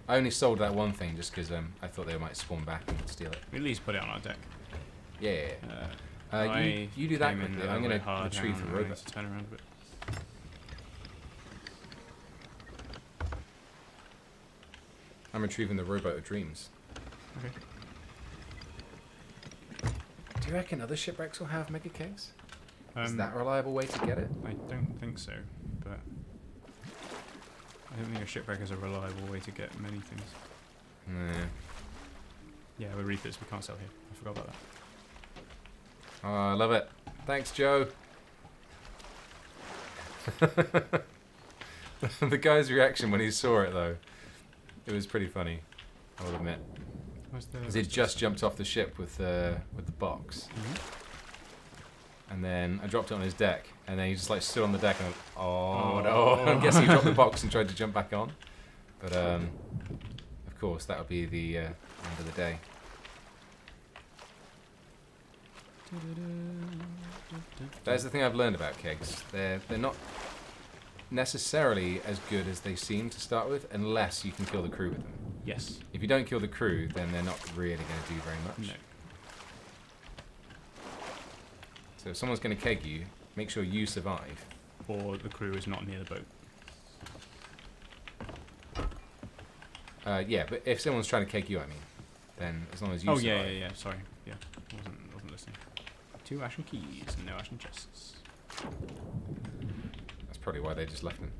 I only sold that one thing just because I thought they might spawn back and steal it. We at least put it on our deck. Yeah. You do that quickly. I'm going to retrieve the robot. Turn around a bit. I'm retrieving the robot of dreams. Okay. Do you reckon other shipwrecks will have mega kegs? Is Um, that a reliable way to get it? I don't think so, but I don't think a shipwreck is a reliable way to get many things. Nah. Yeah, we're Reapers. We can't sell here. I forgot about that. Oh, I love it. Thanks, Joe. The guy's reaction when he saw it, though, it was pretty funny, I will admit. Where's the? Because he'd just jumped off the ship with the box. and then I dropped it on his deck, and then he just like stood on the deck and went, oh no. I'm guessing he dropped the box and tried to jump back on. But of course that would be the end of the day. That's the thing I've learned about kegs. They're not necessarily as good as they seem to start with, unless you can kill the crew with them. Yes. If you don't kill the crew, then they're not really going to do very much. No. So if someone's going to keg you, make sure you survive. Or the crew is not near the boat. Yeah, but if someone's trying to keg you, I mean, then as long as you survive. Yeah. Sorry. Yeah. Wasn't listening. 2 ashen keys and no ashen chests. That's probably why they just left them.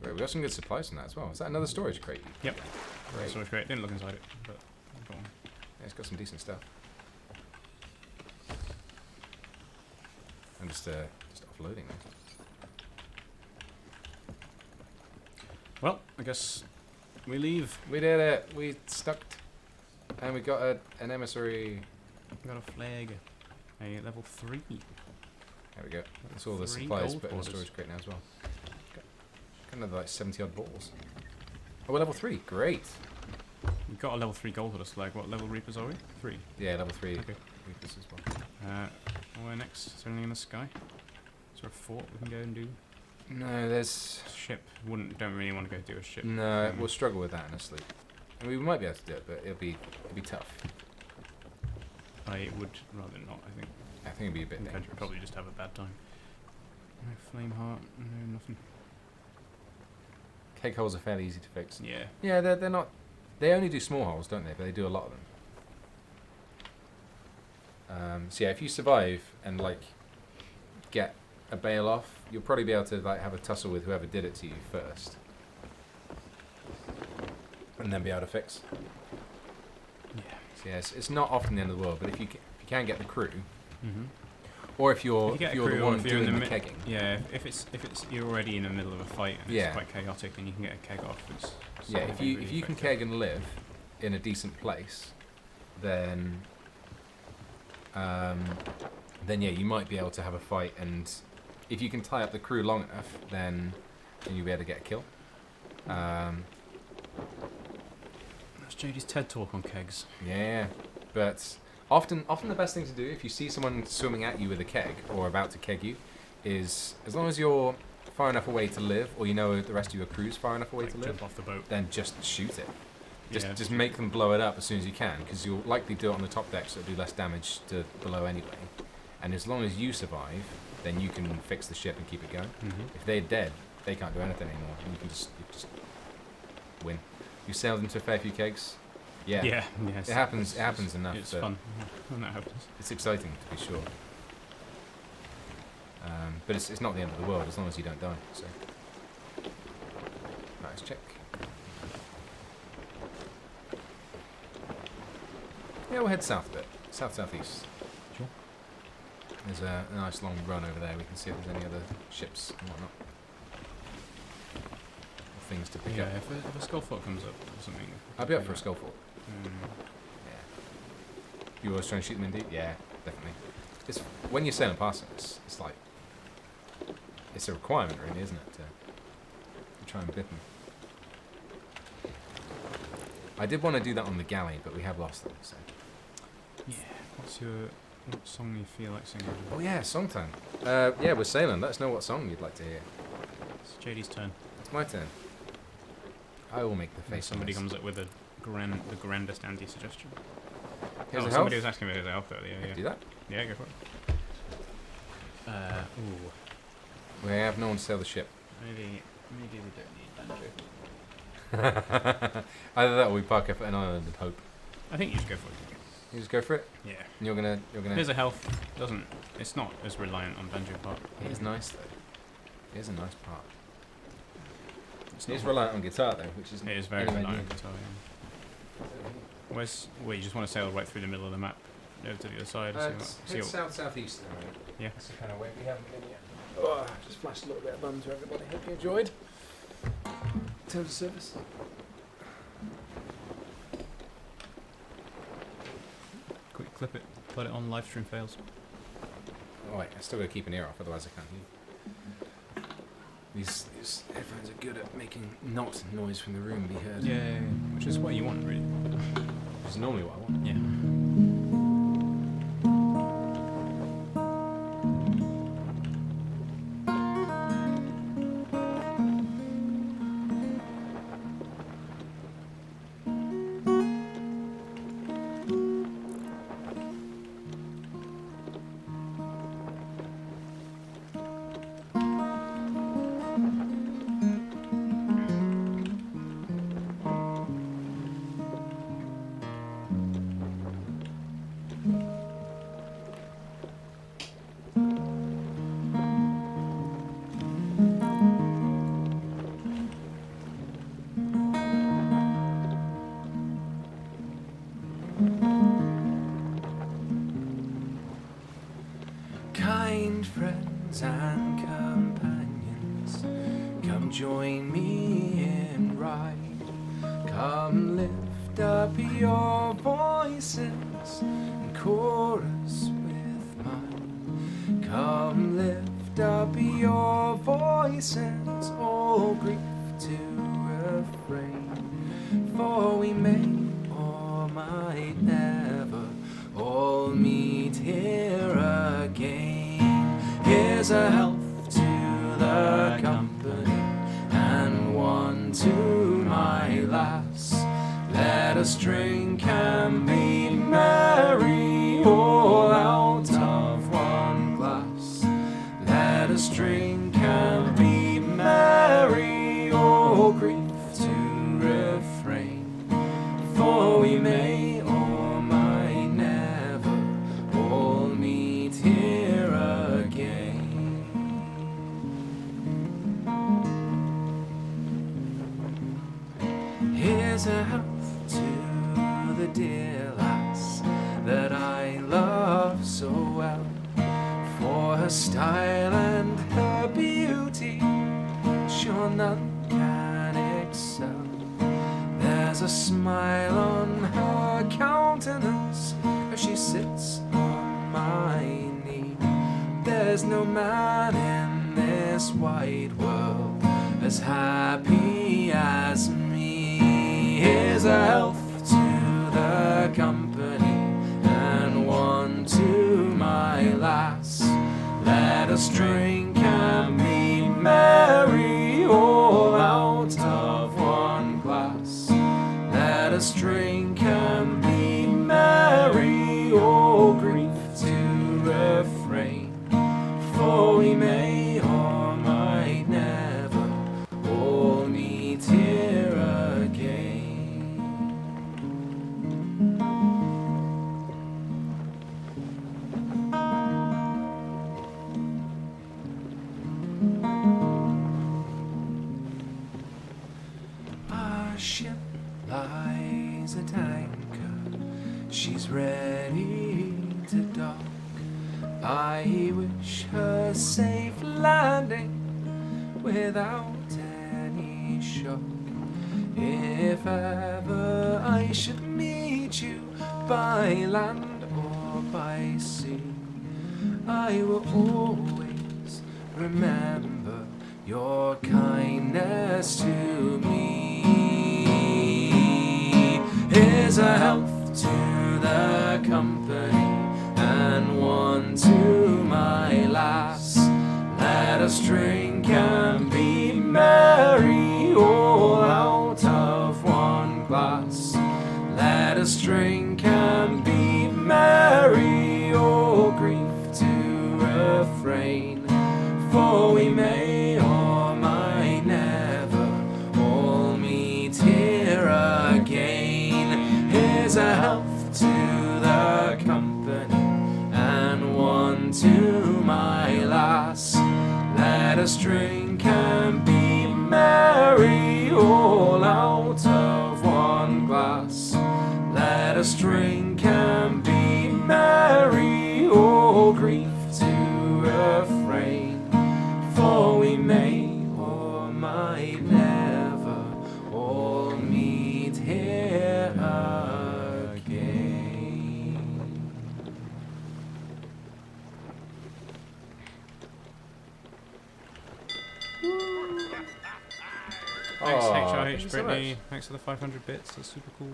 Wait, we got some good supplies from that as well. Is that another storage crate? Yep. Great. So it's great. Didn't look inside it, but go on. Yeah, it's got some decent stuff. I'm just offloading it. Well, I guess we leave. We did it. We stuck, and we got an emissary. Got a flag. A level 3. There we go. That's all the 3 supplies gold put in the borders. storage crate now as well. Got another like 70 odd balls. Oh, we're level 3. Great. We got a level 3 gold with us flag. What level Reapers are we? 3. Yeah, level 3 Okay. Reapers as well. Where next? Is there anything in the sky? Is there a fort we can go and do? No, there's... Ship. Don't really want to go do a ship. No, we'll struggle with that, honestly. I mean, we might be able to do it, but it'll be tough. I would rather not, I think. I think it'd be a bit I think dangerous. I'd probably just have a bad time. No flame heart, no nothing. Keg holes are fairly easy to fix. Yeah. Yeah, they're not... They only do small holes, don't they? But they do a lot of them. So yeah, if you survive and like get a bail off, you'll probably be able to like have a tussle with whoever did it to you first, and then be able to fix. Yeah. So yeah, it's not often the end of the world, but if you can get the crew, Mm-hmm. or if you're If you get a the crew, or one if you're in doing the the kegging, Yeah, if it's you're already in the middle of a fight and Yeah. it's quite chaotic and you can get a keg off. It's yeah, if something you really if you can effective. keg and live in a decent place, then yeah, you might be able to have a fight, and if you can tie up the crew long enough, then you'll be able to get a kill. That's JD's TED talk on kegs. Yeah, but often the best thing to do if you see someone swimming at you with a keg or about to keg you is, as long as you're far enough away to live, or you know the rest of your crew's far enough away Like to live, jump off the boat. then just shoot it. Yeah, Just make them blow it up as soon as you can, because you'll likely do it on the top deck, so it'll do less damage to below anyway. And as long as you survive, then you can fix the ship and keep it going. Mm-hmm. If they're dead, they can't do anything anymore, and you can just win. You sailed into a fair few kegs. Yeah. Yeah. Yes. It happens enough. It's that fun when that happens. It's exciting, to be sure. But it's not the end of the world as long as you don't die. So, nice check. Yeah, we'll head south a bit. South-southeast. Sure. There's a nice long run over there. We can see if there's any other ships and whatnot. Or things to pick Yeah, up. if a skull fort comes up or something. I'll be up for a skull fort. Mm. Yeah. You always try and shoot them in deep? Yeah, definitely. It's when you're sailing past them, it's like it's a requirement, really, isn't it, to try and bit them. I did want to do that on the galley, but we have lost them. So. Yeah. What song you feel like singing? Oh yeah, song time. Yeah, we're sailing. Let us know what song you'd like to hear. It's JD's turn. It's my turn. I will make the If face. somebody on this. comes up with the grandest anti-suggestion. Here's a somebody health. was asking me if there's a health earlier. Yeah. Do that. Yeah, go for it. Ooh. We have no one to sail the ship. Maybe we don't need banjo. Either that, or we park up at an island and hope. I think you just go for it. You just go for it. Yeah. And you're gonna. Here's a health. It's not as reliant on banjo part. It is nice though. It is a nice part. It's It is not- reliant on guitar though, which is It is very anywhere reliant on near. guitar. Yeah. Wait, you just want to sail right through the middle of the map, over to the other side. see what- south-southeast. Yeah. That's the kind of way we haven't been yet. Oh, just flashed a little bit of bun to everybody. Hope you enjoyed. Terms of service. Quick clip it. put it on live stream fails. Oh wait, I still gotta keep an ear off, otherwise I can't hear. These headphones are good at making not noise from the room be heard. Yeah, which is what you want, really. Which is normally what I want. Yeah. Kind friends and companions, come join me in ride. Come lift up your voices and chorus with mine. Come lift up your voices, all grief to refrain. For we may or might never all meet here again. Here's a health to the company and one to my lass. Let us drink and be merry, all out of one glass. Let us drink and be merry, all grief to refrain. For we may or might never all meet here again. Here's a health to the dear lass that I love so well, for her style and her beauty, sure none can excel. There's a smile on her countenance as she sits on my knee. There's no man in this wide world as happy as me. Here's a health to the company and one to my lass. Let us drink and be merry, all out of one glass. Let us drink and be merry, all grief to refrain. For we may or might never all meet here again. Our ship lies at anchor, she's ready to dock. I wish her safe landing without any shock. If ever I should meet you by land or by sea, I will always remember your kindness to me. Here's a health to the company and one to my lass. Let us drink and be merry, all out of one glass. Let us drink and be merry, all grief to refrain. For we may or might never all meet here again. Here's a health to the company and one to my lass. Let us drink and be merry, all out of one glass. Let us drink and be merry, all grief to refrain. For we may or might never all meet here again. Thank you so Brittany. much. Thanks for the 500 bits. That's super cool.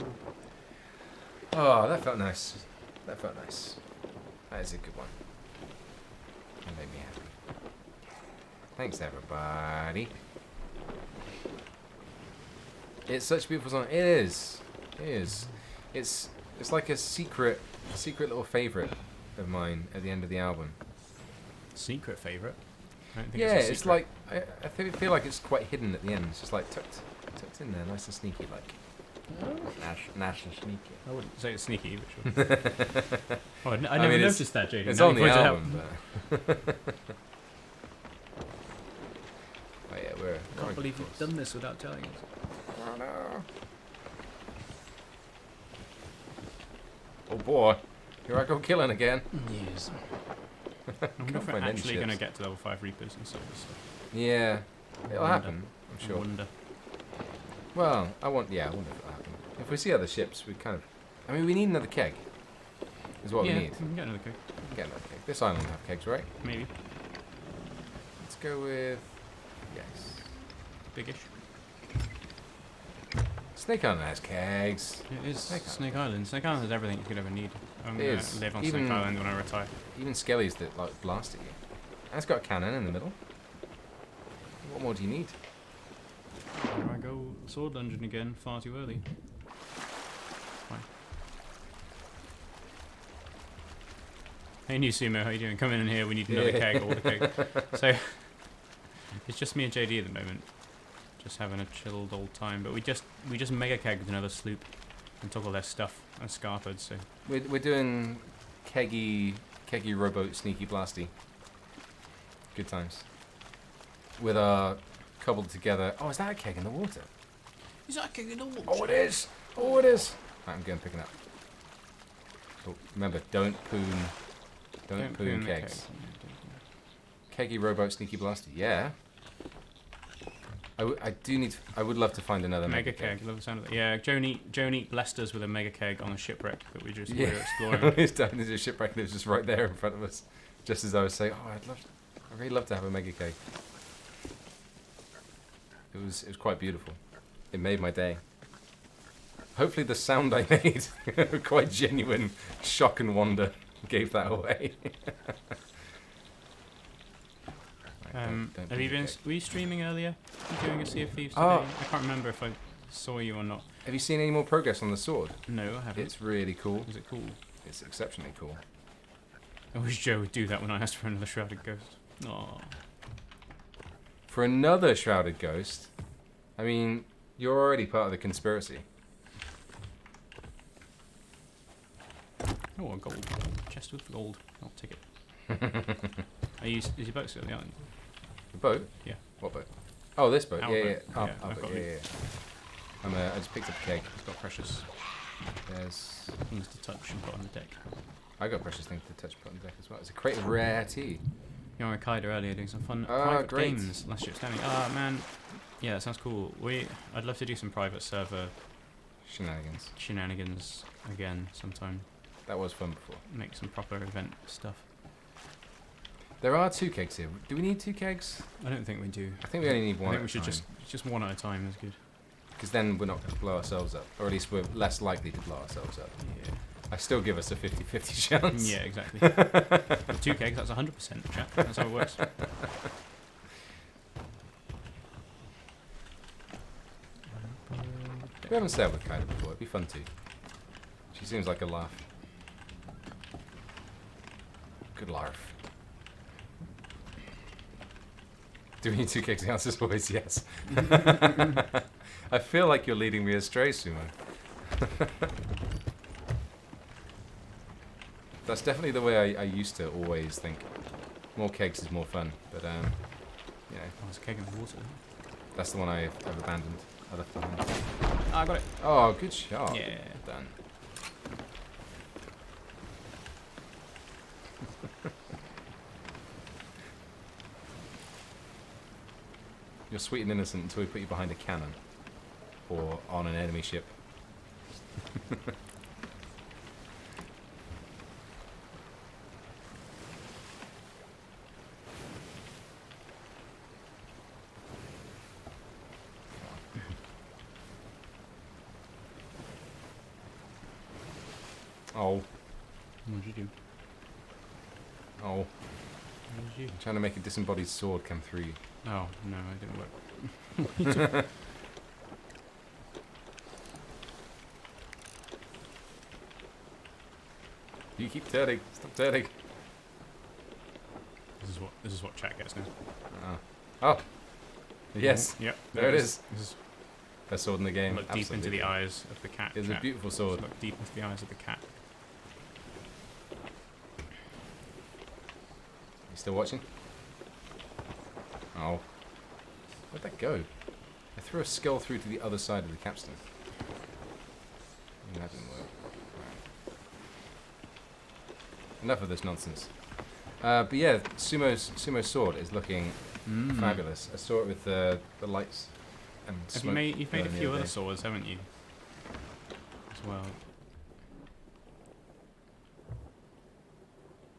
Oh, that felt nice. That felt nice. That is a good one. That made me happy. Thanks, everybody. It's such a beautiful song. It is. It is. It's like a secret little favourite of mine at the end of the album. Secret favourite? I don't think Yeah, it's a it's secret. like I feel like it's quite hidden at the end. It's just like tucked in there, nice and sneaky, like. Nice and sneaky. I wouldn't say it's sneaky, but sure. Oh, I never mean, noticed that, JD. It's Now on you the pointed it out. album, but. Oh yeah, we're. I can't believe you've done this without telling us. Oh no. Oh boy, here I go killing again. Yes. I wonder if we're find any actually going to ships. get to level 5 Reapers and so Yeah, it'll Wonder. happen, I'm sure. Wonder. Well, I wonder if it'll happen. If we see other ships, we kind of. I mean, we need another keg. Is what yeah, we need. we can get another keg. Get another keg. This island will have kegs, right? Maybe. Let's go with. Yes. Biggish. Snake Island has kegs. It is Snake Snake Island. Snake Island has everything you could ever need. I'm It going is. to live on Even- Snake Island when I retire. Even skellies that like blast at you. And it's got a cannon in the middle. What more do you need? Here I go sword dungeon again, far too early. Fine. Hey new Sumo, how you doing? Come in here, we need another Yeah. keg, all the keg. So, it's just me and JD at the moment. Just having a chilled old time. But we just mega kegged another sloop and took all their stuff and scarpered, so... We're doing keggy rowboat sneaky blasty. Good times. With our cobbled together. Oh, is that a keg in the water? Is that kicking the water? Oh, it is. Oh, it is. Right, I'm going to pick it up. Oh, remember, don't poon Don't poon the kegs. keg. Keggy rowboat sneaky blasty. Yeah. I would love to find another Mega keg, love the sound of that. Yeah, Joni blessed us with a mega keg on a shipwreck that we just Yeah. were exploring. He's down into a shipwreck and it was just right there in front of us. Just as I was saying, oh, I'd really love to have a mega keg. It was quite beautiful. It made my day. Hopefully the sound I made, quite genuine shock and wonder, gave that away. Don't Have you do been? the keg. Were you streaming earlier? Were you doing a Sea of Thieves today? Oh. I can't remember if I saw you or not. Have you seen any more progress on the sword? No, I haven't. It's really cool. Is it cool? It's exceptionally cool. I wish Joe would do that when I asked for another shrouded ghost. Oh, For another shrouded ghost, I mean, you're already part of the conspiracy. oh, a gold chest with gold. I'll take it. Is your boat still at the island? The boat? Yeah. What boat? Oh, this boat. Our Yeah, boat. yeah. Oh, Yeah, our I've boat. got Yeah, it. yeah. I just picked up a keg. It's got precious There's. things to touch and put on the deck. I got precious things to touch put on the deck as well. It's a crate of rare tea. You know, I Kaido earlier doing some fun Ah, private great. games. Last ship standing. Ah, man. Yeah, that sounds cool. I'd love to do some private server Shenanigans. shenanigans again sometime. That was fun before. Make some proper event stuff. There are 2 kegs here. Do we need 2 kegs? I don't think we do. I think we only need one. I think we should just one at a time is good. Because then we're not going to blow ourselves up. Or at least we're less likely to blow ourselves up. Yeah. I still give us a 50-50 chance. Yeah, exactly. With 2 kegs, that's 100%, chap. That's how it works. We haven't sailed with Kaida before. It'd be fun too. She seems like a laugh. Good laugh. Do we need 2 kegs? The answer is always yes. I feel like you're leading me astray, Sumo. That's definitely the way I used to always think. More kegs is more fun, but you know, Oh, there's a keg in the water. that's the one I've abandoned. I left behind. Ah, I got it. Oh, good shot. Yeah. Done. You're sweet and innocent until we put you behind a cannon. Or on an enemy ship. Oh. What did you do? Oh. What did you do? Trying to make a disembodied sword come through you. Oh, no, it didn't work. You keep turning. Stop turning. This is what chat gets now. Oh. Yes. Yep. There it is. This is Best sword in the game. look deep into the eyes of the cat. It's a chat. beautiful Just sword. look deep into the eyes of the cat. You still watching? Oh. Where'd that go? I threw a skull through to the other side of the capstan. That didn't work. Enough of this nonsense. But yeah, Sumo's sword is looking fabulous. I saw it with the lights and smoke. You've made a going the few other other day. swords, haven't you? As well.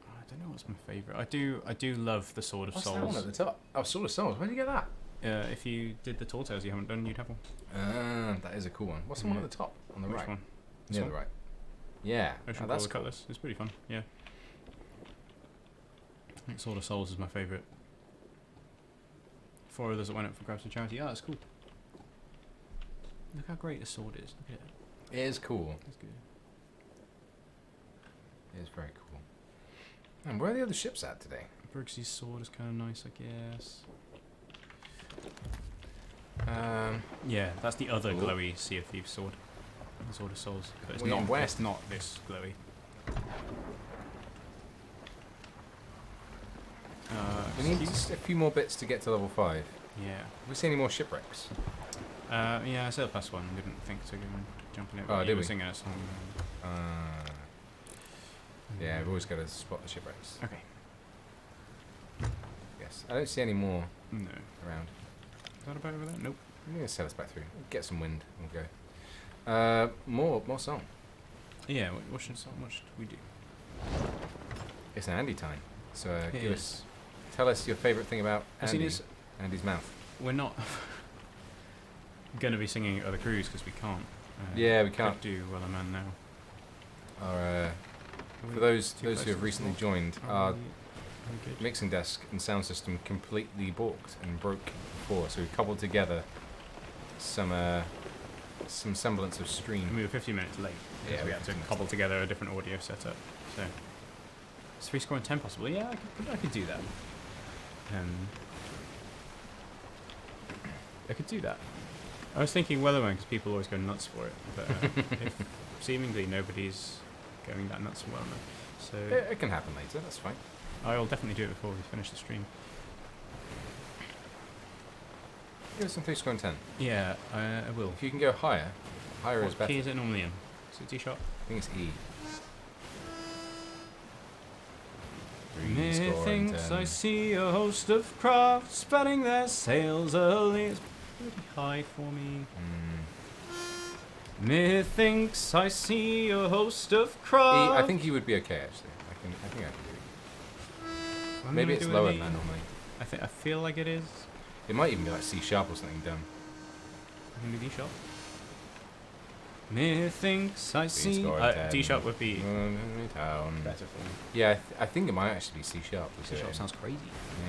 I don't know what's my favourite. I do love the Sword of What's that one Souls. at the top? Oh, Sword of Souls. Where did you get that? If you did the Tall Tales you haven't done, you'd have one. That is a cool one. What's the one Yeah. at the top? On the Which right. one? This Near one? the right. Yeah. Ocean Oh, that's Crawler cool. Cutlass. It's pretty fun. Yeah. I think Sword of Souls is my favourite. 4 others that went up for grabs and charity. Oh, that's cool. Look how great this sword is. Look at it. It is cool. That's good. It is very cool. And where are the other ships at today? Briggsy's sword is kind of nice, I guess. Yeah, that's the other Cool. glowy Sea of Thieves sword. The Sword of Souls. But it's Way not, in west. it's not this glowy. We need excuse- just a few more bits to get to level 5. Yeah. Have we seen any more shipwrecks? Yeah, I sailed past one. Didn't think to go and jump in it. Oh, but did he we? was singing a song. Yeah, we've always got to spot the shipwrecks. Okay. Yes. I don't see any more No. around. Is that about over there? Nope. I'm going to set us back through. Get some wind and we'll go. More song. Yeah, what should we do? It's an Andy time. So It tell us your favourite thing about I see Andy. this- Andy's mouth. We're not going to be singing at other crews because we can't. Yeah, we can't. Could do Well a Man Now. Our, for those who have recently joined, our mixing desk and sound system completely balked and broke before, so we cobbled together some semblance of stream. We were 15 minutes late. Yeah, Because we we had to 15 minutes cobble late. together a different audio setup. So, is 3 score and 10 possible? Yeah, I could do that. I could do that. I was thinking Wellerman because people always go nuts for it, but if seemingly nobody's going that nuts for Wellerman, so It can happen later, that's fine. I'll definitely do it before we finish the stream. Give us some 3 score and 10. Yeah, I will. If you can go higher is What better. key is it normally in? Is it D sharp? I think it's E. 3 Me score and thinks 10. I see a host of craft spreading their sails early. It's Pretty high for me. Methinks I see a host of E, craft. I think you would be okay actually. I think I can do it. I'm Maybe gonna it's do lower an than E. that normally. I feel like it is. It might even be like C sharp or something dumb. I'm gonna do D sharp. Methinks I see. score and 10. D sharp would be Town. better for me. Yeah, I think it might actually be C sharp. D sharp sounds crazy.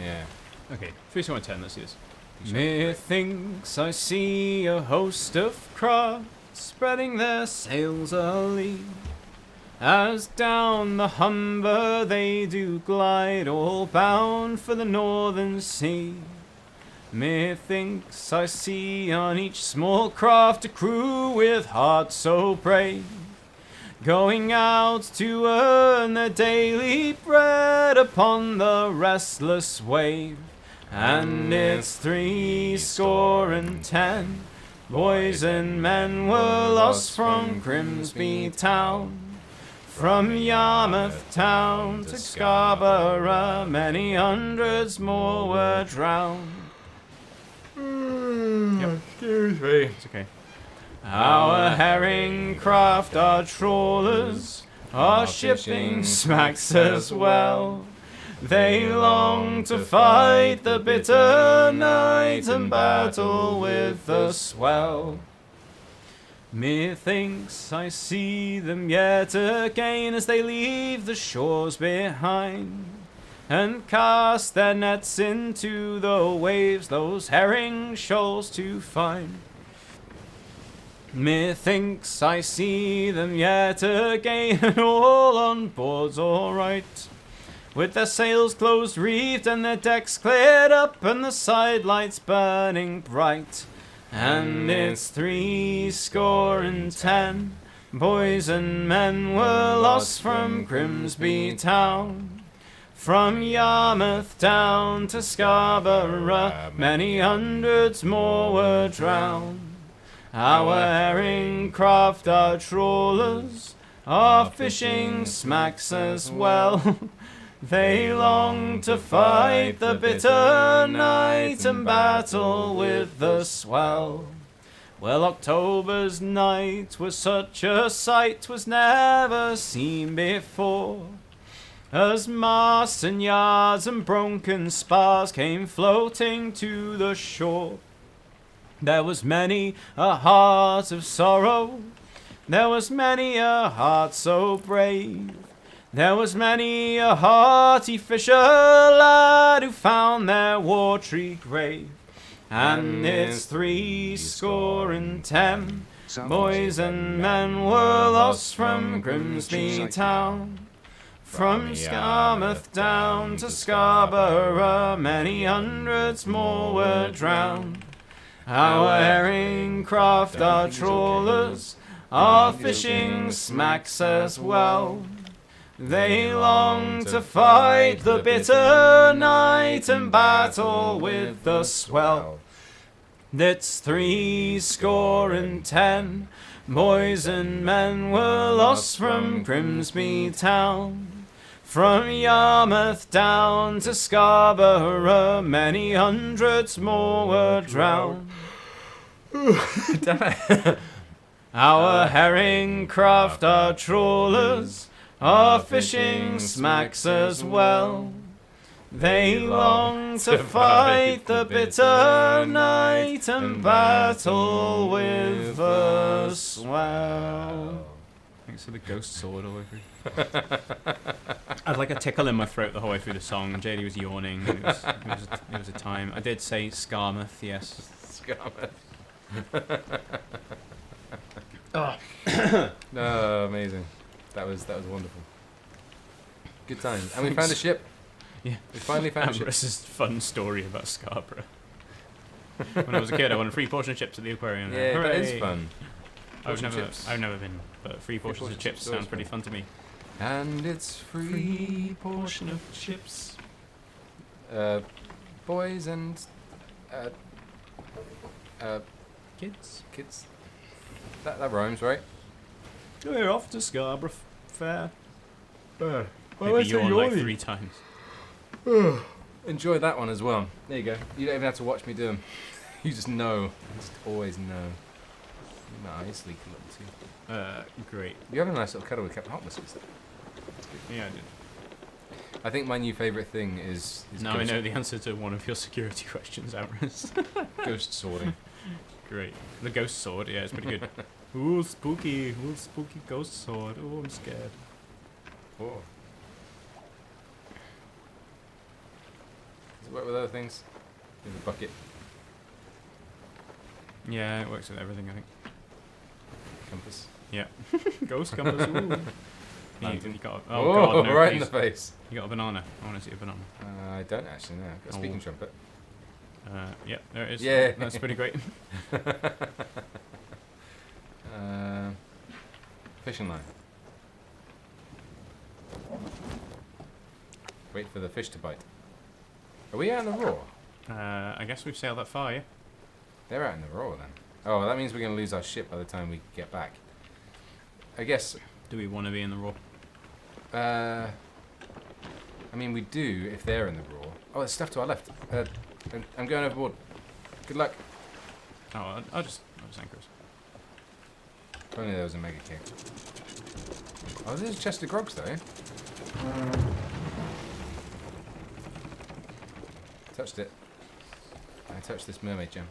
Yeah. Okay, 3 score and 10. Let's do this. D sharp. Methinks I see a host of craft spreading their sails early. As down the Humber they do glide, all bound for the northern sea. Methinks I see on each small craft a crew with hearts so brave, going out to earn their daily bread upon the restless wave. And it's 3 score and 10 boys and men were lost from Grimsby town. From Yarmouth town to Scarborough, many hundreds more were drowned. Yep. Excuse me. It's okay. Our herring craft, our trawlers, our shipping smacks as well. They long to fight the bitter night and battle with the swell. Methinks I see them yet again as they leave the shores behind, and cast their nets into the waves, those herring shoals to find. Methinks I see them yet again, and all on board's all right, with their sails close reefed and their decks cleared up and the side lights burning bright. And it's 70 boys and men were lost from Grimsby town. From Yarmouth down to Scarborough, many hundreds more were drowned. Our herring craft, our trawlers, our fishing smacks as well. They long to fight the bitter night and battle with the swell. Well, October's night was such a sight was never seen before, as masts and yards and broken spars came floating to the shore. There was many a heart of sorrow, there was many a heart so brave. There was many a hearty fisher lad who found their watery grave. And it's 70 boys and men were lost from Grimsby town. From Yarmouth down to Scarborough, many hundreds more were drowned. Our herring craft, our trawlers, our fishing smacks as well. They long to fight the bitter night and battle with the swell. It's 70 boys and men were lost from Grimsby town. From Yarmouth down to Scarborough, many hundreds more were drowned. Damn it. Our herring craft, our trawlers, our fishing smacks as well. They long to fight the bitter night and battle with the swell. Thanks for the ghost sword all the way through. I had like a tickle in my throat the whole way through the song, and JD was yawning. It was a time. I did say Scarmouth, yes. Scarmouth. Oh. No, amazing. That was wonderful. Good times. And we found a ship. Yeah. We finally found a ship. This is a fun story about Scarborough. When I was a kid, I won a free portion of chips at the aquarium. Yeah, that Hooray. is fun. I've Portion chips. never been, but free portions of chips sounds pretty fun to me. And it's free portion of chips. Boys and Kids. kids. That rhymes, right? We're off to Scarborough Fair. Maybe yawn like 3 times. Enjoy that one as well. There you go. You don't even have to watch me do them. You just know. You just always know. Nice, leaky little too. Great. You have a nice little cuddle with Captain Hotness. Yeah, I did. I think my new favourite thing is Now I know the answer to one of your security questions, Amorous. ghost swording. Great. The ghost sword, yeah, it's pretty good. Ooh, spooky ghost sword. Oh, I'm scared. Whoa. Does it work with other things? There's a bucket. Yeah, it works with everything, I think. Compass. Yeah. Ghost compass. Ooh. Lantern. You got a, Oh, God, no, right in please. the face. You got a banana. I want to see a banana. I don't actually know. I've got a speaking trumpet. Yeah, there it is. Yeah. That's pretty great. Fishing line. Wait for the fish to bite. Are we out in the raw? I guess we've sailed that far, yeah? They're out in the raw then. Oh, that means we're going to lose our ship by the time we get back. I guess. Do we want to be in the raw? I mean, we do if they're in the raw. Oh, there's stuff to our left. I'm going overboard. Good luck. Oh, I'll just anchor us. If only there was a mega kick. Oh, there's a chest of grogs though. Touched it. I touched this mermaid gem.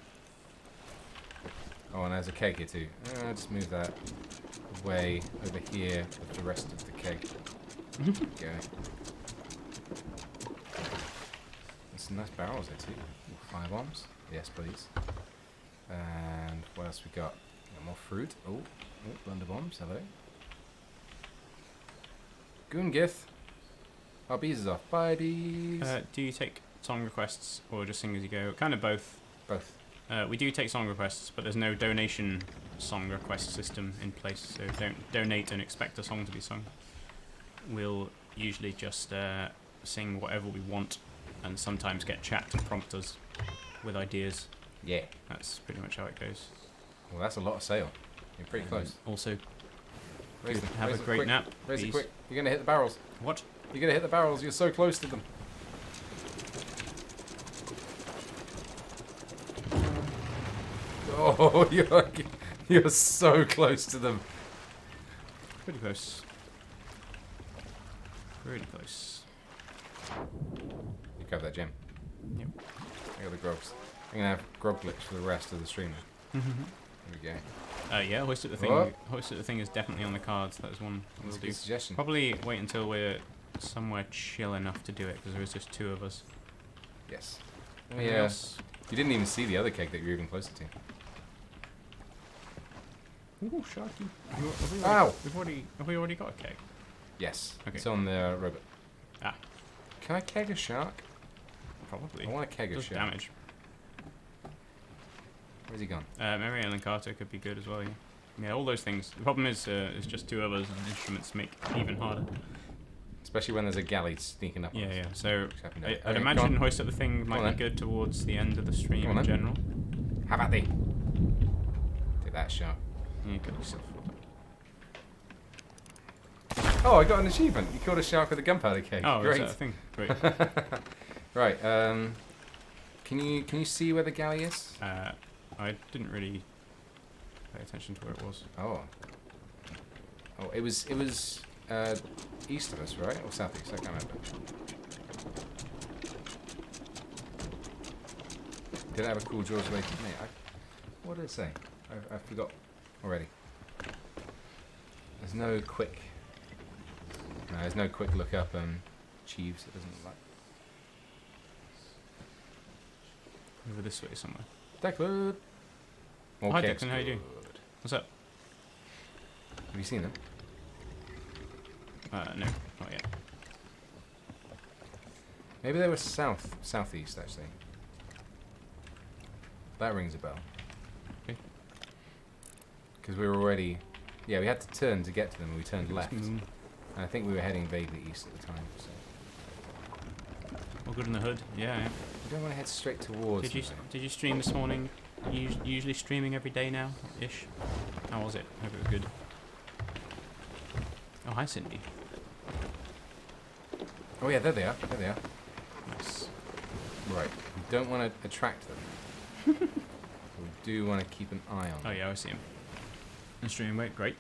Oh, and there's a keg here too. Just move that way over here with the rest of the keg. Go. There's some nice barrels there too. Fire bombs. Yes, please. And what else we got? Got more fruit. Oh, blunder bombs. Hello. Goongith. Our bees is off. Bye, bees. Do you take song requests or just sing as you go? Kind of both. Both. We do take song requests, but there's no donation song request system in place, so don't donate and expect a song to be sung. We'll usually just sing whatever we want, and sometimes get chat to prompt us with ideas. Yeah. That's pretty much how it goes. Well, that's a lot of sail. You're pretty close. Also, Raise good. them, Have raise a them great quick. nap. Raise it bees. quick. You're gonna hit the barrels. What? You're gonna hit the barrels. You're so close to them. Oh, you're so close to them. Pretty close. Pretty close. You grab that gem. Yep. I got the grogs. I'm gonna have grog glitch for the rest of the stream. There we go. Yeah, hoist at the thing. What? Hoist at the thing is definitely on the cards. That is one we'll That's a do. good suggestion. Probably wait until we're somewhere chill enough to do it, because there is just two of us. Yes. Anything Yeah. else? You didn't even see the other keg that you're even closer to. Ooh, sharky. Ow! Have we already got a keg? Yes. Okay. It's on the robot. Ah. Can I keg a shark? Probably. I want to keg a Does shark. damage. Where's he gone? Mary Ellen Carter could be good as well. Yeah. Yeah, all those things. The problem is just two of us, and instruments make it even harder. Especially when there's a galley sneaking up on Yeah, us. yeah. So Which happened I'd earlier. Okay, go imagine on. hoist at the thing Go might on be then. good towards the end of the stream Go on in then. general. How about thee? Take that shark. Yeah, you got yourself. Oh, I got an achievement. You killed a shark with a gunpowder keg. Oh, Great. is that a thing? Great. Right. Can you see where the galley is? I didn't really pay attention to where it was. Oh. Oh, it was east of us, right? Or southeast? I can't remember. Did it have a cool Jaws way to me? What did it say? I forgot already. There's no quick. No, there's no quick look up achieves. It doesn't look like. Over this way somewhere. Declan. Hi, Declan, how you doing? What's up? Have you seen them? No, not yet. Maybe they were southeast actually. That rings a bell. Okay. Because we were already, yeah, we had to turn to get to them, and we turned left. Mm, And I think we were heading vaguely east at the time. So all good in the hood. Yeah. Yeah. we don't want to head straight towards. them, Did you stream this morning? Usually streaming every day now, ish. How was it? Hope it was good. Oh, hi, Cindy. though. Oh yeah, there they are. There they are. Nice. Right. We don't want to attract them. We do want to keep an eye on them. Oh yeah, I see him. And stream wait, great.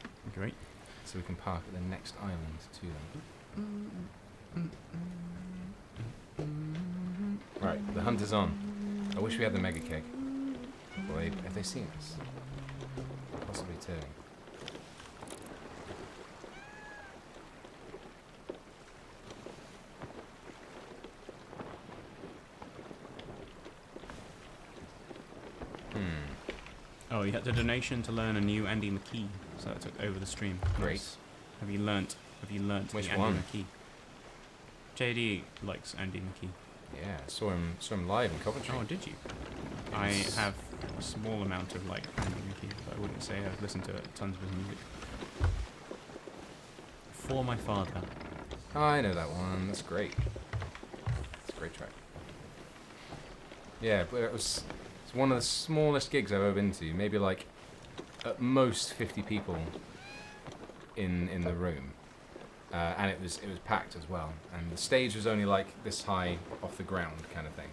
So we can park at the next island to them. Right, the hunt is on. I wish we had the mega keg. Well, have they seen us? Possibly turning. Oh, you had the donation to learn a new Andy McKee, so that took over the stream. Great. Nice. Have you learnt Which the Andy one? McKee? JD likes Andy McKee. Yeah, saw him live in Coventry. Oh, did you? I have a small amount of like Andy McKee, but I wouldn't say I've listened to tons of his music. For my father. I know that one. That's great. It's a great track. Yeah, but it's one of the smallest gigs I've ever been to. Maybe like at most 50 people in the room, and it was packed as well. And the stage was only like this high off the ground, kind of thing.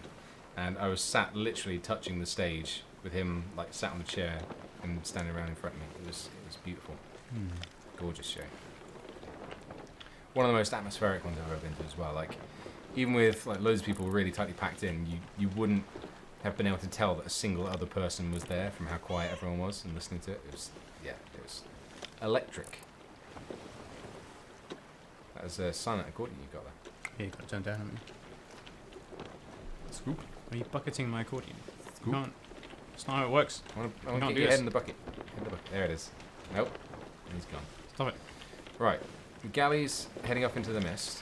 And I was sat literally touching the stage with him like sat on the chair and standing around in front of me. It was beautiful, gorgeous show. One of the most atmospheric ones I've ever been to as well. Like, even with like loads of people really tightly packed in, you wouldn't have been able to tell that a single other person was there from how quiet everyone was and listening to it. It was, yeah, it was electric. That was a silent accordion you got there. Yeah, you got to turn down, haven't you? Scoop. Are you bucketing my accordion? Scoop. You can't. That's not how it works. I want can't to get do your this. head in the bucket. Head in the bucket. There it is. Nope. And he's gone. Stop it. Right. The galley's heading off into the mist.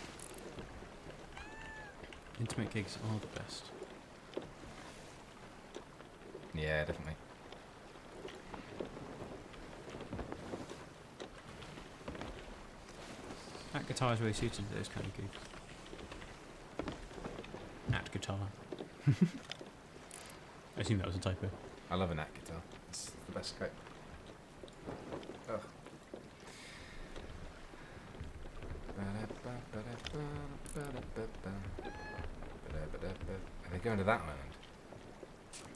Intimate gigs are the best. Yeah, definitely. That guitar is really suited to those kind of gigs. At guitar. I assume that was a typo. I love an act guitar. It's the best scope. Ugh. Are they going to that land?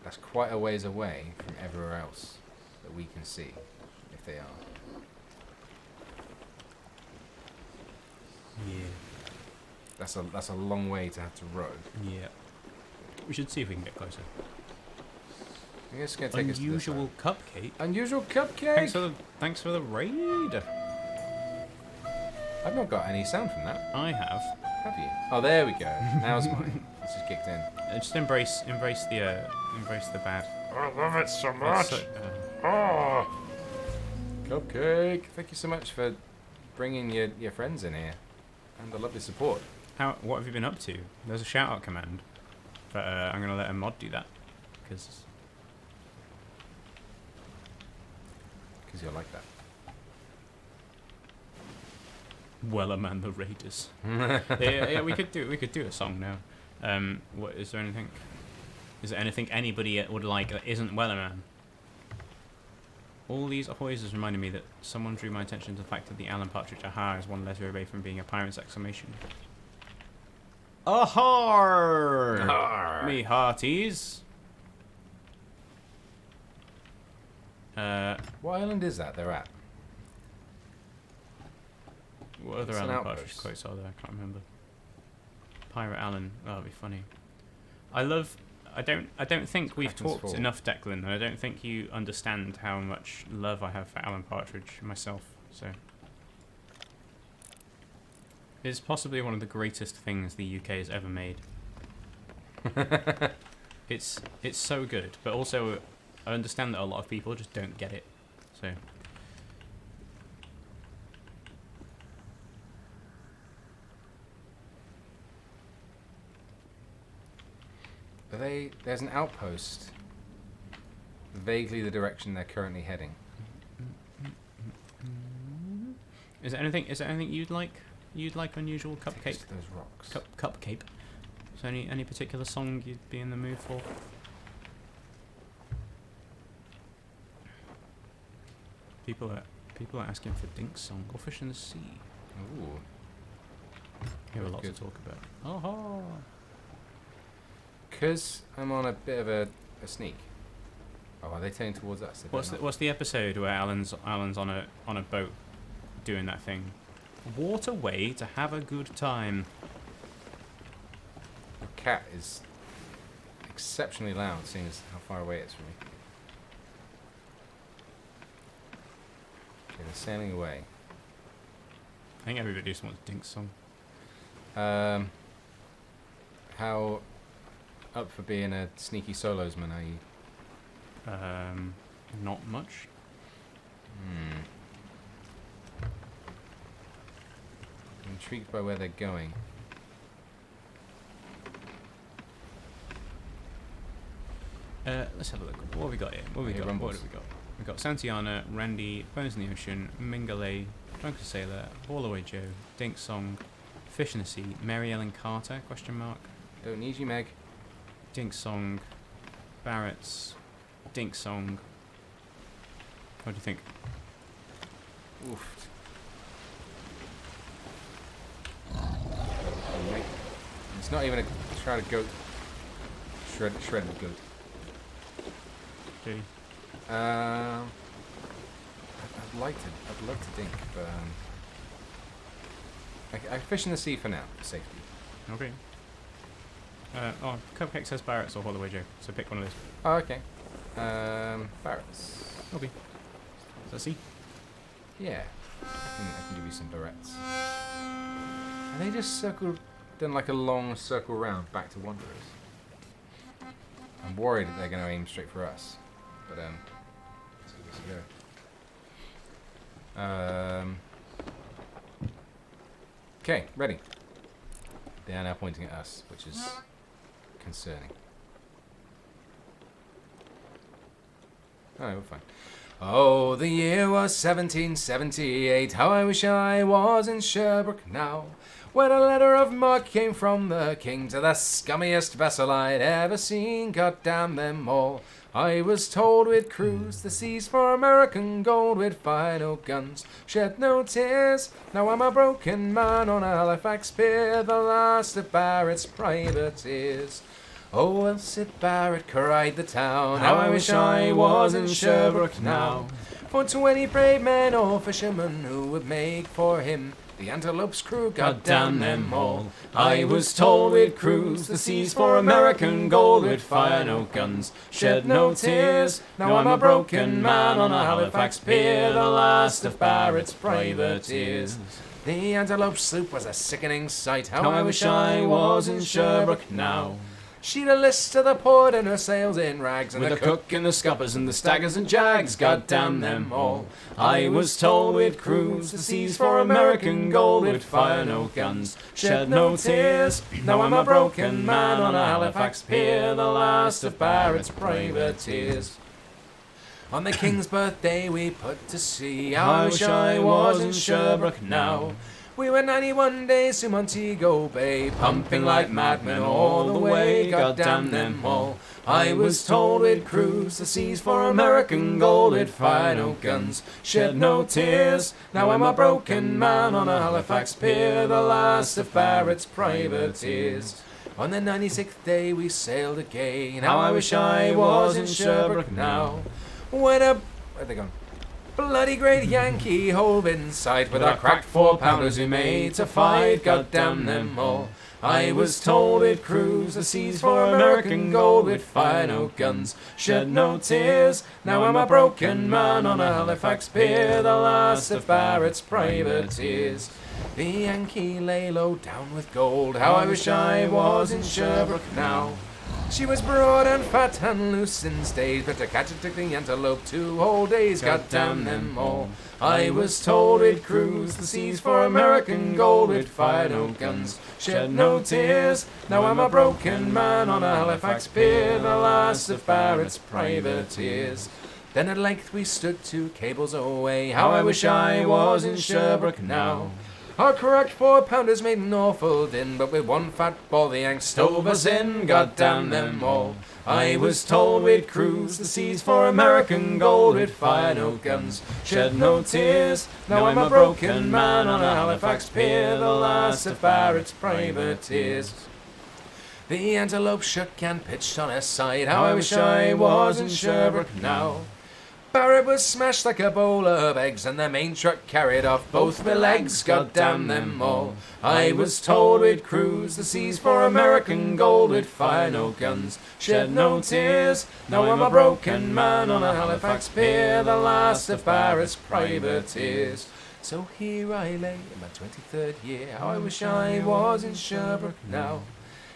That's quite a ways away from everywhere else that we can see, if they are. Yeah. That's a long way to have to row. Yeah. We should see if we can get closer. I guess it's going to take us to this Unusual side. cupcake. Unusual cupcake! Thanks for the raid. I've not got any sound from that. I have. Have you? Oh, there we go. Now's mine. It's just kicked in. Just embrace the bad. I love it so It's much. so- Oh, Cupcake! Thank you so much for bringing your friends in here. And the lovely support. what have you been up to? There's a shout out command, but I'm gonna let a mod do that because You're like that. Weller Man the Raiders. yeah, we could do a song now. What is there anything? Is there anything anybody would like that isn't Wellerman? All these ahoys has reminded me that someone drew my attention to the fact that the Alan Partridge aha is one letter away from being a pirate's exclamation. Ahar! Arr. Me hearties. What island is that they're at? What other It's an Alan outpost. Partridge quotes are there? I can't remember. Pirate Alan. Oh, that'd be funny. I don't think we've Kraken's talked Fall. enough, Declan, and I don't think you understand how much love I have for Alan Partridge myself. So it's possibly one of the greatest things the UK has ever made. It's so good, but also I understand that a lot of people just don't get it. So There's an outpost. Vaguely the direction they're currently heading. is there anything you'd like? Unusual Take us cupcake? to those rocks. Cupcake. Is there any particular song you'd be in the mood for? People are asking for Dink's song or Fish in the Sea. Ooh. We have a lot Good. to talk about. Oh, Because I'm on a bit of a sneak. Oh, are they turning towards us? They better not. what's the episode where Alan's on a boat doing that thing? Walk away to have a good time. Your cat is exceptionally loud, seeing as how far away it is from me. Okay, they're sailing away. I think everybody just wants Dink's song. How up for being a sneaky solosman are you? Not much. I'm intrigued by where they're going. Let's have a look. What have we got here? What have we Hey, got? Rumbles. What have we got? We've got Santiana, Randy, Bones in the Ocean, Mingale, Drunken Sailor, Haul Away Joe, Dink Song, Fish in the Sea, Mary Ellen Carter, question mark, Don't need you, Meg. Dink Song, Barrett's, Dink Song. What do you think? Oof. Oh, mate. It's not even a shrouded goat. Shredded goat. Jody? I'd love to dink, but I fish in the sea for now, for safety. Okay. Oh, Cupcake says Barrett's or Holloway Joe, so pick one of those. Oh, okay. Barrett's. Okay. Is that C? Yeah. I can give you some Barrett's. And they just done like a long circle round back to Wanderers. I'm worried that they're going to aim straight for us. But, let's give this a go. Okay, ready. They are now pointing at us, which is concerning. Oh, we're fine. Oh, the year was 1778. How I wish I was in Sherbrooke now, when a letter of marque came from the king to the scummiest vessel I'd ever seen. God damn them all. I was told we'd cruise the seas for American gold, we'd fire no guns, shed no tears. Now I'm a broken man on a Halifax pier, the last of Barrett's privateers. Oh, Elsie Barrett cried the town, how I wish I was in Sherbrooke now, for 20 brave men or fishermen who would make for him the Antelope's crew. God damn them all. I was told we'd cruise the seas for American gold, we'd fire no guns, shed no tears. Now I'm a broken man on a Halifax pier, the last of Barrett's privateers. The Antelope sloop was a sickening sight, how I wish I was in Sherbrooke now. She'd a list to the port and her sails in rags, and with the cook and the scuppers and the staggers and jags. God damn them all. I was told we'd cruise the seas for American gold, we'd fire no guns, shed no tears. Now I'm a broken man on a Halifax pier, the last of Barrett's privateers. On the King's birthday we put to sea, how I wish I was in Sherbrooke now. We were 91 days to Montego Bay, pumping like madmen all the way. God damn them all. I was told we'd cruise the seas for American gold, we'd fire no guns, shed no tears. Now I'm a broken man on a Halifax pier, the last of Barrett's privateers. On the 96th day we sailed again, how I wish I was in Sherbrooke now. Where'd they gone? Bloody great Yankee hove in sight, with our cracked 4-pounders we made to fight. God damn them all. I was told we'd cruise the seas for American gold, we'd fire no guns, shed no tears. Now I'm a broken man on a Halifax pier, the last of Barrett's privateers. The Yankee lay low down with gold, how I wish I was in Sherbrooke now. She was broad and fat and loose in stays, but to catch it took the Antelope 2 whole days. God damn them all. I was told we'd cruise the seas for American gold, we'd fire no guns, shed no tears. Now I'm a broken man on a Halifax pier, the last of Barrett's privateers. Then at length we stood 2 cables away, how I wish I was in Sherbrooke now. Our correct 4-pounders made an awful din, but with one fat ball the Yanks stove us in. God damn them all. I was told we'd cruise the seas for American gold, we'd fire no guns, shed no tears. Now I'm a broken man on a Halifax pier, the last of Barrett's privateers. The Antelope shook and pitched on her side, how I wish I was in Sherbrooke now. Barrett was smashed like a bowl of eggs, and the main truck carried off both my legs. God damn them all. I was told we'd cruise the seas for American gold, we'd fire no guns, shed no tears. Now I'm a broken man on a Halifax pier, the last of Barrett's privateers. So here I lay in my 23rd year, how I wish I was in Sherbrooke now.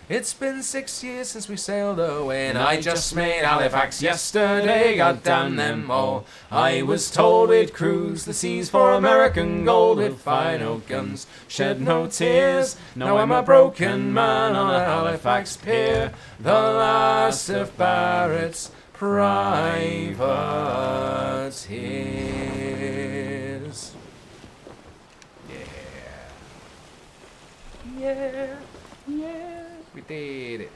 It's been 6 years since we sailed away, and I just made Halifax yesterday. God damn them all. I was told we'd cruise the seas for American gold, we'd fire no guns, shed no tears. Now I'm a broken man on a Halifax pier, the last of Barrett's privateers. Yeah. We did it.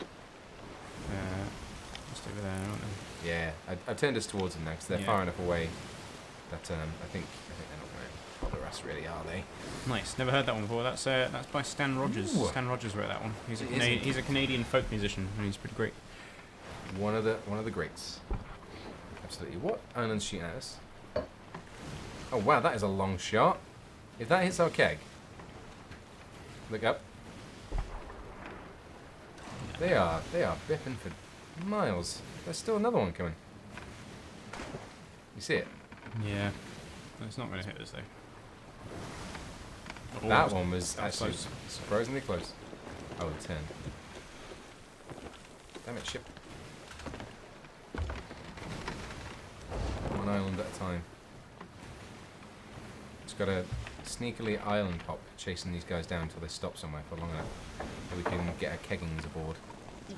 Just over there, aren't they? Yeah, I turned us towards them now because they're far enough away that I think they're not going to bother us, really, are they? Nice. Never heard that one before. That's by Stan Rogers. Ooh. Stan Rogers wrote that one. He's a Canadian folk musician, and he's pretty great. One of the greats. Absolutely. What island's she at us? Oh wow, that is a long shot. If that hits our keg, look up. They are bipping for miles. There's still another one coming. You see it? Yeah. It's not going to hit us though. Oh, That one was that's actually close. surprisingly close. Oh, 10. Damn it, ship. One island at a time. Just got to sneakily island hop, chasing these guys down until they stop somewhere for long enough, so we can get our keggings aboard.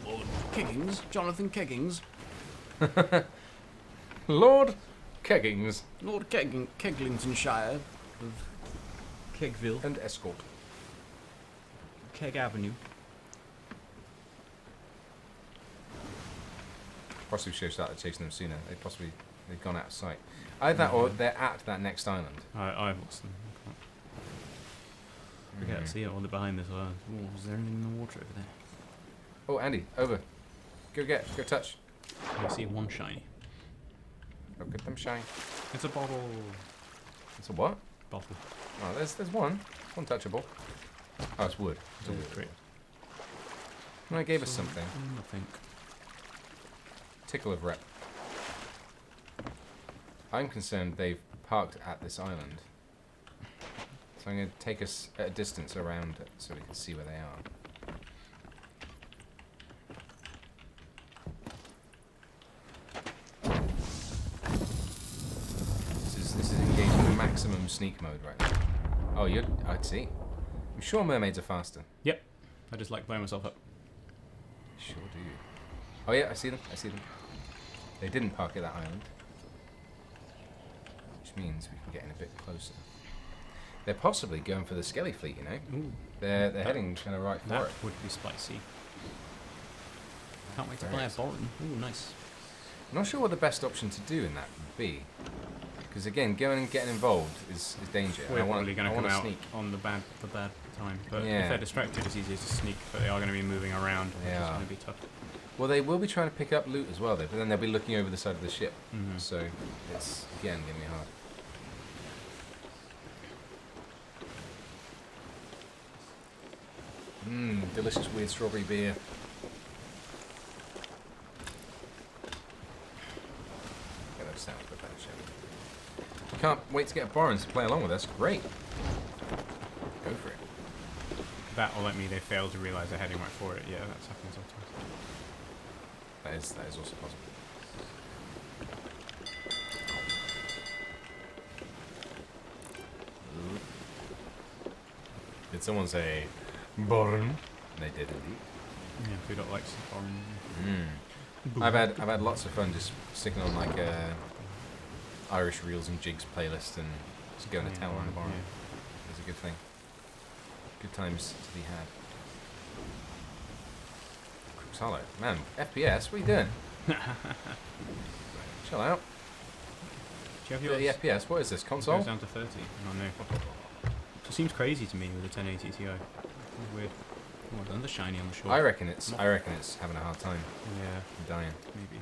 Lord Keggings, Jonathan Keggings. Lord Keggings Lord Keglingtonshire of Kegville. and escort. Keg Avenue. Possibly should have started chasing them sooner. They've gone out of sight. Either that or they're at that next island. I've lost them. I can't see it all the behind this island. Oh, is there anything in the water over there? Oh, Andy, over. Go touch. I see one shiny. Go get them shine. It's a bottle. It's a what? Bottle. Oh, there's one. One touchable. Oh, it's wood. It's a wood. Great. No, it gave us something. I think. Tickle of rep. I'm concerned they've parked at this island. So I'm going to take us at a distance around it so we can see where they are. This is engaging in maximum sneak mode right now. Oh, I'd see. I'm sure mermaids are faster. Yep. I just like blowing myself up. Sure do. Oh yeah, I see them. They didn't park at that island. Which means we can get in a bit closer. They're possibly going for the Skelly fleet, you know? Ooh. They're heading kind of right for That it. would be spicy. Can't wait to Very buy a exciting. Borin. Ooh, nice. I'm not sure what the best option to do in that would be. Because again, going and getting involved is danger. and We're I wanna- probably going I to come wanna out sneak. on the bad time. But Yeah. if they're distracted, it's easier to sneak. But they are going to be moving around, which They is are. going to be tough. Well, they will be trying to pick up loot as well, though, but then they'll be looking over the side of the ship. Mhm. So it's, again, going to be hard. Delicious weird strawberry beer. Yeah, that sounds a bit better, shall we? Can't wait to get Borin to play along with us. Great. Go for it. That will let me. They fail to realise they're heading right for it. Yeah, that's happened sometimes. That is also possible. Did someone say Borin? They did indeed. Yeah, who don't like Borin? I've had lots of fun just sticking on like a Irish reels and jigs playlist and just going to town on the Borin. It's a good thing. Good times to be had. Crook's Hollow. Man, FPS, what are you doing? Chill out. Do you have 30 yours? FPS, what is this, It console? goes down to 30. Oh no. It seems crazy to me with a 1080 Ti. It's weird. Oh, another shiny on the shore. I reckon it's having a hard time. Yeah, Dying. maybe.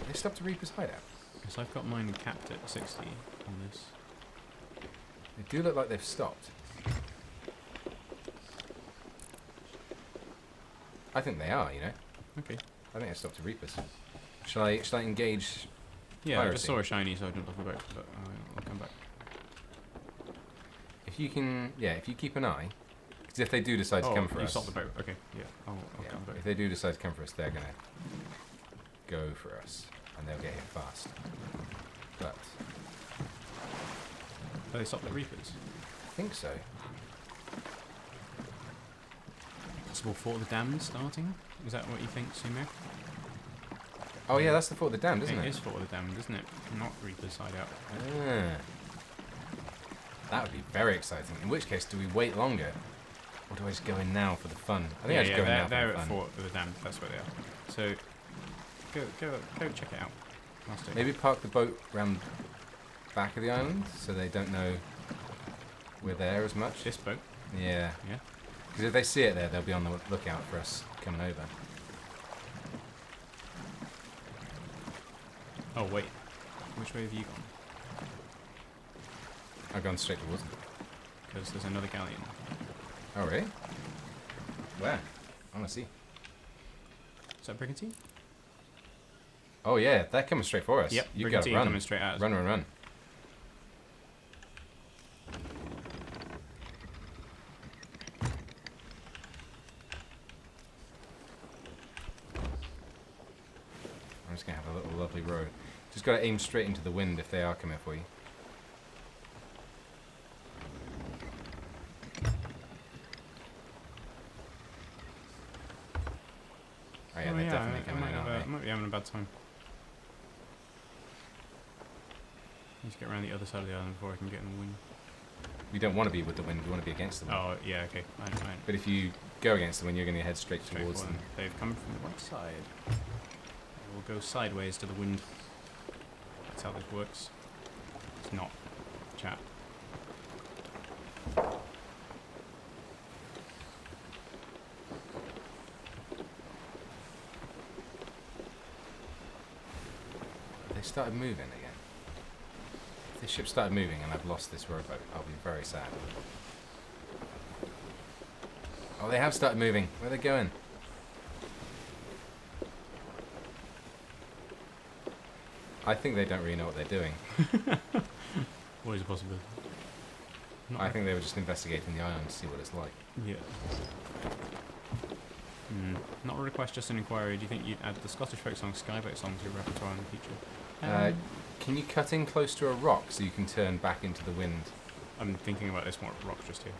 They stopped a Reaper's hideout. So I've got mine capped at 60 on this. They do look like they've stopped. I think they are, you know. Okay. I think they stopped a Reapers. Shall I engage? Yeah, I just Piracy. saw a shiny, so I jumped off the boat, but I'll come back. If you can, yeah, if you keep an eye, because if they do decide to come for you us, stopped the boat. Okay, yeah, I'll yeah, come back. if they do decide to come for us, they're gonna go for us, and they'll get here fast. But Oh, they stopped the Reapers. I think so. Possible Fort of the Damned starting? Is that what you think, Sumo? Oh yeah, that's the Fort of the Damned, isn't It it? is Fort of the Damned, isn't it? Not Reaper's Hideout. Ah. That would be very exciting. In which case, do we wait longer, or do I just go in now for the fun? I think I just go in now they're for the at fun. Fort of the Damned. That's where they are. So go check it out. I'll stay. Maybe park the boat round back of the island so they don't know we're there as much. This boat. Yeah. Yeah. Because if they see it there, they'll be on the lookout for us coming over. Oh wait, which way have you gone? I've gone straight towards them. Because there's another galleon. Oh, really? Where? I want to see. Is that brigantine? Oh yeah, they're coming straight for us. Yep, You brigantine gotta run. coming straight at us. Run, run, run. I'm just gonna have a little lovely road. Just gotta aim straight into the wind if they are coming for you. Oh yeah, they're definitely I coming in, aren't might be having a bad time. Need to get around the other side of the island before I can get in the wind. We don't want to be with the wind, we want to be against the wind. Oh, yeah, okay. Fine. But if you go against the wind, you're going to head straight towards for them. They've come from the right side. We'll go sideways to the wind. That's how this works. It's not, chat. They started moving again. If the ship started moving and I've lost this rowboat, I'll be very sad. Oh, they have started moving. Where are they going? I think they don't really know what they're doing. Always a possibility. I think they were just investigating the island to see what it's like. Yeah. Not a request, just an inquiry. Do you think you'd add the Scottish folk song Skyboat song to your repertoire in the future? Can you cut in close to a rock so you can turn back into the wind? I'm thinking about this more rock just here.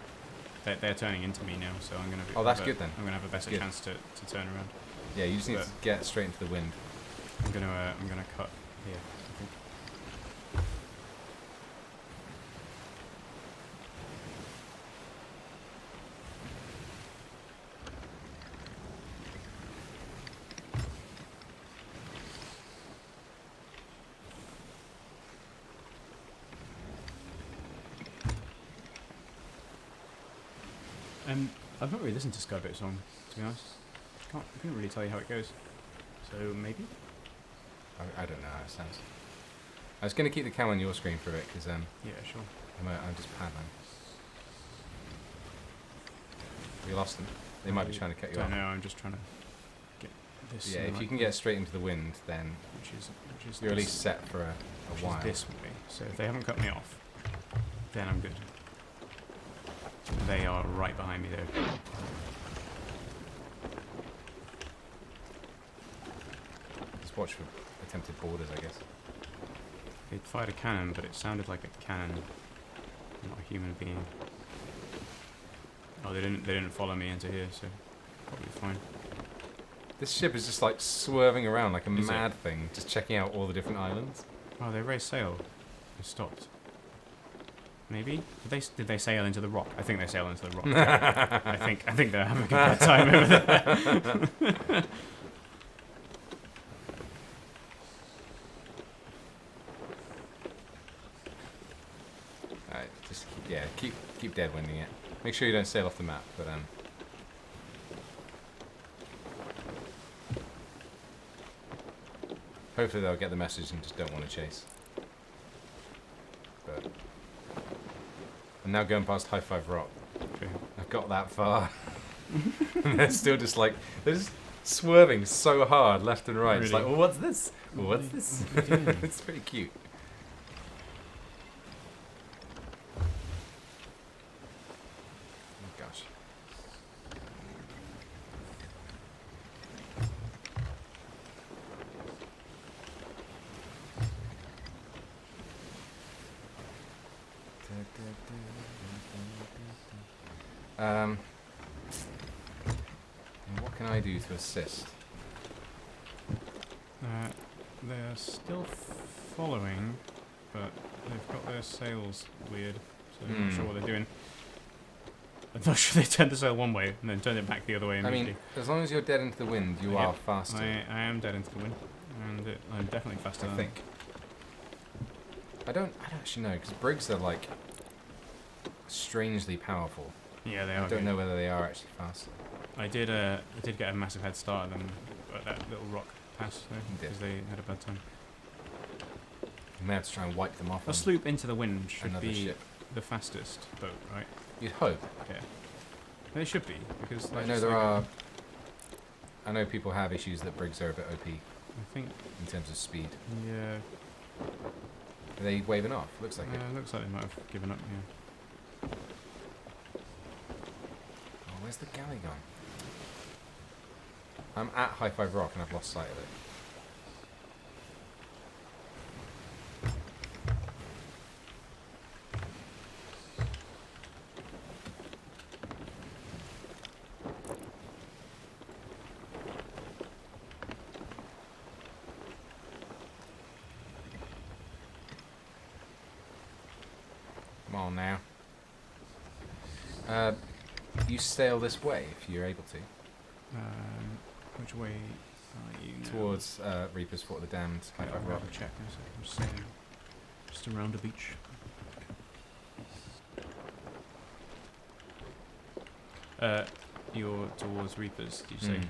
They're turning into me now, so I'm gonna. Oh, that's good then. I'm gonna have a better Good. chance to turn around. Yeah, you just need to get straight into the wind. I'm gonna cut here. I think. I've not really listened to Skyboat song, to be honest. I couldn't really tell you how it goes. So maybe? I don't know how it sounds. I was going to keep the cam on your screen for it because yeah, sure. I'm just paddling. We lost them. They might be trying to cut you I off. don't know. I'm just trying to get this. Yeah, in the if right you can get straight into the wind, then which is you're at this- least set for a which while. is this way. So if they haven't cut me off, then I'm good. They are right behind me there. Just watch for attempted boarders, I guess. It fired a cannon, but it sounded like a cannon, not a human being. Oh, they didn't follow me into here, so probably fine. This ship is just like swerving around like a Is it? mad thing, just checking out all the different islands. Oh, they raised sail. They stopped. Maybe? Did they sail into the rock? I think they sailed into the rock. I think they're having a bad time over there. Alright, just keep dead winding it. Make sure you don't sail off the map, but hopefully they'll get the message and just don't want to chase. But I'm now going past High Five Rock. Okay. I've got that far. And they're still just like, they're just swerving so hard left and right. It's Really? like, well, what's this? Well, what's this? What are you doing? It's pretty cute. Oh gosh. What can I do to assist? They're still following, but they've got their sails weird, so I'm not sure what they're doing. I'm not sure they turned the sail one way and then turned it back the other way I immediately. mean, as long as you're dead into the wind, you are faster. I am dead into the wind, and I'm definitely faster I than think. I don't actually know, because brigs are like strangely powerful. Yeah, they are. I don't know whether they are actually faster. I did get a massive head start on them at that little rock pass though, You did. because they had a bad time. You may have to try and wipe them off. A on sloop into the wind should another be ship. the fastest boat, right? You'd hope. Yeah. They should be, because I they're know just there like are I know people have issues that Brigs are a bit OP I think, in terms of speed. yeah. Are they waving off? Looks like it. Looks like they might have given up, yeah. Oh, where's the galley gone? I'm at High Five Rock and I've lost sight of it. Come on now. You sail this way if you're able to. Which way are you now? Towards Reaper's Fort of the Damned, High I'll Five Rock. check. I'm just saying. Just around the beach. You're towards Reapers, did you say?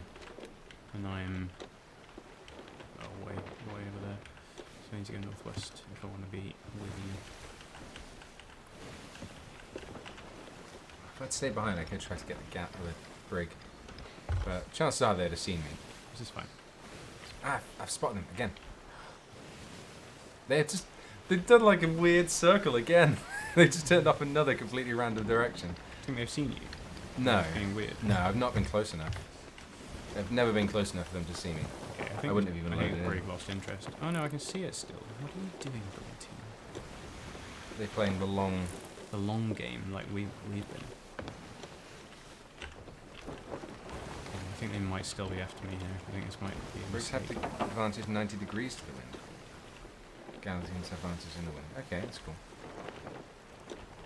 And I'm way over there. So I need to go northwest if I want to be with you. If I'd stayed behind, I could try to get the gap with a brig. But chances are they'd have seen me. This is fine. Ah, I've spotted them again. They've done like a weird circle again. They just turned off another completely random direction. I think they've seen you. No. It's being weird. No, I've not been close enough. I've never been close enough for them to see me. Okay, I wouldn't have even I loaded think in. Brig lost interest. Oh no, I can see it still. What are you doing, Brig team? They're playing the long... The long game, like we've been. I think they might still be after me here. I think this might be a Brigs have mistake. the advantage 90 degrees to the wind. Galaxians have advantage in the wind. Okay, that's cool.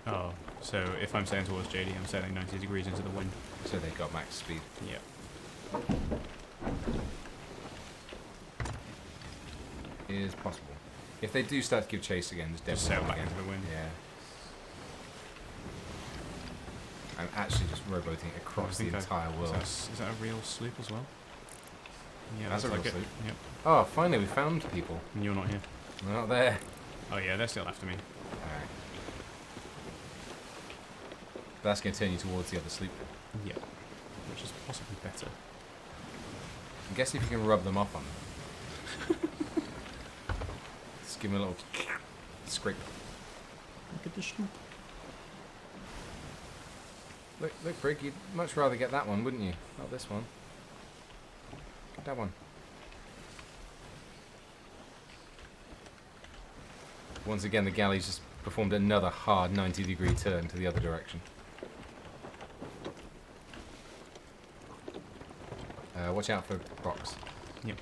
Oh, so if I'm sailing towards JD, I'm sailing 90 degrees into the wind. So they got max speed. Yeah. Is possible. If they do start to give chase again, just Just definitely sail back again. into the wind. Yeah. I'm actually just rowboating across the entire world. Is that a real sloop as well? Yeah, That's a real like it. sloop. Yep. Oh, finally we found people. And you're not here. They're not there. Oh yeah, they're still after me. Alright. That's going to turn you towards the other sloop. Yeah. Which is possibly better. I guess if you can rub them off on them. Just give them a little scrape. Look at the sloop. Look, Brig, you'd much rather get that one, wouldn't you? Not this one. Get that one. Once again, the galley's just performed another hard 90-degree turn to the other direction. Watch out for rocks. Yep.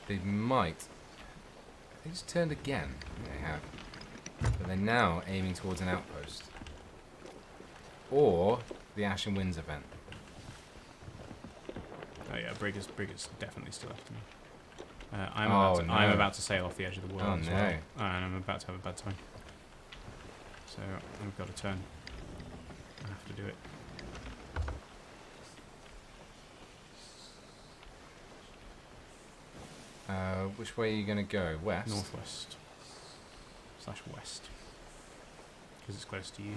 They might. They just turned again. They have. But they're now aiming towards an outpost. Or the Ashen Winds event. Oh yeah, Brig is definitely still after me. No. I'm about to sail off the edge of the world Oh, as no. well. And I'm about to have a bad time. So I've got to turn. I have to do it. Which way are you going to go? West? Northwest. / west. Because it's close to you.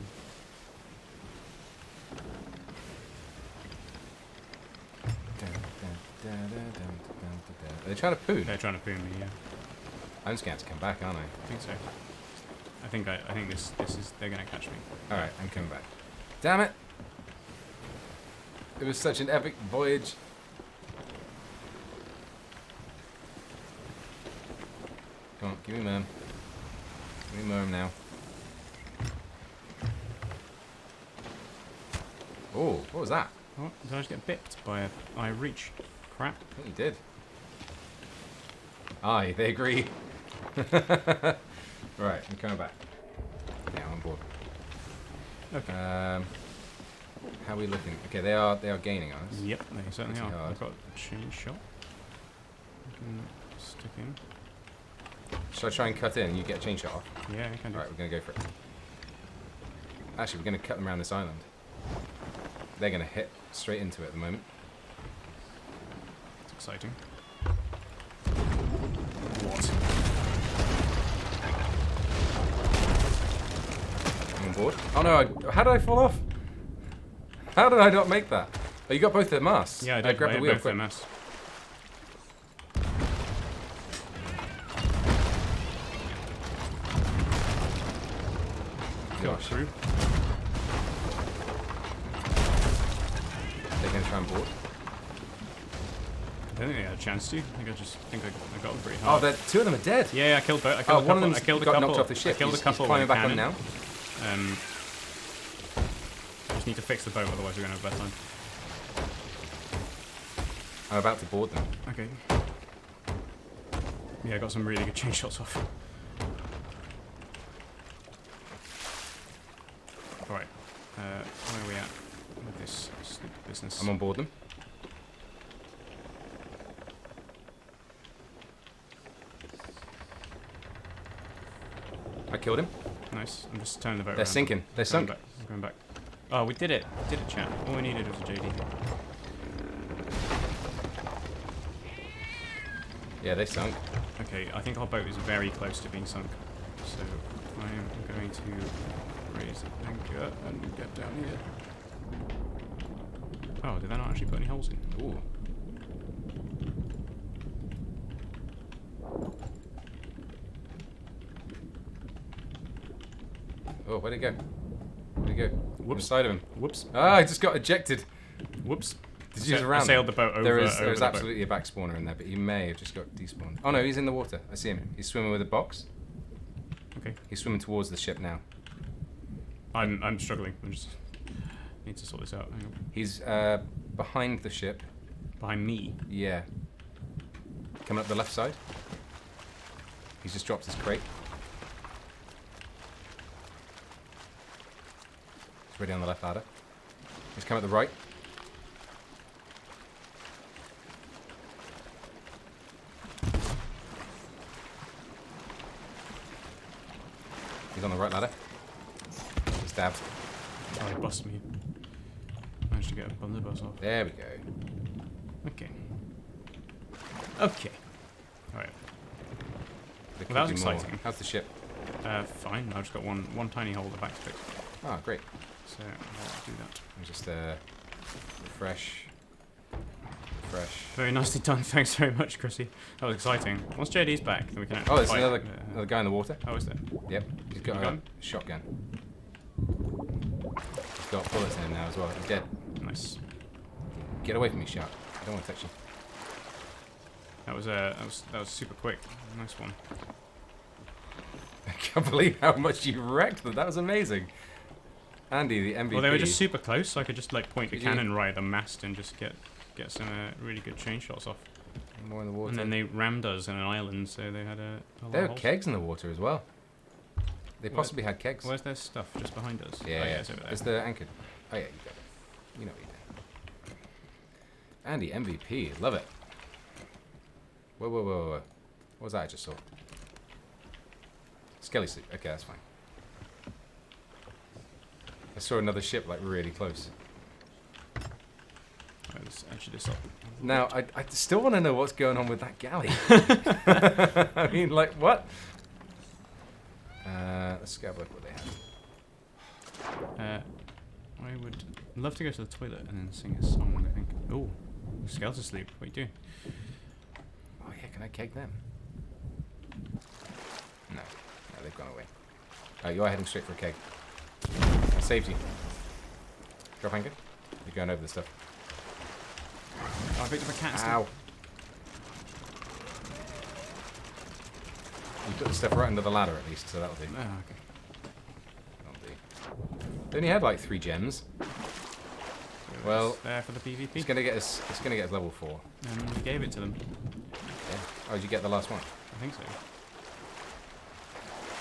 Are they trying to poo? They're trying to poo me, yeah. I'm scared to come back, aren't I? I think so. I think this is they're gonna catch me. Alright, I'm coming back. Damn it! It was such an epic voyage. Come on, give me Merm. Give me Merm now. Oh, what was that? Oh, did I just get bipped by a I reach? Crap. I think you did. Aye, they agree. Right, I'm coming back. Yeah, I'm on board. Okay. How are we looking? Okay, they are gaining on us. Yep, they certainly Pretty are. hard. I've got a change shot. I can stick in. Should I try and cut in and you get a chain shot off? Yeah, I can do. Alright, we're going to go for it. Actually, we're going to cut them around this island. They're going to hit straight into it at the moment. It's exciting. What? I'm on board. Oh no, how did I fall off? How did I not make that? Oh, you got both their masts. Yeah, I did. Grab the wheel both their quick. masts. Got Gosh, through. they're going to try and board. I don't think they had a chance to. I think I got them pretty Oh, hard. two of them are dead. Yeah, I killed both. I Oh, killed a one of couple. them I killed a got couple. knocked off the ship. I killed He's a couple climbing with back on cannon. now. I just need to fix the boat, otherwise we're going to have a bad time. I'm about to board them. Okay. Yeah, I got some really good chain shots off. Alright. Where are we at with this stupid business? I'm on board them. I killed him. Nice. I'm just turning the boat They're around. sinking. They're Going sunk. back. I'm going back. Oh, we did it. We did it, chat. All we needed was a JD. Yeah, they sunk. Okay, I think our boat is very close to being sunk. So I am going to raise anchor and get down here. Oh, did that not actually put any holes in? Ooh. Oh, where'd it go? Where'd it go? Whoops. Inside of him. Whoops. Ah, I just got ejected. Whoops. Did you use a round? I sailed the boat over. There over is the boat. absolutely a back spawner in there, but he may have just got despawned. Oh no, he's in the water. I see him. He's swimming with a box. Okay. He's swimming towards the ship now. I'm struggling. I just need to sort this out. Hang on. He's behind the ship. Behind me. Yeah. Coming up the left side. He's just dropped his crate. He's ready on the left ladder. He's come at the right. He's on the right ladder. He's stabbed. Oh, he busted me. Managed to get a blunderbuss off. There we go. Okay. Okay. Alright. There Well, that could was be more. exciting. How's the ship? Fine. I've just got one tiny hole at the back to fix. Oh, great. So I'll do that. I'll just refresh. Very nicely done. Thanks very much, Chrissy. That was exciting. Once JD's back, then we can actually Oh, there's fight. another guy in the water. Oh, is there? Yep. He's got You a got him? shotgun. He's got bullets in him now as well. He's dead. Nice. Get away from me, shark. I don't want to touch you. That was super quick. Nice one. I can't believe how much you wrecked them. That was amazing. Andy, the MVP. Well, they were just super close, so I could just like point the Could you- cannon right at the mast and just get some really good chain shots off. More in the water. And then they rammed us in an island, so they had a lot There of were holes. kegs in the water as well. They Where- possibly had kegs. Where's their stuff? Just behind us? Yeah, Oh, yeah. it's over there. It's the anchor. Oh yeah, you got it. You know what you did. Andy, MVP. Love it. Whoa, whoa, whoa, whoa. What was that I just saw? Skelly sleep. Okay, that's fine. I saw another ship like really close. Alright, let's edge this up. Now, I still want to know what's going on with that galley. I mean, like, what? Let's go have a look what they have. I would love to go to the toilet and then sing a song, I think. Oh, skeleton sleep. What are you doing? Oh, yeah, can I keg them? No. No, they've gone away. You are heading straight for a keg. I saved you. Drop anchor. You're going over the stuff. Oh, I picked up a cat. Ow. You put the stuff right under the ladder at least, so that'll do. Oh, okay. That'll do. They only had like 3 gems. So Well, it's there for the PvP. It's gonna get us. It's gonna get us level 4. And we gave it to them. Yeah. Oh, did you get the last one? I think so.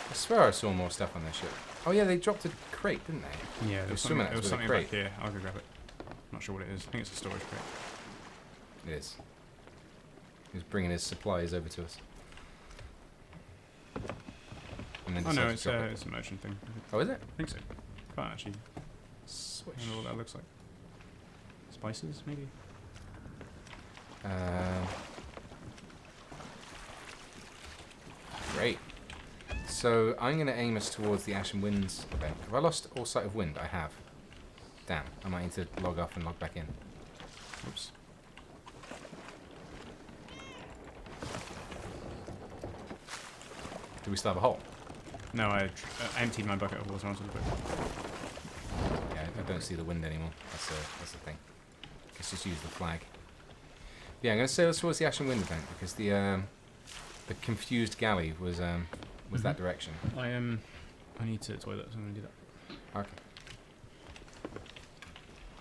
I swear I saw more stuff on their ship. Oh yeah, they dropped a crate, didn't they? Yeah, was swimming there was with a something crate. back here. I'll go grab it. Not sure what it is. I think it's a storage crate. It is. He was bringing his supplies over to us. And then Oh no, decided to drop it. it's a merchant thing. Oh, is it? I think so. Can't actually Switch. remember what that looks like. spices, maybe? Great. So I'm going to aim us towards the Ash and Winds event. Have I lost all sight of wind? I have. Damn. I might need to log off and log back in. Oops. Do we still have a hole? No, I emptied my bucket of water onto the boat. Yeah, I don't see the wind anymore. That's the thing. Let's just use the flag. Yeah, I'm going to sail towards the Ash and Wind event because the confused galley was that direction. I need to toilet, so I'm going to do that. Okay.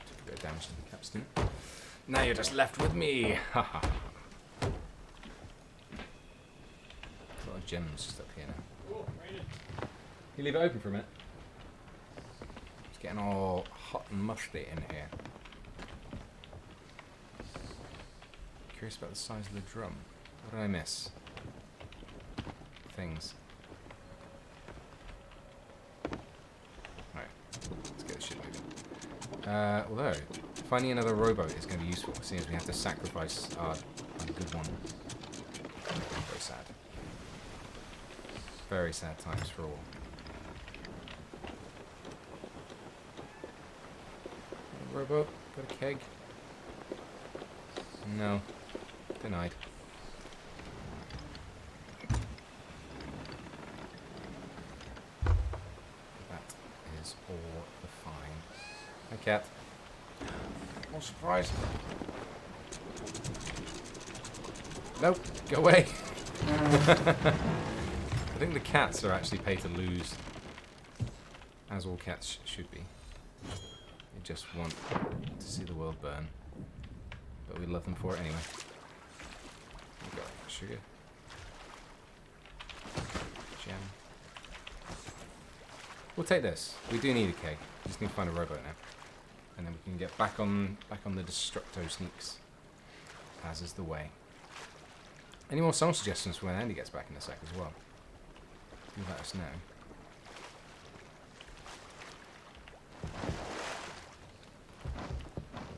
Took a bit of damage to the capstan. Now you're just left with me. Haha. A lot of gems just up here now. You leave it open for a minute. It's getting all hot and musty in here. Curious about the size of the drum. What did I miss? Things. Right, let's get this shit moving. Although, finding another rowboat is going to be useful, seeing as we have to sacrifice our good one. Very sad. Very sad times for all. Rowboat? Got a keg? No. Denied. That is all the fine. Hi, cat. No surprise. Nope. Go away. I think the cats are actually paid to lose, as all cats should be. They just want to see the world burn, but we love them for it anyway. We got sugar, jam. We'll take this. We do need a keg. We just need to find a rowboat now, and then we can get back on the Destructo sneaks, as is the way. Any more song suggestions for when Andy gets back in a sec as well? Do let us know.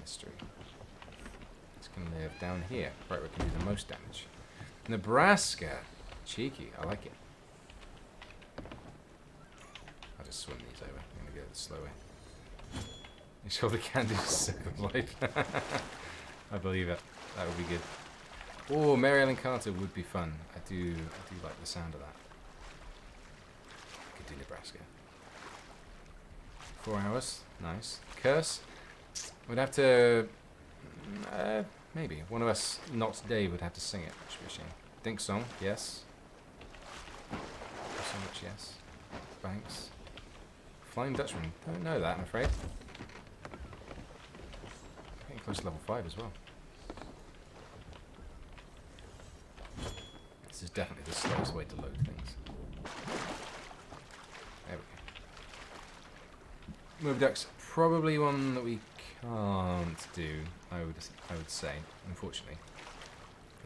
Mystery. It's going to live down here, right where it can do the most damage. Nebraska. Cheeky. I like it. I'll just swim these over. I'm going to go the slow way. You sure the candy is Circle of Life? I believe it. That would be good. Oh, Mary Ellen Carter would be fun. I do like the sound of that. Could do Nebraska. 4 hours. Nice. Curse. We'd have to... maybe. One of us, not Dave, would have to sing it. Which would be a shame. Dink Song. Yes. So much yes. Banks. Flying Dutchman. Don't know that, I'm afraid. Getting close to level 5 as well. This is definitely the slowest way to load things. There we go. Move ducks, probably one that we can't do, I would say, unfortunately.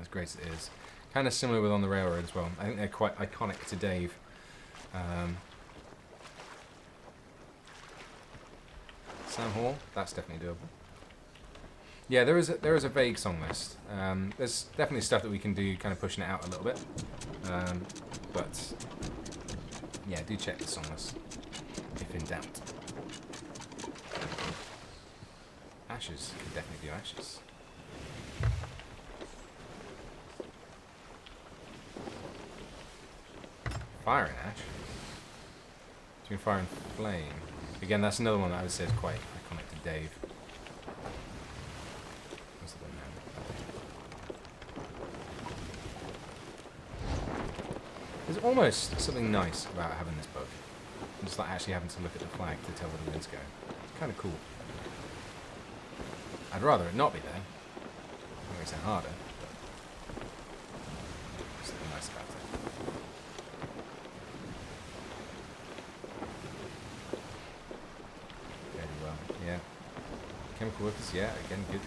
As great as it is. Kind of similar with On the Railroad as well. I think they're quite iconic to Dave. Sam Hall, that's definitely doable. Yeah, there is a vague song list. There's definitely stuff that we can do, kind of pushing it out a little bit. But yeah, do check the song list if in doubt. Ashes, can definitely do ashes. Fire and ash. Between fire and flame. Again, that's another one that I would say is quite iconic to Dave. There's almost something nice about having this book. Just like actually having to look at the flag to tell where the wind's going. It's kind of cool. I'd rather it not be there. It makes it harder, but there's something nice about it. Very well, yeah. Chemical workers, yeah, again, good.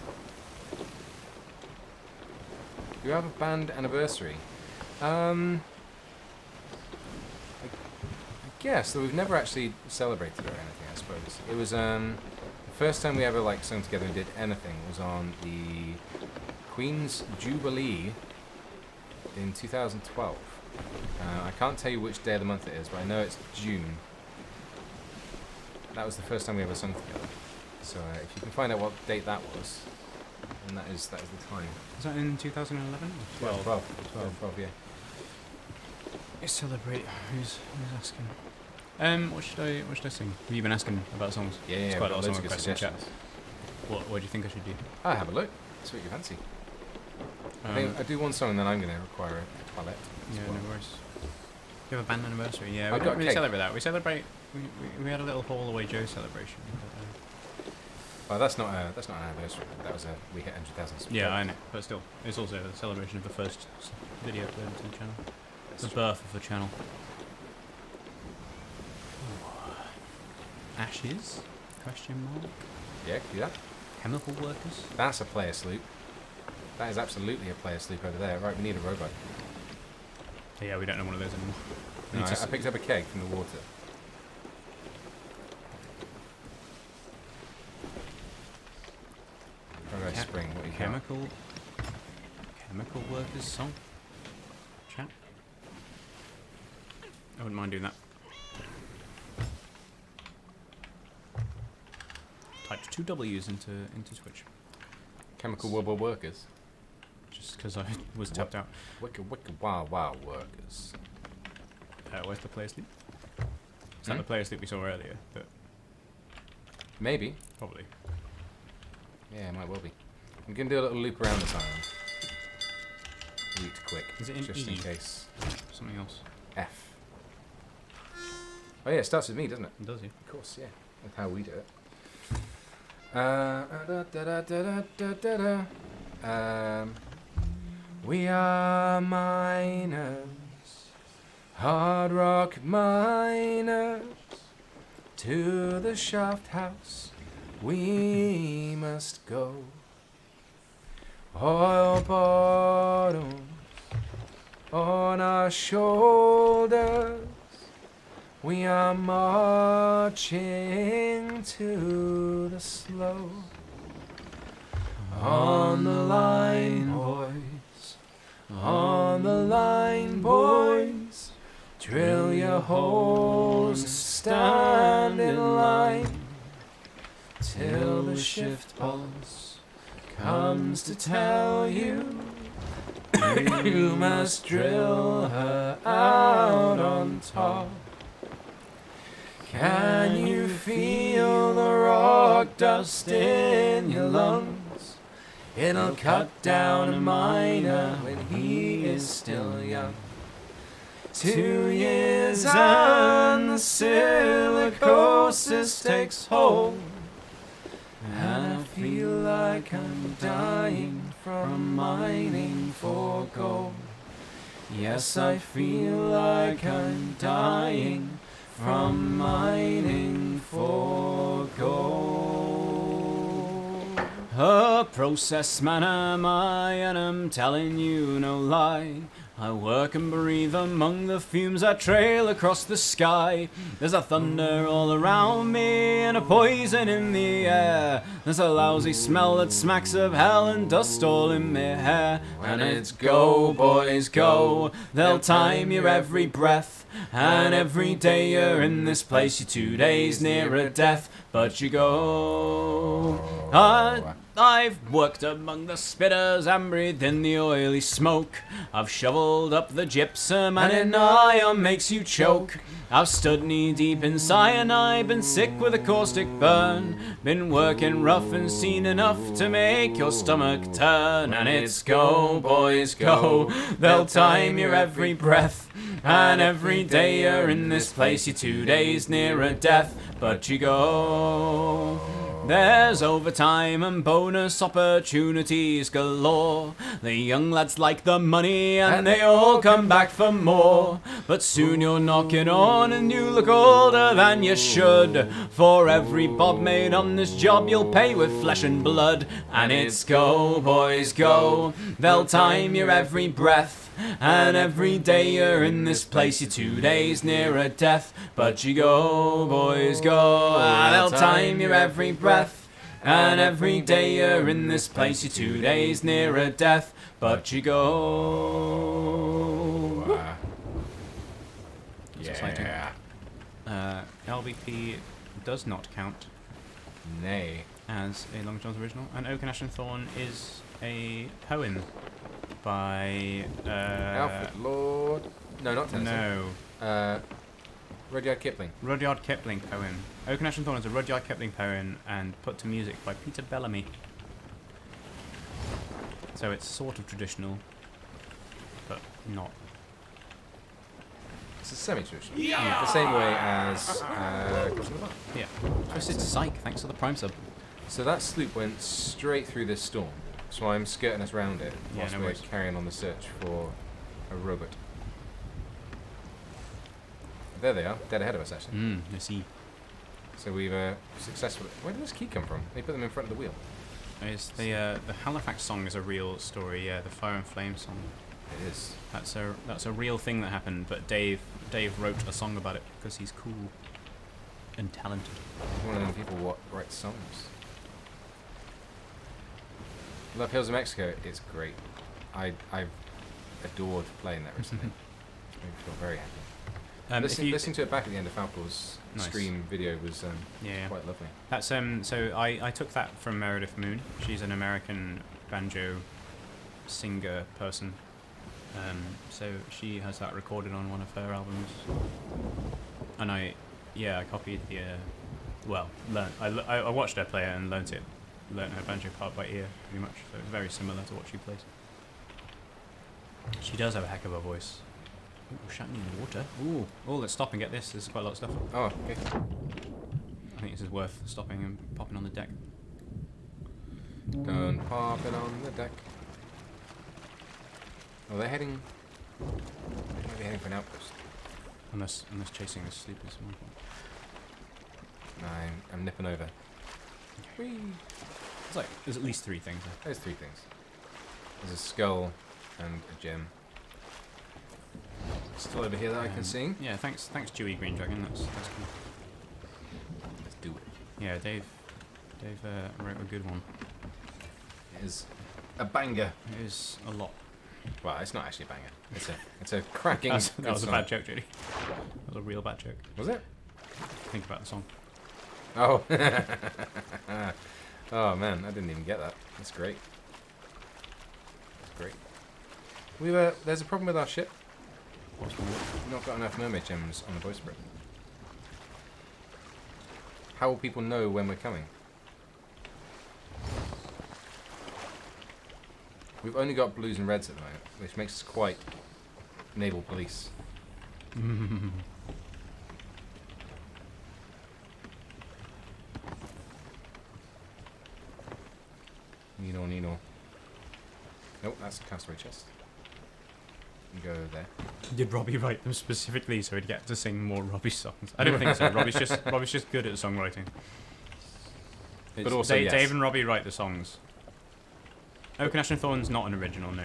Do you have a band anniversary? I guess, though we've never actually celebrated or anything, I suppose. It was the first time we ever like sung together and did anything was on the Queen's Jubilee in 2012. I can't tell you which day of the month it is, but I know it's June. That was the first time we ever sung together. So if you can find out what date that was, then that is the time. Is that in 2011? 12, yeah. Let's celebrate. Who's asking? What should I sing? Have you been asking about songs? Yeah, It's quite a lot of loads song of good requests in chat. suggestions. What do you think I should do? I'll have a look. See what you fancy. I think I do one song and then I'm going to require a toilet. Yeah, no worries. You have a band anniversary? Yeah, I've we got don't really cake. celebrate that. We celebrate. We had a little Haul Away Joe celebration. Well, that's not an anniversary. That was we hit 100,000 subscribers. Yeah, I know, but still, it's also a celebration of the first video uploaded to the channel. The birth of the channel. Ashes? Question mark. Yeah, can do that. Chemical workers. That's a player sloop. That is absolutely a player sloop over there. Right, we need a rowboat. Yeah, we don't know one of those anymore. No, I picked up a keg from the water. Paradise Spring, what you got? Chemical workers song. Chat. I wouldn't mind doing that. Typed 2 W's into Twitch. Chemical workers. Just because I was tapped out. Wicked wild workers. Where's the player sleep? Is that the player sleep we saw earlier? But Maybe. probably. Yeah, it might well be. I'm going to do a little loop around this island. Route quick. Is it in just E? in case. Something else. F. Oh yeah, it starts with me, doesn't it? It does, yeah. Of course, yeah. That's how we do it. Da, da, da, da, da, da, da. We are miners, hard rock miners. To the shaft house we must go. Oil bottoms on our shoulders. We are marching to the slow. On the line, boys. On the line, boys. Drill your holes and stand in line till the shift boss comes to tell you you must drill her out on top. Can you feel the rock dust in your lungs? It'll cut down a miner when he is still young. 2 years and the silicosis takes hold, and I feel like I'm dying from mining for gold. Yes, I feel like I'm dying from mining for gold. A process man am I, and I'm telling you no lie. I work and breathe among the fumes that trail across the sky. There's a thunder all around me and a poison in the air. There's a lousy smell that smacks of hell and dust all in my hair. And it's go, boys, go. They'll time your every breath. And every day you're in this place, you're 2 days nearer death. But you go. I've worked among the spitters and breathed in the oily smoke. I've shoveled up the gypsum and an iron makes you choke. I've stood knee deep in cyanide, been sick with a caustic burn. Been working rough and seen enough to make your stomach turn. And it's go, boys, go. They'll time your every breath. And every day you're in this place, you're 2 days nearer death. But you go. There's overtime and bonus opportunities galore. The young lads like the money and they all come back for more. But soon you're knocking on and you look older than you should. For every bob made on this job you'll pay with flesh and blood. And it's go, boys, go. They'll time your every breath. And every day you're in this place, you're 2 days nearer death. But you go, boys, go. They'll time your every breath. And every day you're in this place, you're 2 days nearer death, but you go. Yeah. LVP does not count Nay. as a Long John's original, and Oak and Ash and Thorn is a poem by Alfred Lord. No, not Tennyson. no, Rudyard Kipling. Rudyard Kipling poem. Oak and Ash and Thorn is a Rudyard Kipling poem and put to music by Peter Bellamy. So it's sort of traditional, but not. It's a semi-traditional. Yeah. The same way as Crossing the Bar. Yeah. Twisted Psych, thanks for the Prime sub. So that sloop went straight through this storm. So I'm skirting us around it Yeah, whilst no we're worries. carrying on the search for a robot. There they are, dead ahead of us actually. I see. So we've successfully... Where did this key come from? They put them in front of the wheel. It's the Halifax song is a real story, yeah, the Fire and Flame song. It is. That's a real thing that happened, but Dave wrote a song about it because he's cool and talented. One of them people what write songs. Love Hills of Mexico, it's great. I've adored playing that recently. Made me feel very happy. Listening to it back at the end of Falcor's stream video was yeah. quite lovely. That's so I took that from Meredith Moon. She's an American banjo singer person. So she has that recorded on one of her albums. And I copied the I watched her play it and learnt her banjo part by ear pretty much. So it's very similar to what she plays. She does have a heck of a voice. Ooh, shouting in the water. Ooh. Oh, let's stop and get this. There's quite a lot of stuff. Oh, okay. I think this is worth stopping and popping on the deck. Going popping on the deck. Oh, they're heading... They might be heading for an outpost. Unless chasing the sleep is one point. I'm nipping over. Whee! There's at least 3 things there. There's 3 things. There's a skull and a gem. Still over here that I can see. Yeah, thanks Dewey Green Dragon. That's cool. Let's do it. Yeah, Dave wrote a good one. It is a banger. It is a lot. Well, it's not actually a banger. It's a cracking. That was a song. bad joke, JD. That was a real bad joke. Was it? Think about the song. Oh. Oh man, I didn't even get that. That's great. That's great. There's a problem with our ship. We've not got enough mermaid gems on the bowsprit. How will people know when we're coming? We've only got blues and reds at the moment, which makes us quite naval police. Nino. Nope, that's a castaway chest. You go there. Did Robbie write them specifically so he'd get to sing more Robbie songs? I don't think so. Robbie's just good at songwriting. But also, yes. Dave and Robbie write the songs. Oak and Ash and Thorn's not an original, no.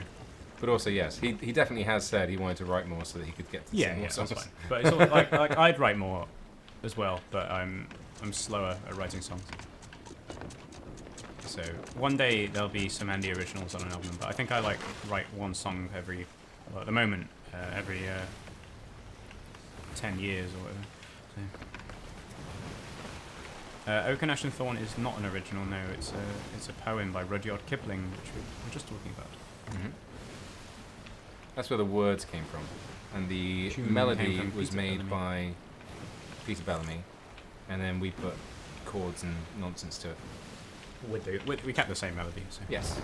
But also, yes, he definitely has said he wanted to write more so that he could get to sing more songs. That's fine. But it's all, like I'd write more as well, but I'm slower at writing songs. So one day there'll be some Andy originals on an album, but I think I write one song every, well, at the moment, every 10 years or whatever. So. Oak and Ash and Thorn is not an original, no. It's a poem by Rudyard Kipling, which we were just talking about. Mm-hmm. That's where the words came from, and the Tune melody came from was Peter made Bellamy. by Peter Bellamy, and then we put chords and nonsense to it. We kept the same melody. So. Yes.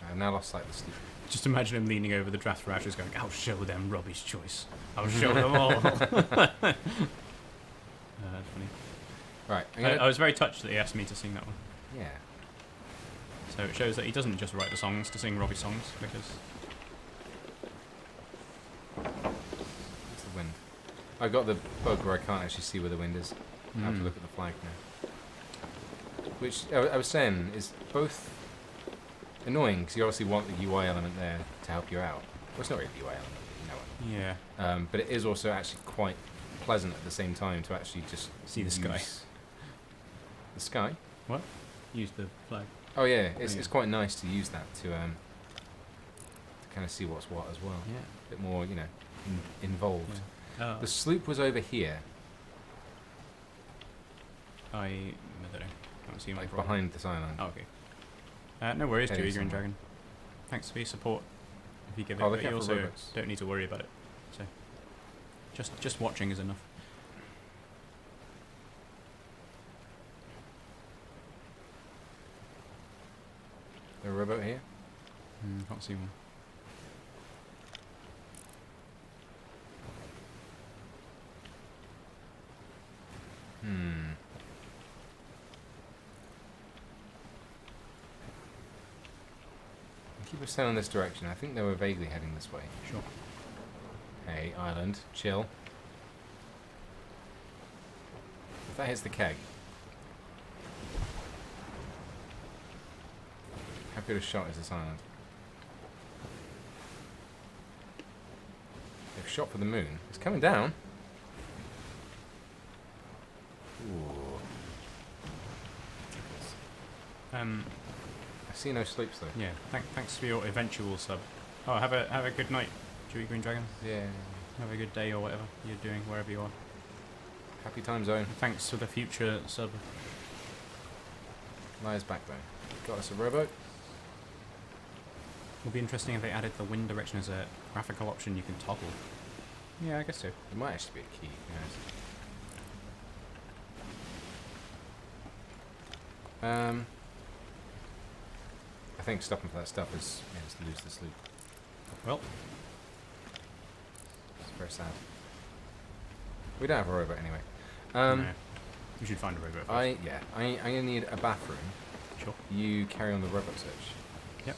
I've now lost sight of the sleep. Just imagine him leaning over the draft thrashers going, "I'll show them Robbie's choice. I'll show them all." That's funny. Right. I was very touched that he asked me to sing that one. Yeah. So it shows that he doesn't just write the songs to sing Robbie's songs, because... It's the wind. I got the bug where I can't actually see where the wind is. I have to look at the flag now. Which, I was saying, is both annoying, because you obviously want the UI element there to help you out. Well, it's not really a UI element, but you know it. Yeah. But it is also actually quite pleasant at the same time to actually just See the sky. The sky. What? Use the flag. Oh yeah, Yeah. it's quite nice to use that to kind of see what's what as well. Yeah. A bit more, you know, involved. Yeah. The sloop was over here, I don't know. Can't see my like problem. behind this island. Oh, okay. No worries, Heading Dewey Green somewhere. Dragon. Thanks for your support. If you give it, Oh, look but you out for also robots. don't need to worry about it. So, just watching is enough. A rowboat here. Can't see one. Hmm. Keep us sailing this direction. I think they were vaguely heading this way. Sure. Hey, island, chill. If that hits the keg. How good a shot is this island? They've shot for the moon. It's coming down. Ooh. I see no sloops though. Yeah. Thanks for your eventual sub. Oh, have a good night, Dewey Green Dragon. Yeah. Have a good day or whatever you're doing wherever you are. Happy time zone. Thanks for the future sub. Lies backbone. Got us a rowboat. It'll be interesting if they added the wind direction as a graphical option you can toggle. Yeah, I guess so. It might actually be a key. Who knows? I think stopping for that stuff is to lose the sloop. Well, It's very sad. We don't have a rowboat anyway. no. We should find a rowboat first. I'm gonna need a bathroom. Sure. You carry on the rowboat search. Yep.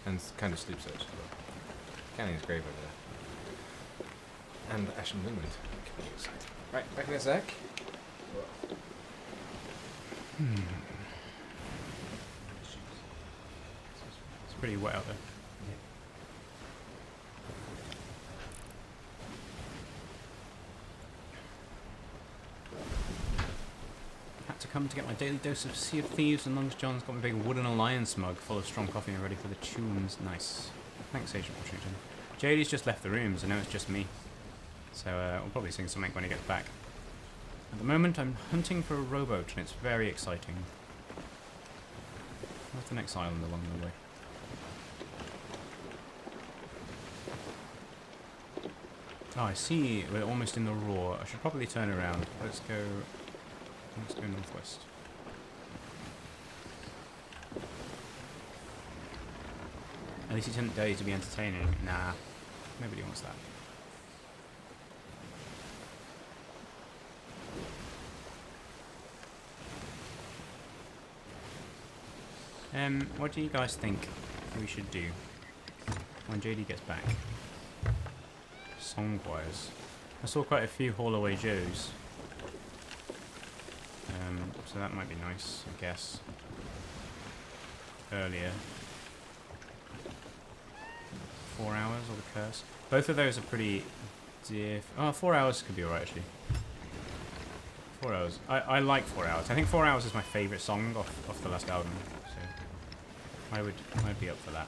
And kind of sloop search as well. Canning's grave over there. And Ash and Windwind. Right, back in a sec. It's pretty wet out there. Had to come to get my daily dose of Sea of Thieves, and Lungs John's got my big wooden alliance mug full of strong coffee and ready for the tunes. Nice. Thanks, Agent Washington. JD's just left the room, so now it's just me. So we'll probably sing something when he gets back. At the moment, I'm hunting for a rowboat, and it's very exciting. Where's the next island along the way? Oh, I see. We're almost in the roar. I should probably turn around. Let's go northwest. At least it didn't dare to be entertaining. Nah, nobody wants that. What do you guys think we should do when JD gets back? Song-wise, I saw quite a few Haul Away Joes. So that might be nice, I guess. Earlier. 4 hours or the curse. Both of those are pretty 4 hours could be alright actually. 4 hours. I like 4 hours. I think 4 hours is my favourite song off the last album. So I'd be up for that.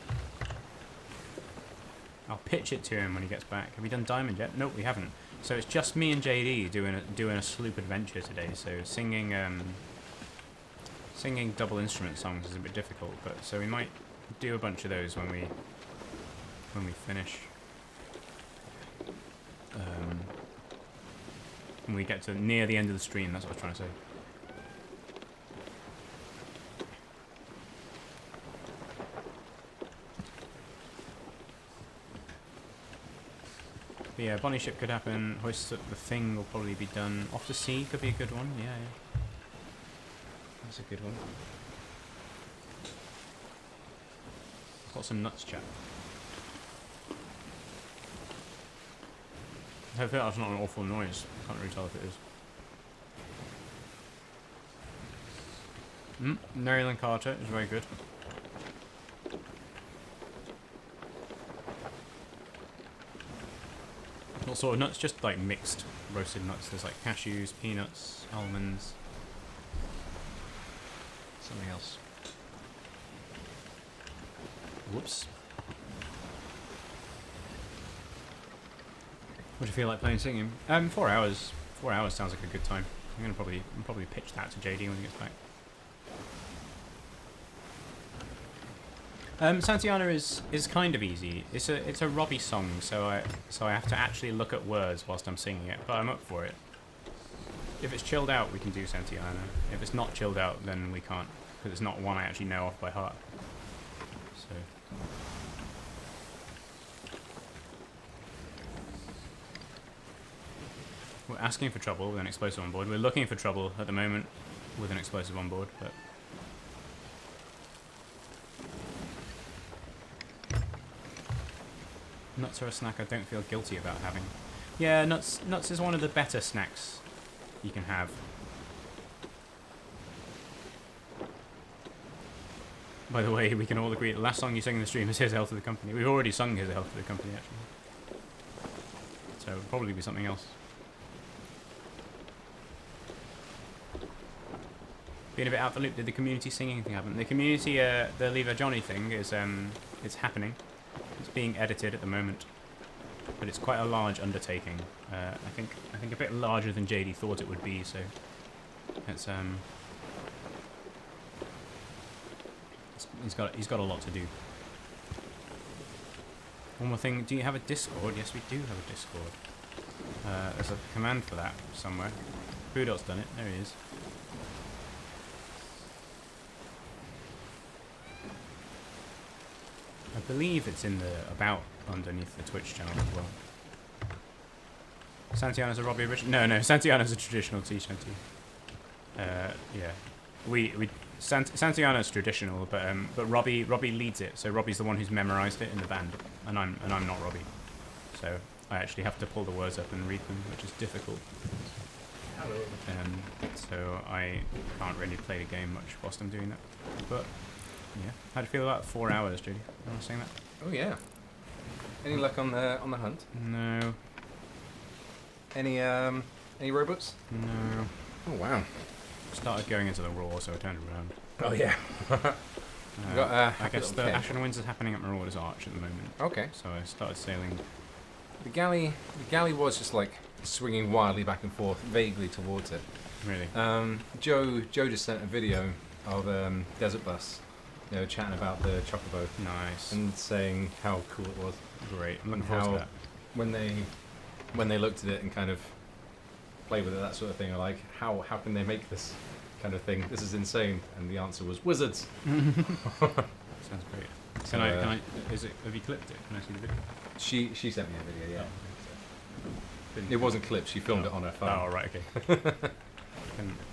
I'll pitch it to him when he gets back. Have we done Diamond yet? Nope, we haven't. So it's just me and JD doing a sloop adventure today. So singing double instrument songs is a bit difficult, but so we might do a bunch of those when we finish. When we get to near the end of the stream, that's what I was trying to say. But yeah, Bonnie Ship could happen. Hoist Up the Thing will probably be done. Off to Sea could be a good one. Yeah. That's a good one. Got some nuts, chat. Hopefully that's not an awful noise. Can't really tell if it is. Maryland Carter is very good. What sort of nuts? Just like mixed roasted nuts. There's like cashews, peanuts, almonds. Something else. Whoops. What do you feel like playing singing? 4 hours. 4 hours sounds like a good time. I'm gonna probably pitch that to JD when he gets back. Santiana is kind of easy. It's a Robbie song, so I have to actually look at words whilst I'm singing it, but I'm up for it. If it's chilled out, we can do Santiana. If it's not chilled out, then we can't, because it's not one I actually know off by heart. So. We're asking for trouble with an explosive on board. We're looking for trouble at the moment with an explosive on board, but... Nuts are a snack I don't feel guilty about having. Yeah, nuts is one of the better snacks you can have. By the way, we can all agree the last song you sing in the stream is Here's Hell to the Company. We've already sung Here's Hell to the Company, actually. So it'll probably be something else. Being a bit out the loop, did the community sing anything happen? The community, the Leave a Johnny thing is it's happening. It's being edited at the moment, but it's quite a large undertaking. I think a bit larger than JD thought it would be. So he's got a lot to do. One more thing. Do you have a Discord? Yes, we do have a Discord. There's a command for that somewhere. Budot's done it. There he is. I believe it's in the about underneath the Twitch channel as well. Santiana's a Robbie original. No, Santiana's a traditional sea shanty. Yeah, Santiana's traditional, but Robbie leads it. So Robbie's the one who's memorized it in the band, and I'm not Robbie. So I actually have to pull the words up and read them, which is difficult. So I can't really play the game much whilst I'm doing that. But yeah, how do you feel about 4 hours, Judy? You want to sing that? Oh yeah. Any luck on the hunt? No. Any robots? No. Oh wow. Started going into the raw, so I turned around. Oh yeah. I guess the Ashen Winds is happening at Marauder's Arch at the moment. Okay. So I started sailing. The galley was just like swinging wildly back and forth, vaguely towards it. Really? Joe just sent a video of Desert Bus, you know, chatting about the Chocobo. Nice. And saying how cool it was. Great. I'm looking forward to that. When they looked at it and kind of played with it, that sort of thing, are like, how can they make this kind of thing? This is insane. And the answer was wizards. Sounds great. Can I? Have you clipped it? Can I see the video? She sent me a video, yeah. Oh, It wasn't clipped. She filmed it on her phone. Oh, right, okay.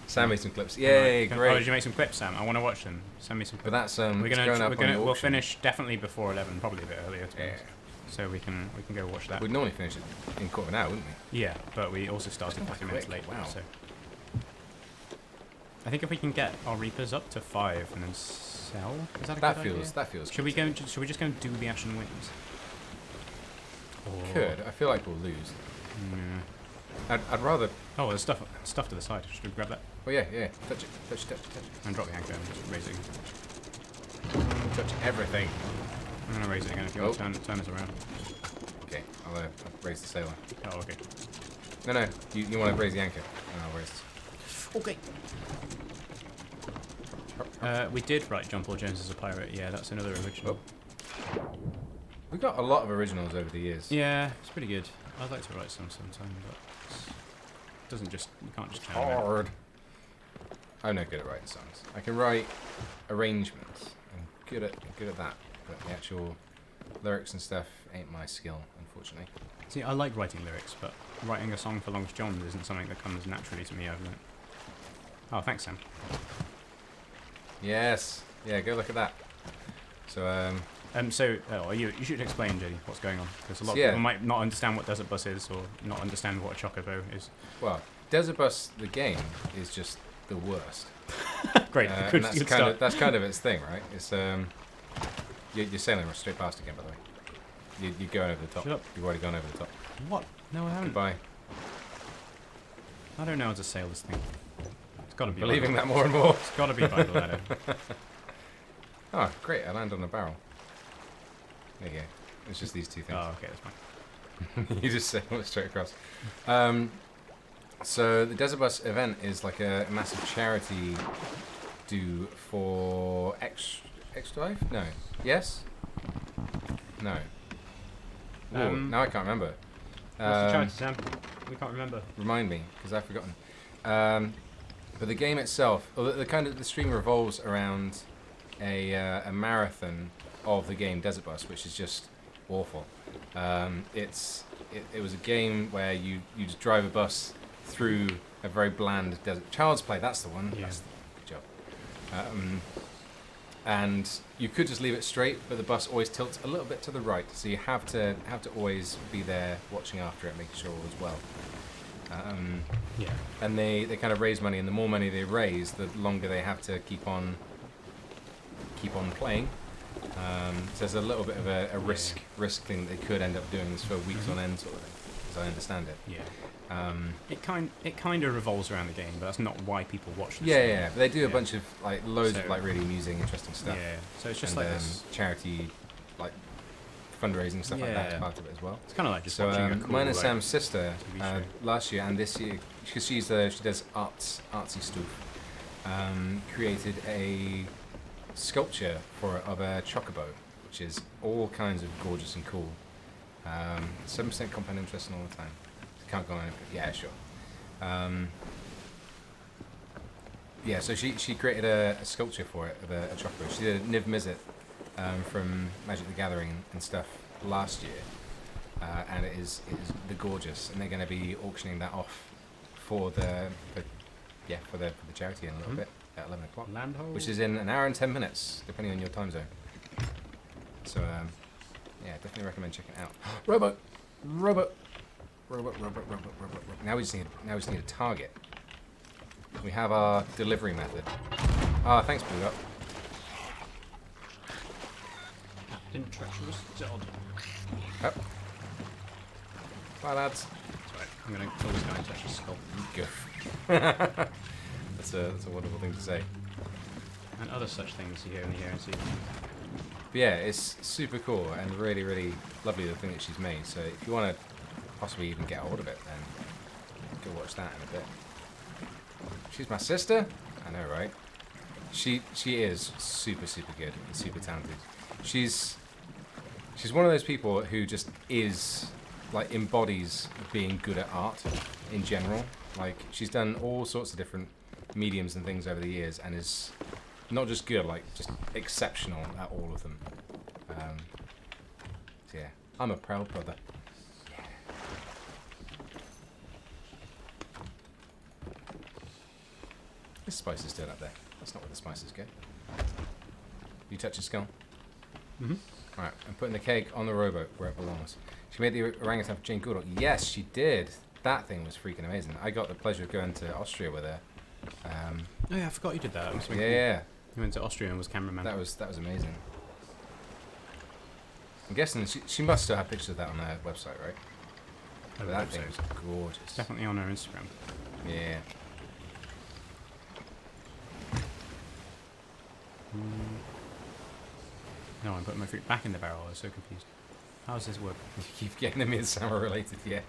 Sam made some clips. Yay, great. Oh, did you make some clips, Sam? I want to watch them. Send me some clips. But that's we'll finish definitely before 11, probably a bit earlier. Yeah. So we can go watch that. We'd normally finish it in quarter of an hour, wouldn't we? Yeah, but we also started 50 minutes late. Wow. So I think if we can get our Reapers up to 5 and then sell, is that a good idea? That feels. Should we just go and do the Ashen Winds? Or... Could. I feel like we'll lose. I'd rather. Oh, there's stuff to the side. Should we grab that? Oh yeah. Touch it. And drop the anchor and just raise it again. Touch everything. I'm gonna raise it again if you want to turn us around. Okay, I'll raise the sailor. Oh, okay. No, you want to raise the anchor, and I'll raise it. Okay. We did write John Paul Jones as a pirate. Yeah, that's another original. Oh. We got a lot of originals over the years. Yeah, it's pretty good. I'd like to write some sometime, but you can't just channel it. Hard. I'm no good at writing songs. I can write arrangements. I'm good at that, but the actual lyrics and stuff ain't my skill, unfortunately. See, I like writing lyrics, but writing a song for Longest John isn't something that comes naturally to me, I've learned. Oh, thanks, Sam. Yes. Yeah, go look at that. So, you should explain, JD, what's going on, because a lot of people might not understand what Desert Bus is, or not understand what a Chocobo is. Well, Desert Bus, the game, is just the worst. Great. And that's kind of its thing, right? It's you're sailing straight past again, by the way. You're going over the top. Shut up. You've already gone over the top. What? No, I haven't. Goodbye. I don't know how to sail this thing. It's got to be. Believing by that more and more. It's got to be by the letter. Oh, great! I land on a barrel. There you go. It's just these two things. Oh, okay, that's fine. You just say it straight across. So the Desert Bus event is like a massive charity do for X Drive? No. Yes? No. Ooh, now I can't remember. What's the charity, Sam? We can't remember. Remind me, because I've forgotten. But the game itself, or the stream revolves around a marathon of the game Desert Bus, which is just awful. It was a game where you just drive a bus through a very bland desert. Child's Play, that's the one. Yeah. Good job. And you could just leave it straight, but the bus always tilts a little bit to the right, so you have to always be there watching after it, making sure all is well. Yeah. And they kind of raise money, and the more money they raise, the longer they have to keep on playing. So there's a little bit of a risk thing that they could end up doing this for weeks on end, sort of thing, as I understand it. Yeah. It kind of revolves around the game, but that's not why people watch this. Yeah. But they do a bunch of loads of really amusing, interesting stuff. Yeah. So it's just and, like this charity, like fundraising stuff like that, part of it as well. It's kind of like just So watching a cool, mine and Sam's sister TV show. last year and this year, because she does artsy stuff, created a sculpture of a chocobo, which is all kinds of gorgeous and cool. 7% compound interest all the time. Can't go on it, but yeah, sure. Yeah, so she created a sculpture for it of a chocobo. She did a Niv Mizzet from Magic the Gathering and stuff last year, and it is the gorgeous, and they're going to be auctioning that off for the charity in a little bit at 11 o'clock, Landhold? which is in an hour and 10 minutes, depending on your time zone. So yeah, definitely recommend checking it out. Robot. Now we just need a target. We have our delivery method. Ah, thanks, Blue Up. Didn't treacherous Zod. Oh. Bye, lads. Sorry, I'm gonna kill this guy and touch his skull. Go. That's a wonderful thing to say. And other such things you hear in the here and see. But yeah, it's super cool and really, really lovely, the thing that she's made. So if you want to possibly even get a hold of it, then go watch that in a bit. She's my sister? I know, right? She is super, super good and super talented. She's one of those people who just embodies being good at art in general. Like, she's done all sorts of different mediums and things over the years and is not just good, just exceptional at all of them. So yeah, I'm a proud brother. Yeah. This spice is still up there. That's not where the spices go. You touch the skull? Mm-hmm. Alright, I'm putting the cake on the rowboat where it belongs. She made the orangutan for Jane Goodall. Yes, she did. That thing was freaking amazing. I got the pleasure of going to Austria with her. Oh yeah, I forgot you did that. Yeah. You went to Austria and was cameraman. That was amazing. I'm guessing she must still have pictures of that on her website, right? But that thing was gorgeous. It's definitely on her Instagram. Yeah. No, I'm putting my fruit back in the barrel. I was so confused. How does this work? You keep getting them in summer related, yeah.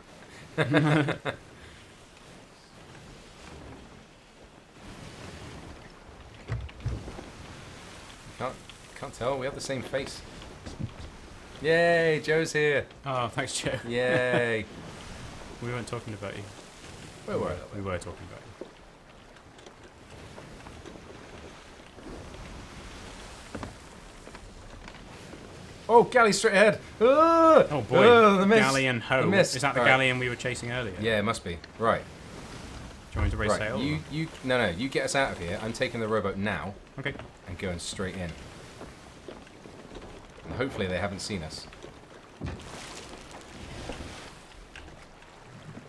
Can't tell. We have the same face. Yay, Joe's here. Oh, thanks, Joe. Yay. We weren't talking about you. Where were We were talking about you. Oh, galley straight ahead. Ah! Oh boy, the miss. galleon ho. The miss. Is that the All right. galleon we were chasing earlier? Yeah, it must be. Right. Do you want me to raise Right. sail? No, you get us out of here. I'm taking the rowboat now Okay. and going straight in. And hopefully they haven't seen us.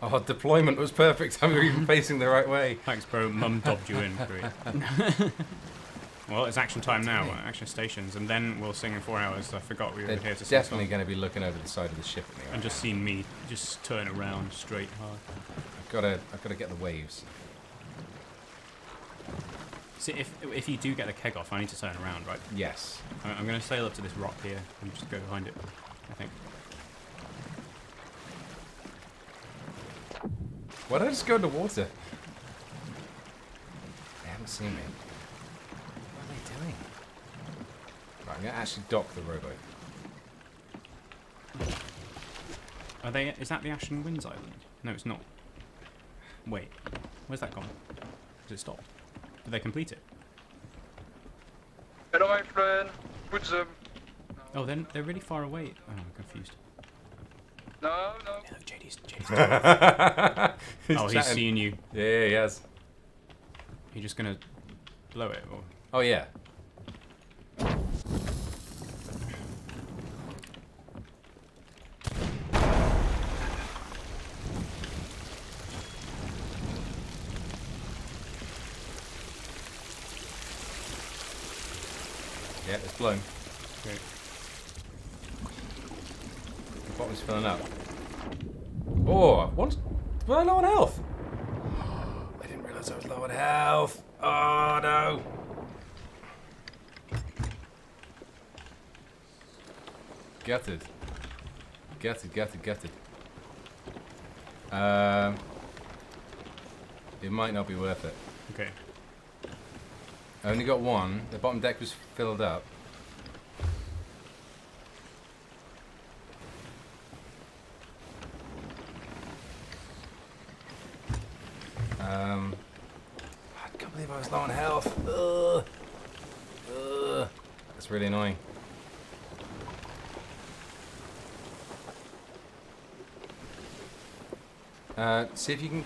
Oh, deployment was perfect. We were even facing the right way. Thanks, bro. Mum dobbed you in. Great. Well, it's action time now. Action stations, and then we'll sing in 4 hours. I forgot we were They're here to sing. definitely going to be looking over the side of the ship at me. And just seen me just turn around straight hard. I've got to get the waves. See, if you do get the keg off, I need to turn around, right? Yes. I'm going to sail up to this rock here and just go behind it, I think. Why don't I just go in the water? They haven't seen me. What are they doing? Right, I'm going to actually dock the rowboat. Are they? Is that the Ashen Winds Island? No, it's not. Wait, where's that gone? Has it stopped? Did they complete it? Hello, my friend. Put them. Oh, they're really far away. Oh, I'm confused. No, no. Hey, look, JD's He's oh, he's chatting. seeing you. Yeah, he has. You're just gonna blow it, or? Oh, yeah. Yeah, it's blown. Okay. The bottom's filling up. Oh, what? Was I low on health? I didn't realise I was low on health. Oh, no. Gutted. Gutted. It might not be worth it. Okay. I only got one. The bottom deck was filled up. I can't believe I was low on health. Ugh. Ugh. That's really annoying. See if you can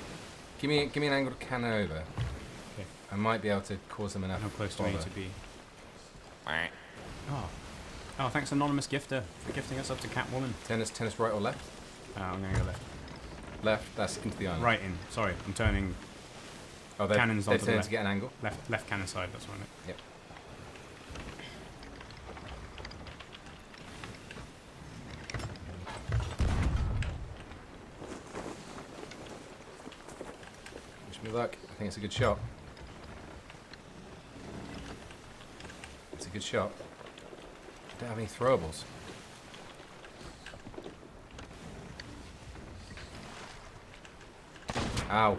give me an angle to cannon over. Okay. I might be able to cause them enough. How close do we need bother. to be? Oh. Oh, thanks, anonymous gifter, for gifting us up to Catwoman. Tennis right or left? I'm gonna go left. Left. That's into the island. Right in. Sorry, I'm turning Oh, they're cannons turning onto the to left. get an angle. Left cannon side. That's what I meant. Yep. Wish me luck. I think it's a good shot. It's a good shot. I don't have any throwables. Ow.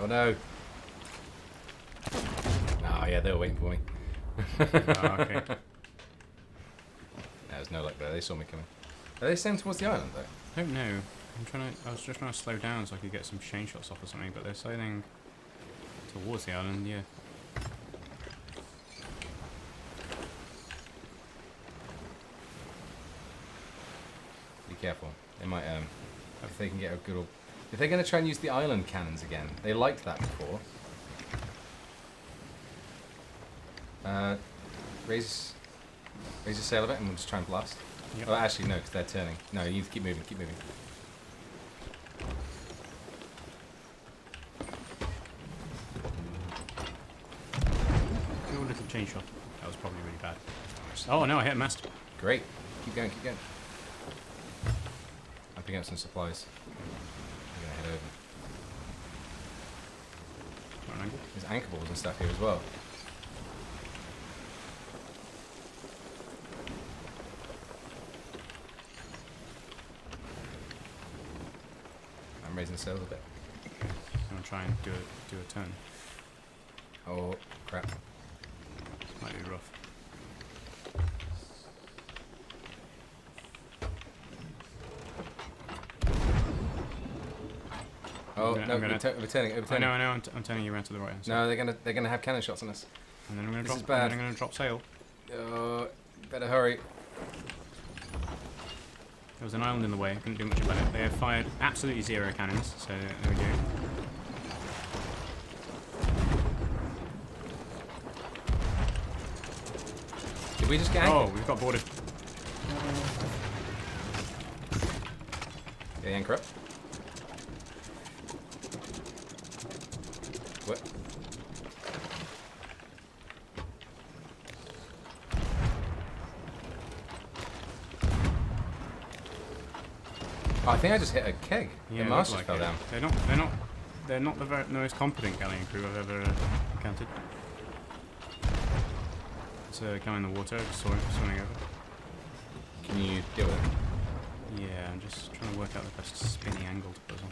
Oh no. Oh yeah, they were waiting for me. Oh, okay. There's no luck there. They saw me coming. Are they sailing towards the island though? I don't know. I was just trying to slow down so I could get some chain shots off or something, but they're sailing towards the island. Yeah. Be careful. They might if they can get a good. If they're going to try and use the island cannons again, they liked that before. Raise your sail a bit, and we'll just try and blast. Yep. Oh, actually no, because they're turning. No, you need to keep moving. Keep moving. Do a little chain shot. That was probably really bad. Oh no, I hit a mast. Great. Keep going. Keep going. I'm picking up some supplies. I'm gonna head over. Got an angle. There's anchor balls and stuff here as well. I'm raising the sails a bit. I'm gonna try and do a turn. Oh crap! This might be rough. Oh I'm no! gonna- Overturning. I know. I'm turning you around to the right. No, they're gonna have cannon shots on us. And then I'm gonna This drop. is bad. And then I'm gonna drop sail. Better hurry. There was an island in the way. I couldn't do much about it. They have fired absolutely 0 cannons. So there we go. Did we just get Oh, anchored? we've got boarded. Get the anchor up. What? Oh, I think I just hit a keg. Yeah, the it mast looked just fell like down. it. They're not the most competent galleon crew I've ever encountered. a guy in the water. Just saw him swimming over. Can you deal with it? Yeah, I'm just trying to work out the best spinny angle to put us on.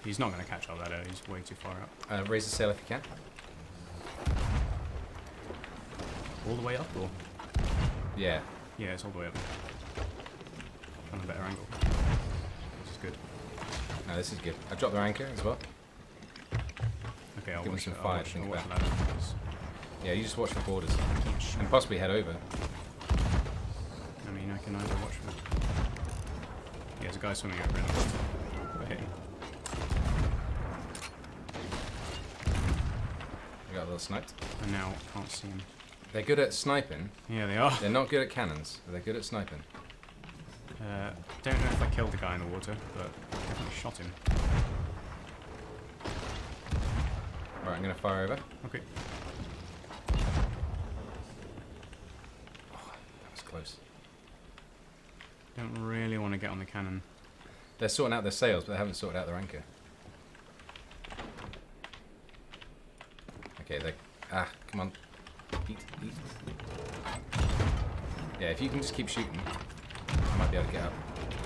He's not going to catch our ladder. He's way too far out. Raise the sail if you can. All the way up, or? Yeah. Yeah, it's all the way up. Trying a better angle. This is good. No, this is good. I dropped their anchor as well. Okay, I'll Give them watch some it. fire I'll to think watch the about. ladder. because Yeah, you just watch the borders. And possibly head over. I mean, I can either watch for... Yeah, there's a guy swimming over in the water. Go hit him. We got a little sniped. And now can't see him. They're good at sniping. Yeah, they are. They're not good at cannons, but they're good at sniping. Don't know if I killed the guy in the water, but definitely shot him. Alright, I'm going to fire over. Okay. That was close. Don't really want to get on the cannon. They're sorting out their sails, but they haven't sorted out their anchor. Okay, they... Ah, come on. Eat, eat. Yeah, if you can just keep shooting, I might be able to get up.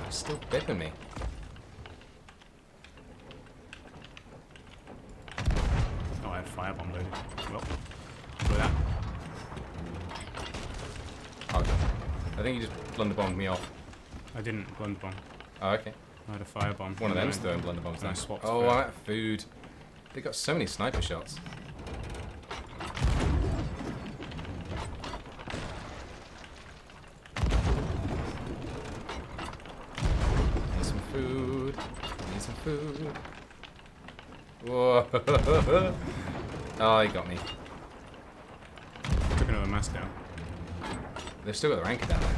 They're still bipping me. Oh, I had firebomb loaded. Well, look at that. Oh, I think you just blunderbombed me off. I didn't blunderbomb. Oh, okay. I had a firebomb. One of them's And throwing blunderbombs I now. swapped Oh, for- I'm out of food. They got so many sniper shots. Need some food. Need some food. Whoa. Oh, he got me. Took another mast down. They've still got their anchor down there.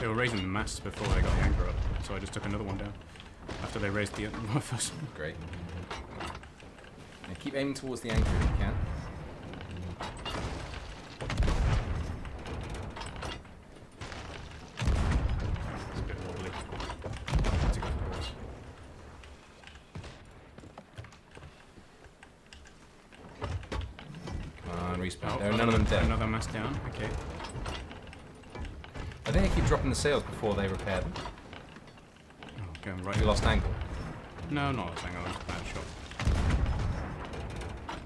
They were raising the masts before they got the anchor up, so I just took another one down. After they raised the my first one. Great. Yeah, keep aiming towards the anchor if you can. It's a bit wobbly. Had to go for balls. Come on, respawn. Oh, There are none of them dead. Another mast down. Okay. I think they keep dropping the sails before they repair them. Oh, going right. You lost angle. No, not a angle. Just a bad shot.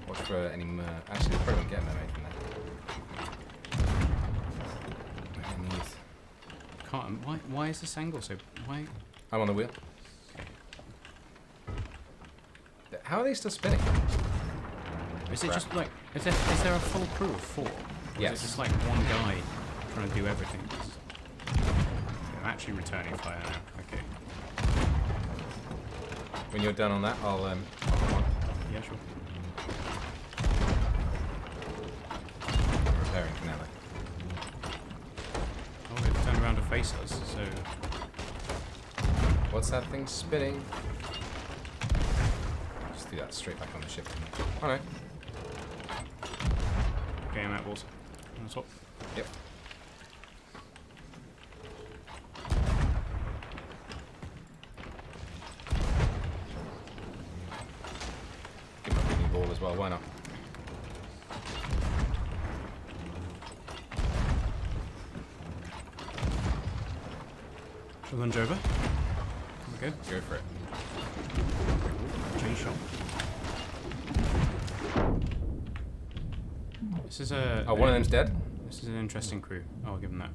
Watch for any actually, they probably won't get a mermaid from there. Underneath. Can't. Why is this angle so? Why? I'm on the wheel. How are they still spinning? Is it Crap. just like? Is there a full crew of 4? Or Yes. Is it just like one guy trying to do everything? I'm actually returning fire now. Okay. When you're done on that, I'll come on. Yeah, sure. I'm repairing for now. Oh, they've turned around to face us. So What's that thing spinning? Just do that straight back on the ship. Oh no. okay, I'm at walls. On the top. Yep. Give him a biggie ball as well, why not? Shall I lunge over? There we go. Go for it. Chain shot. This is a. Oh, one of them's dead? This is an interesting crew. Oh, I'll give them that.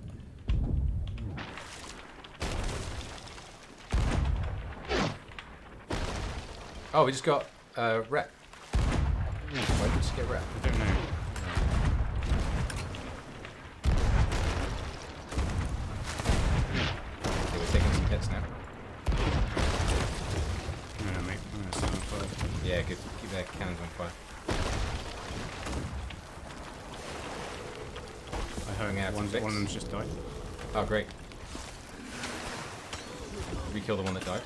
Oh, we just got rep. Why did we just get rep? I don't know. Okay, we're taking some hits now. No, mate. I'm gonna stand on fire. Yeah, good. Keep their cannons on fire. I hope Going out to one of fix. them's just died. Oh, great. Did we kill the one that died?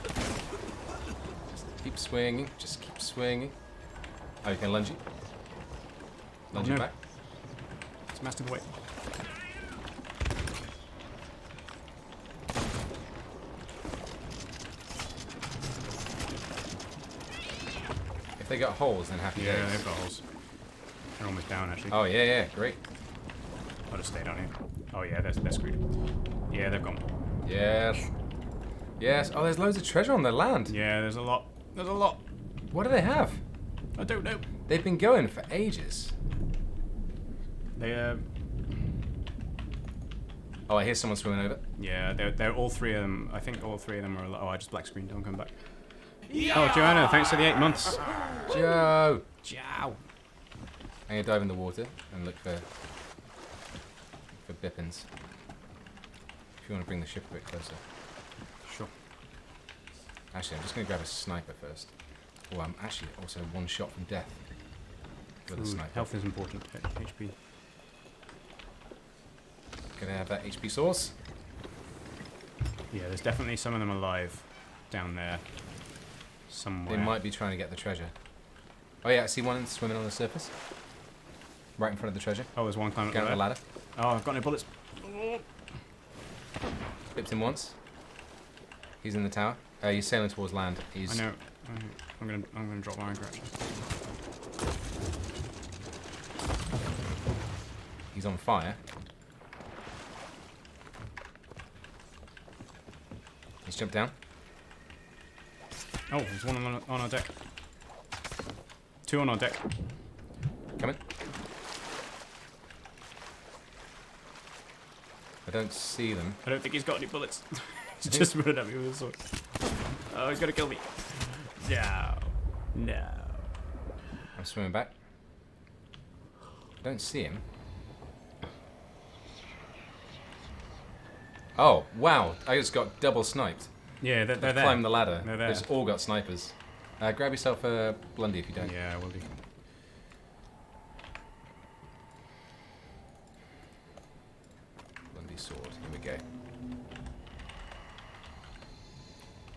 Just keep swinging. Just keep swinging. Oh, you can lunge it. Lunge no. it back. It's masted away. If they got holes, then happy Yeah, days. they've got holes. They're almost down, actually. Oh, yeah, yeah, great. I'll just stay down here. Oh, yeah, they're screwed. Yeah, they've gone. Yes. Yes. Oh, there's loads of treasure on their land. Yeah, there's a lot. There's a lot. What do they have? I don't know. They've been going for ages. They, Oh, I hear someone swimming over. yeah, they're all three of them. I think all three of them are. Oh, I just black screened. Don't come back. Oh, Joanna, thanks for the 8 months. Joe! Ciao. I'm going to dive in the water and look for bippins. If you want to bring the ship a bit closer. Sure. Actually, I'm just going to grab a sniper first. Oh, I'm actually also one shot from death with a sniper. Health is important. HP. Can I have that HP source? Yeah, there's definitely some of them alive down there. Somewhere. They might be trying to get the treasure. Oh yeah, I see one swimming on the surface. Right in front of the treasure. Oh, there's one climbing Get up on the there. ladder. Oh, I've got no bullets. Bipped him once. He's in the tower. He's sailing towards land. He's I know. I'm gonna drop my anchor actually. He's on fire. He's jumped down. Oh, there's one on our deck. Two on our deck. Coming. I don't see them. I don't think he's got any bullets. He's just running at me with a sword. Oh, he's gonna kill me. No. No. I'm swimming back. Don't see him. Oh, wow. I just got double sniped. Yeah, they're there. Climb the ladder. They're there. They've all got snipers. Grab yourself a blundy if you don't. Yeah, will do. Blundy sword. Here we go.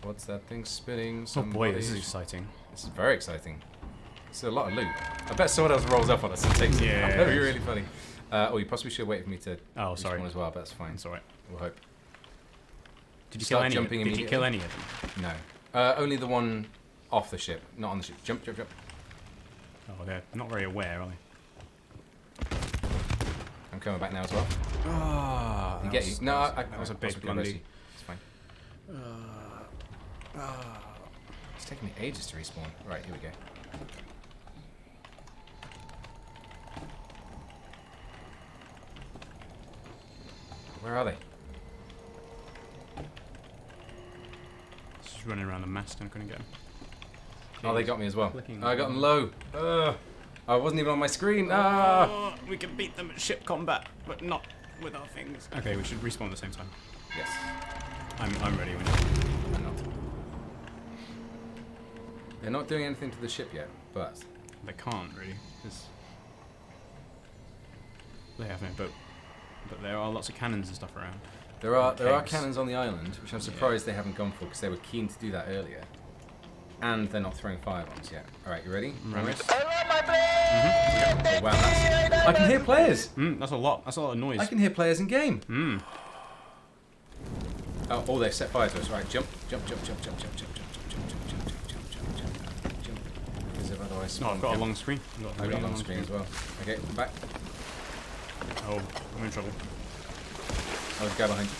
What's that thing spinning? Oh boy, this is Somebody's- exciting. This is very exciting. It's a lot of loot. I bet someone else rolls up on us and takes it. Yeah. That'd be really funny. Oh, you possibly should wait for me to Oh, sorry. respawn as well, but that's fine. It's alright. We'll hope. Did you Start kill any? jumping Did you kill any immediately. of them? No. Only the one off the ship, not on the ship. Jump, jump, jump. Oh, they're not very aware, are they? I'm coming back now as well. Ah, You get you. No, that was a big possibly can rest blundy. you. It's fine. It's taking me ages to respawn. Right, here we go. Where are they? Just running around the mast. I'm gonna get him. Oh, they got me as well. Clicking. I got them low. I wasn't even on my screen. Ah! Oh, we can beat them at ship combat, but not with our things. Okay, we should respawn at the same time. Yes. I'm ready. I'm not. They're not doing anything to the ship yet, but They can't really, because they have no boat. But there are lots of cannons and stuff around. there are Kegs. cannons on the island, which I'm surprised they haven't gone for because they were keen to do that earlier. And they're not throwing firebombs yet. All right, you ready? Ramis? Oh, wow, I can hear players. That's a lot. That's a lot of noise. I can hear players in game. Mm. Oh, they set fire to us. Right, jump, jump, jump, jump, jump, jump, jump, jump, jump, jump, jump, jump, jump, jump, jump. Because if otherwise, No, I've got a long screen. I've got a long screen as well. Okay, I'm back. Oh, I'm in trouble. I'll go behind you.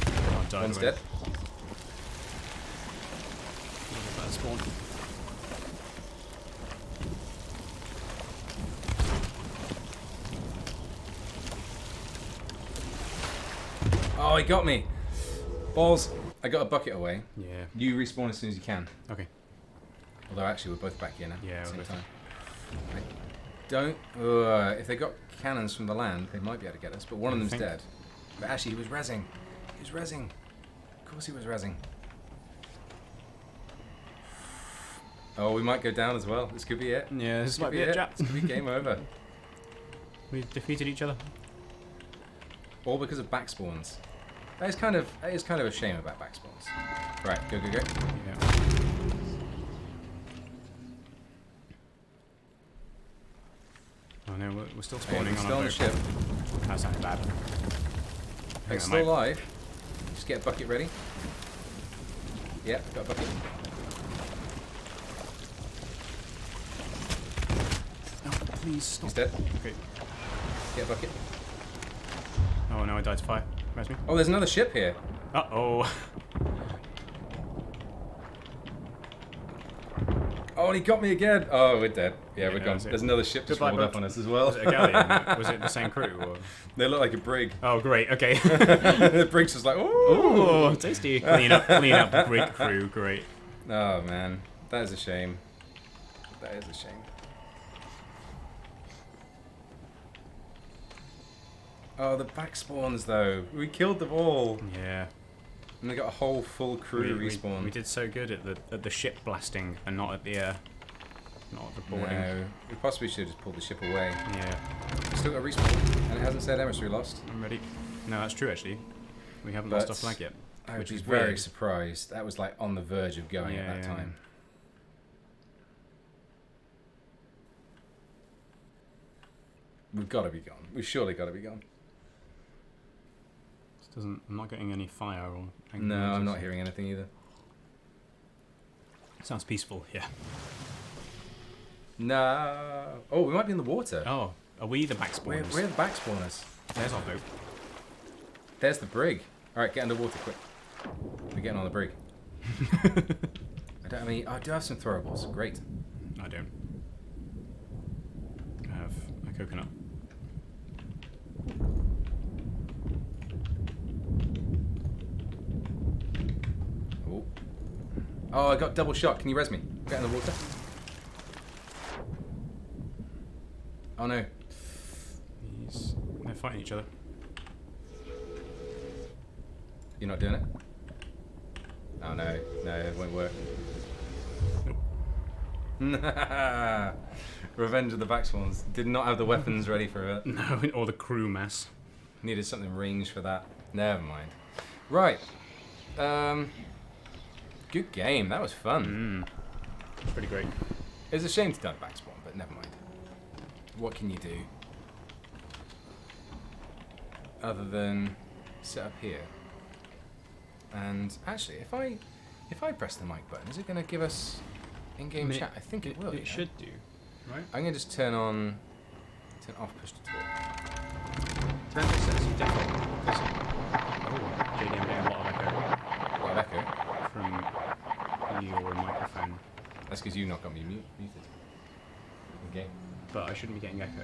Oh, I died One's already. dead. Bad spawn. Oh, he got me. Balls. I got a bucket away. Yeah. You respawn as soon as you can. Okay. Although actually we're both back here now. Yeah, at the we're same both time. I don't. If they got cannons from the land, they might be able to get us. But one of them's think- dead. But actually, he was rezzing. He was rezzing. Of course, he was rezzing. Oh, we might go down as well. This could be it. Yeah, this This might could be it, chat. This could be game over. We defeated each other. All because of backspawns. That is kind of a shame about backspawns. Right, go, go, go. Yeah. Oh no, we're still Okay, spawning we're on still our on the boat. ship. That sounds bad. It's I still might- alive. Just get a bucket ready. Yeah, got a bucket. please stop. He's dead. Okay. Get a bucket. Oh no, I died to fire. Where's me? Oh, there's another ship here. Uh-oh. Oh, and he got me again. Oh, we're dead. Yeah, we're Yeah, gone. that's it. There's another ship just Goodbye, rolled up bud. on us as well. Was it a galleon? Was it the same crew? Or? They look like a brig. Oh, great. Okay. The brig's just like, Oh, ooh. tasty. Clean up, brig crew. Great. Oh, man. That is a shame. That is a shame. Oh, the back spawns, though. We killed them all. Yeah. And they got a whole full crew respawn. We did so good at the ship blasting and not at the boarding. No, we possibly should have just pulled the ship away. Yeah. We still got a respawn, and it hasn't said emissary lost. I'm ready. No, that's true actually. We haven't But lost our flag yet. I Which would be is very weird. surprised. That was like on the verge of going at that Yeah. time. We've got to be gone. We've surely got to be gone. This doesn't. I'm not getting any fire or. No, I'm not hearing anything either. Sounds peaceful. Yeah. No. Oh, we might be in the water. Oh, are we the back We're spawners? the back spawners. There's our boat. There's the brig. All right, get underwater quick. We're getting on the brig. I mean, I do have some throwables. Great. I don't. I have a coconut. Oh. Oh, I got double shot. Can you res me? Get in the water. Oh no. They're fighting each other. You're not doing it? Oh no. No, it won't work. Revenge of the Backspawns. Did not have the weapons ready for it. No, or the crew mass. Needed something ranged for that. Never mind. Right. Good game. That was fun. Pretty great. It's a shame to die Backspawn, but never mind. What can you do? Other than sit up here. And actually, if I press the mic button, is it going to give us in-game chat? I think it will. It should do, right? I'm going to just turn off push to talk. Turn this as default. Oh, JD, I'm getting a lot of echo What echo? from your microphone, That's because you've not got me muted. Okay. but I shouldn't be getting echo.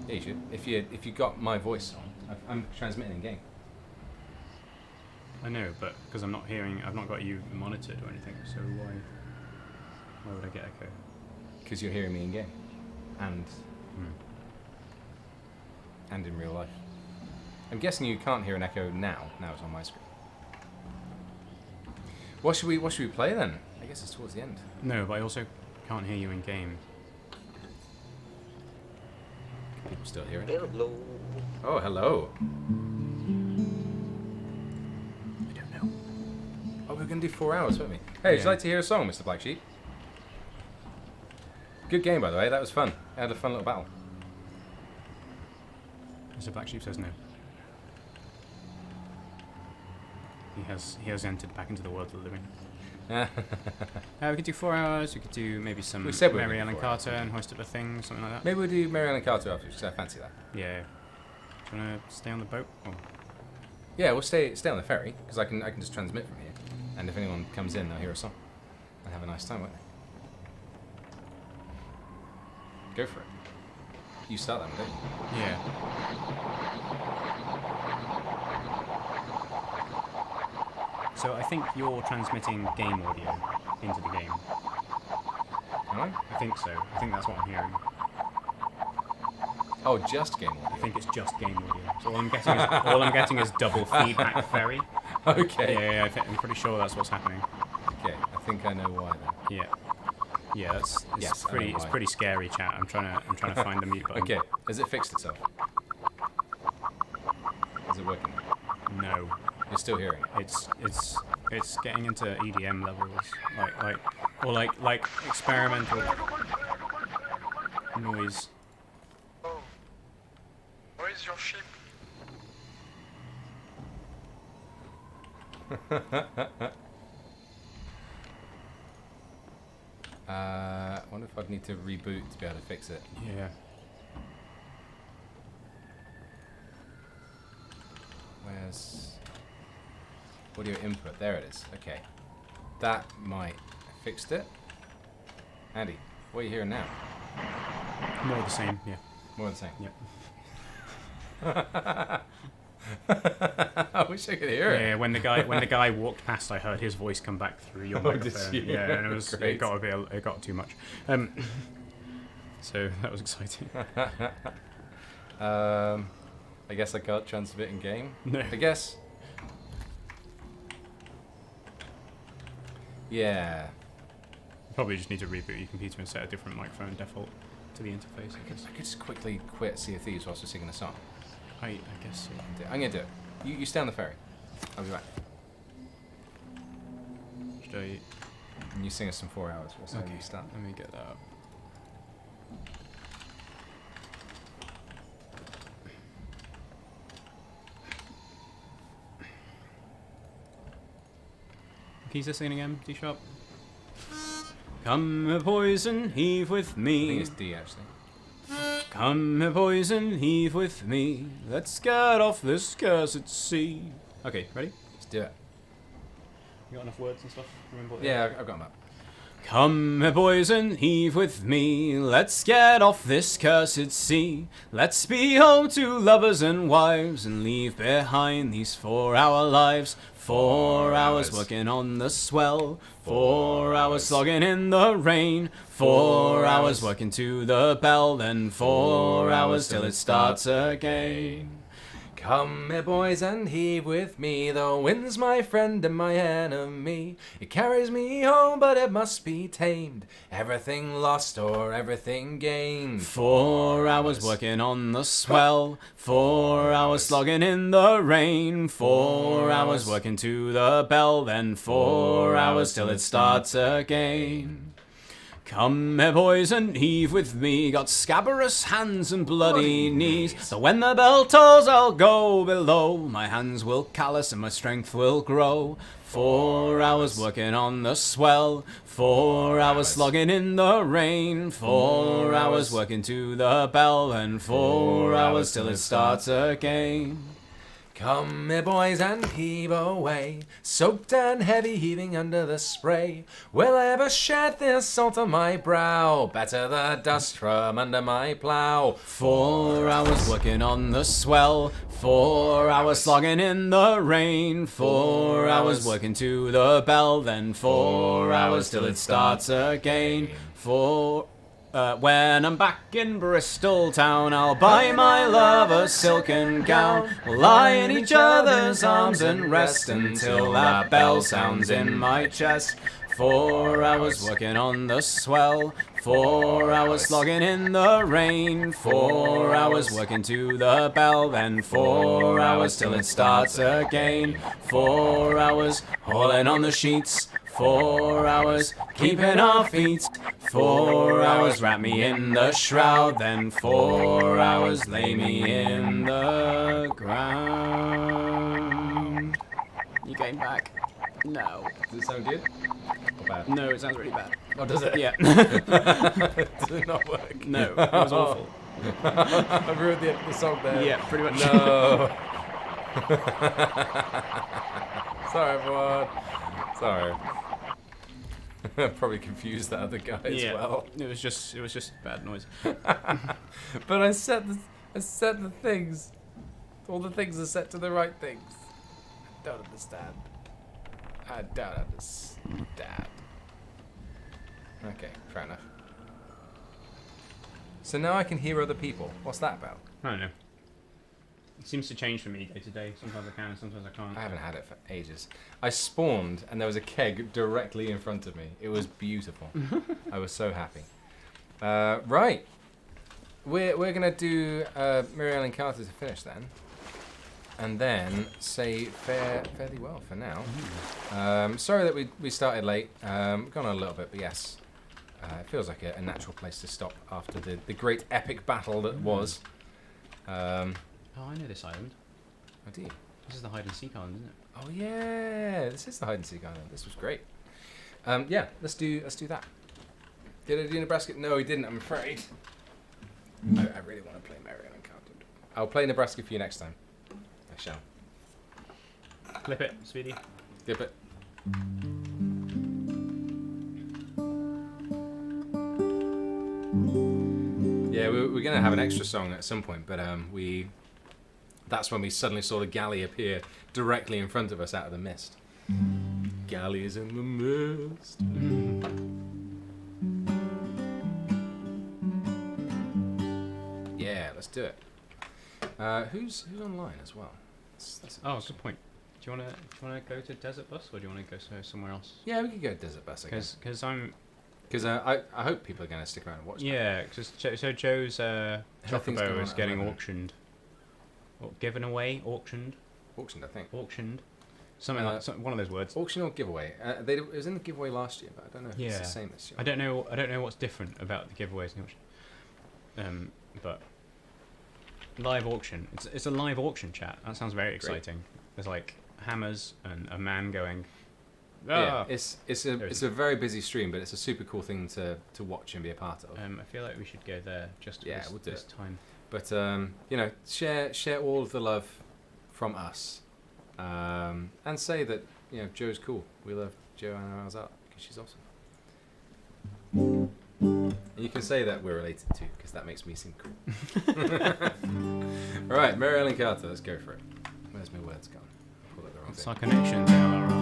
Yeah, you should. If you got my voice on, I'm transmitting in game. I know, but because I'm not hearing, I've not got you monitored or anything. So why would I get echo? Because you're hearing me in game, and in real life. I'm guessing you can't hear an echo now. Now it's on my screen. What should we play then? I guess it's towards the end. No, but I also can't hear you in game. Can people still hear it? Hello. Oh, hello. I don't know. Oh, we're gonna do 4 hours, weren't we? Hey, would you Yeah. like to hear a song, Mr. Black Sheep? Good game, by the way. That was fun. I had a fun little battle. Mr. Black Sheep says no. He has entered back into the world of the living. We could do 4 hours. We could do maybe some We said we were Mary doing Ellen 4 Carter and Hoist Up a Thing, something like that. Maybe we'll do Mary Ellen Carter after, because I fancy that. Yeah. Do you want to stay on the boat? Or? Yeah, we'll stay on the ferry, because I can just transmit from here. And if anyone comes in, they'll hear a song. And have a nice time, won't they? Go for it. You start that one, don't you? Yeah. So I think you're transmitting game audio into the game. Am I? I think so. I think that's what I'm hearing. Oh, just game I audio. think it's just game audio. So all I'm getting is double feedback ferry. Okay. Yeah, I'm pretty sure that's what's happening. Okay, I think I know why then. Yeah. Yeah, it's Yes, I know pretty. It's why. pretty scary, chat. I'm trying to find the mute button. Okay, has it fixed itself? Is it working? No, You're still hearing it? it's getting into EDM levels, like experimental noise. Oh. Where is your ship? I wonder if I'd need to reboot to be able to fix it. Yeah. Where's audio input? There it is. Okay. That might have fixed it. Andy, what are you hearing now? More of the same, yeah. More than the same. Yep. I wish I could hear it. Yeah, when the guy walked past, I heard his voice come back through your Oh, did microphone. you? Yeah, and it Great. got too much. So that was exciting. I guess I can't transfer it in game. No. I guess. Yeah. Probably just need to reboot your computer and set a different microphone default to the interface. I guess. I could just quickly quit Sea of Thieves whilst we're singing a song. I guess so. I'm gonna do it. You stay on the ferry. I'll be back. Should I? And you sing us some 4 hours. We'll say Okay. you start. Let me get that up. Can you sing again? D sharp. Come, poison, heave with I think me. it's D actually. Come, poison, heave with me. Let's get off this cursed sea. Okay, ready? Let's do it. You got enough words and stuff? Remember what Yeah, I've got them up. Come, boys, and heave with me. Let's get off this cursed sea. Let's be home to lovers and wives and leave behind these 4-hour lives. 4 hours working on the swell. 4 hours slogging in the rain. 4 hours working to the bell. Then 4 hours till it starts again. Come, me boys, and heave with me. The wind's my friend and my enemy. It carries me home, but it must be tamed. Everything lost or everything gained. 4 hours working on the swell. 4 hours slogging in the rain. 4 hours working to the bell. Then 4 hours till it starts again. Come, me boys, and heave with me. Got scabrous hands and bloody knees. So when the bell tolls, I'll go below. My hands will callous and my strength will grow. 4 hours working on the swell. 4 hours slogging in the rain. 4 hours working to the bell. And 4 hours till it starts again. Come, me boys, and heave away, soaked and heavy, heaving under the spray. Will I ever shed this salt on my brow? Better the dust from under my plough. 4 hours working on the swell. 4 hours slogging in the rain. 4 hours working to the bell. Then 4 hours till it starts again. When I'm back in Bristol town, I'll buy my love a silken gown. We'll lie in each other's arms and rest until that bell sounds in my chest. 4 hours working on the swell. 4 hours slogging in the rain. 4 hours working to the bell. Then 4 hours till it starts again. 4 hours hauling on the sheets. 4 hours keeping our feet. 4 hours wrap me in the shroud. Then 4 hours lay me in the ground. You came back? No. Does it sound good? Or bad? No, it sounds really bad. Oh, does it? Yeah. Does it not work? No, it was awful. I ruined the song there. Yeah, pretty much. No. Sorry, everyone. Sorry. Probably confused that other guy as well. It was just bad noise. But I set the things. All the things are set to the right things. I don't understand. I don't understand. Okay, fair enough. So now I can hear other people. What's that about? I don't know. It seems to change for me day to day. Sometimes I can, sometimes I can't. I haven't had it for ages. I spawned and there was a keg directly in front of me. It was beautiful. I was so happy. Right. We're gonna do Mary Ellen Carter to finish then. And then say fare thee well for now. Sorry that we started late. We've gone on a little bit, but yes. It feels like a natural place to stop after the great epic battle that was. Oh, I know this island. Oh, do you? This is the hide and seek island, isn't it? Oh yeah, this is the hide and seek island. This was great. Yeah, let's do that. Did I do Nebraska? No, he didn't. I'm afraid. I really want to play Mary Ellen Carter. I'll play Nebraska for you next time. I shall. Clip it, Speedy. Skip it. Yeah, we're gonna have an extra song at some point, but that's when we suddenly saw the galley appear directly in front of us out of the mist. Galleys in the mist. Yeah, let's do it. Who's online as well? Oh, good point. Do you wanna go to Desert Bus, or do you wanna go somewhere else? Yeah, we could go Desert Bus again. Because I hope people are going to stick around and watch. Yeah, because so Joe's Chocobo is getting on. auctioned, or given away, auctioned, Auctioned, I think. auctioned, something like one of those words. Auction or giveaway? It was in the giveaway last year, but I don't know if it's the same this year. I don't know what's different about the giveaways and the auction. But live auction. It's a live auction chat. That sounds very exciting. There's like hammers and a man going. Yeah, it's a very busy stream, but it's a super cool thing to watch and be a part of. I feel like we should go there just this time. But share all of the love from us, and say that Joe's cool. We love Joanna Alzart because she's awesome. And you can say that we're related too, because that makes me seem cool. All right, Mary Ellen Carter, let's go for it. Where's my words gone? Pull it the wrong It's bit. our connection to LRL.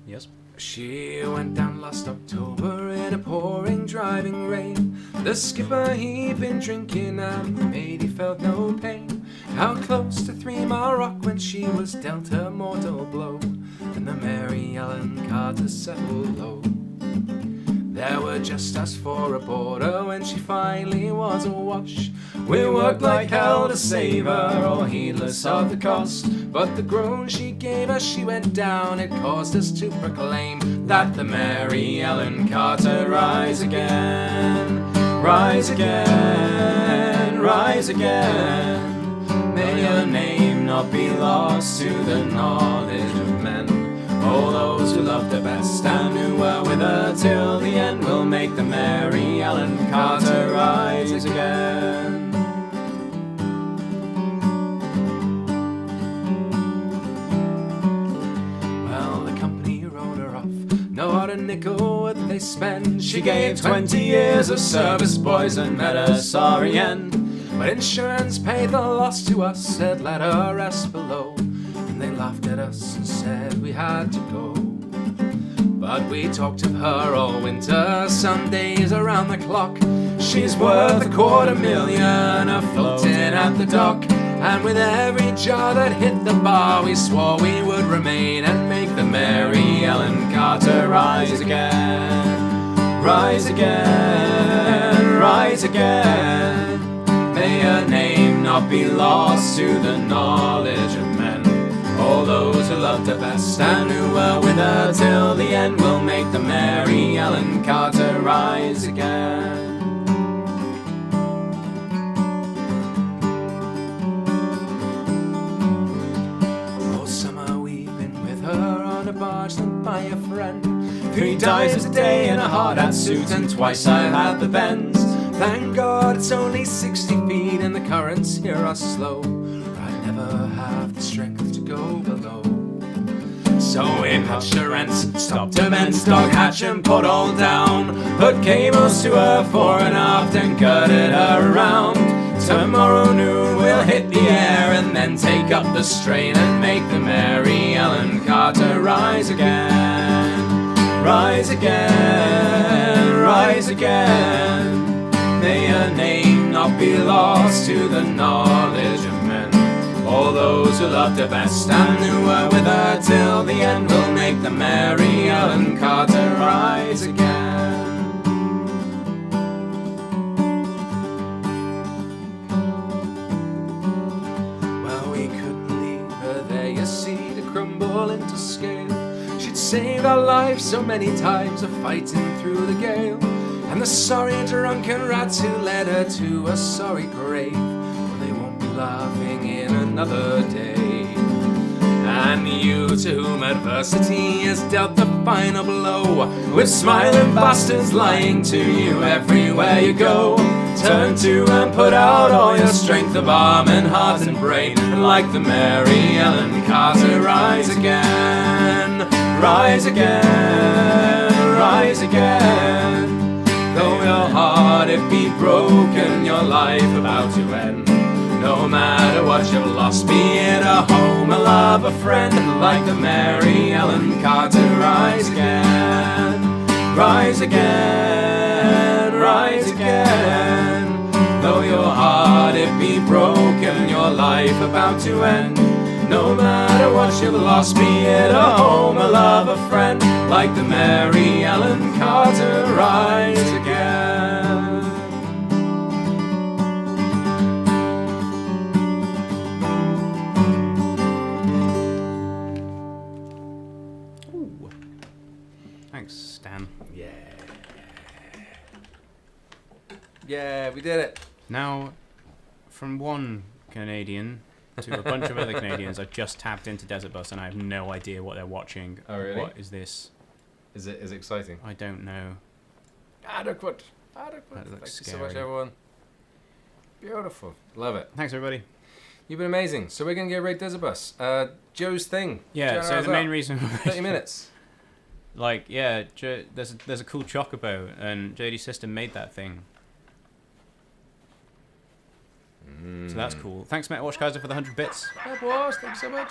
Yes. She went down last October in a pouring driving rain. The skipper he'd been drinking and the matey felt no pain. Out close to 3 Mile Rock when she was dealt a mortal blow, and the Mary Ellen Carter settled low. There were just us 4 aboard her when she finally was awash. We worked like hell to save her, all heedless of the cost. But the groan she gave as she went down, it caused us to proclaim that the Mary Ellen Carter rise again, rise again, rise again. May her name not be lost to the knowledge of men. All those who loved her best and who were with her till the end will make the Mary Ellen Carter rise again. Well, the company wrote her off, not a nickel would they spend. She gave 20 years of service, boys, and met a sorry end. But insurance paid the loss to us, said let her rest below. And they laughed at us and said we had to go. But we talked of her all winter, some days around the clock. She's worth $250,000 afloating at the dock. And with every jar that hit the bar, we swore we would remain and make the Mary Ellen Carter rise again, rise again, rise again. May her name not be lost to the knowledge of men. All those who loved her best and who were with her till the end will make the Mary Ellen Carter rise again. All summer we've been with her on a barge sent by a friend. 3 dives a day in a hard hat suit and twice I've had the bends. Thank God it's only 60 feet and the currents here are slow. I'd never have the strength to go below. So we patched her ends, stopped her men's dog hatch and put all down. Put cables to her fore and aft and girded her around. Tomorrow noon we'll hit the air and then take up the strain and make the Mary Ellen Carter rise again, rise again, rise again. May her name not be lost to the knowledge of men. All those who loved her best and who were with her till the end will make the Mary Ellen Carter rise again. Well, we couldn't leave her there, you see, to crumble into scale. She'd saved our lives so many times of fighting through the gale. And the sorry drunken rats who led her to a sorry grave, well, they won't be laughing in another day. And you those to whom adversity has dealt the final blow. With smiling bastards lying to you everywhere you go. Turn to and put out all your strength of arm and heart and brain. And like the Mary Ellen Carter, rise again, rise again, rise again. Though your heart it be broken, your life about to end. No matter what you've lost, be it a home, a love, a friend. Like the Mary Ellen Carter, rise again, rise again, rise again. Though your heart it be broken, your life about to end. No matter what you've lost, be it a home, a love, a friend. Like the Mary Ellen Carter, rise again. Ooh. Thanks, Stan. Yeah, we did it. Now, from one Canadian to a bunch of other Canadians, I just tapped into Desert Bus and I have no idea what they're watching. Oh, really? What is this? Is it exciting? I don't know. Adequate. That Thank looks you so much, scary. everyone. Beautiful. Love it. Thanks, everybody. You've been amazing. So we're going to go raid Desert Bus. Joe's thing. Yeah, Joe, so how's the that? main reason... 30 minutes. Like, yeah, there's a cool chocobo, and JD's sister made that thing. So that's cool. Thanks, Matt Watchkaiser, for the 100 bits. Hey, boss. Thanks so much.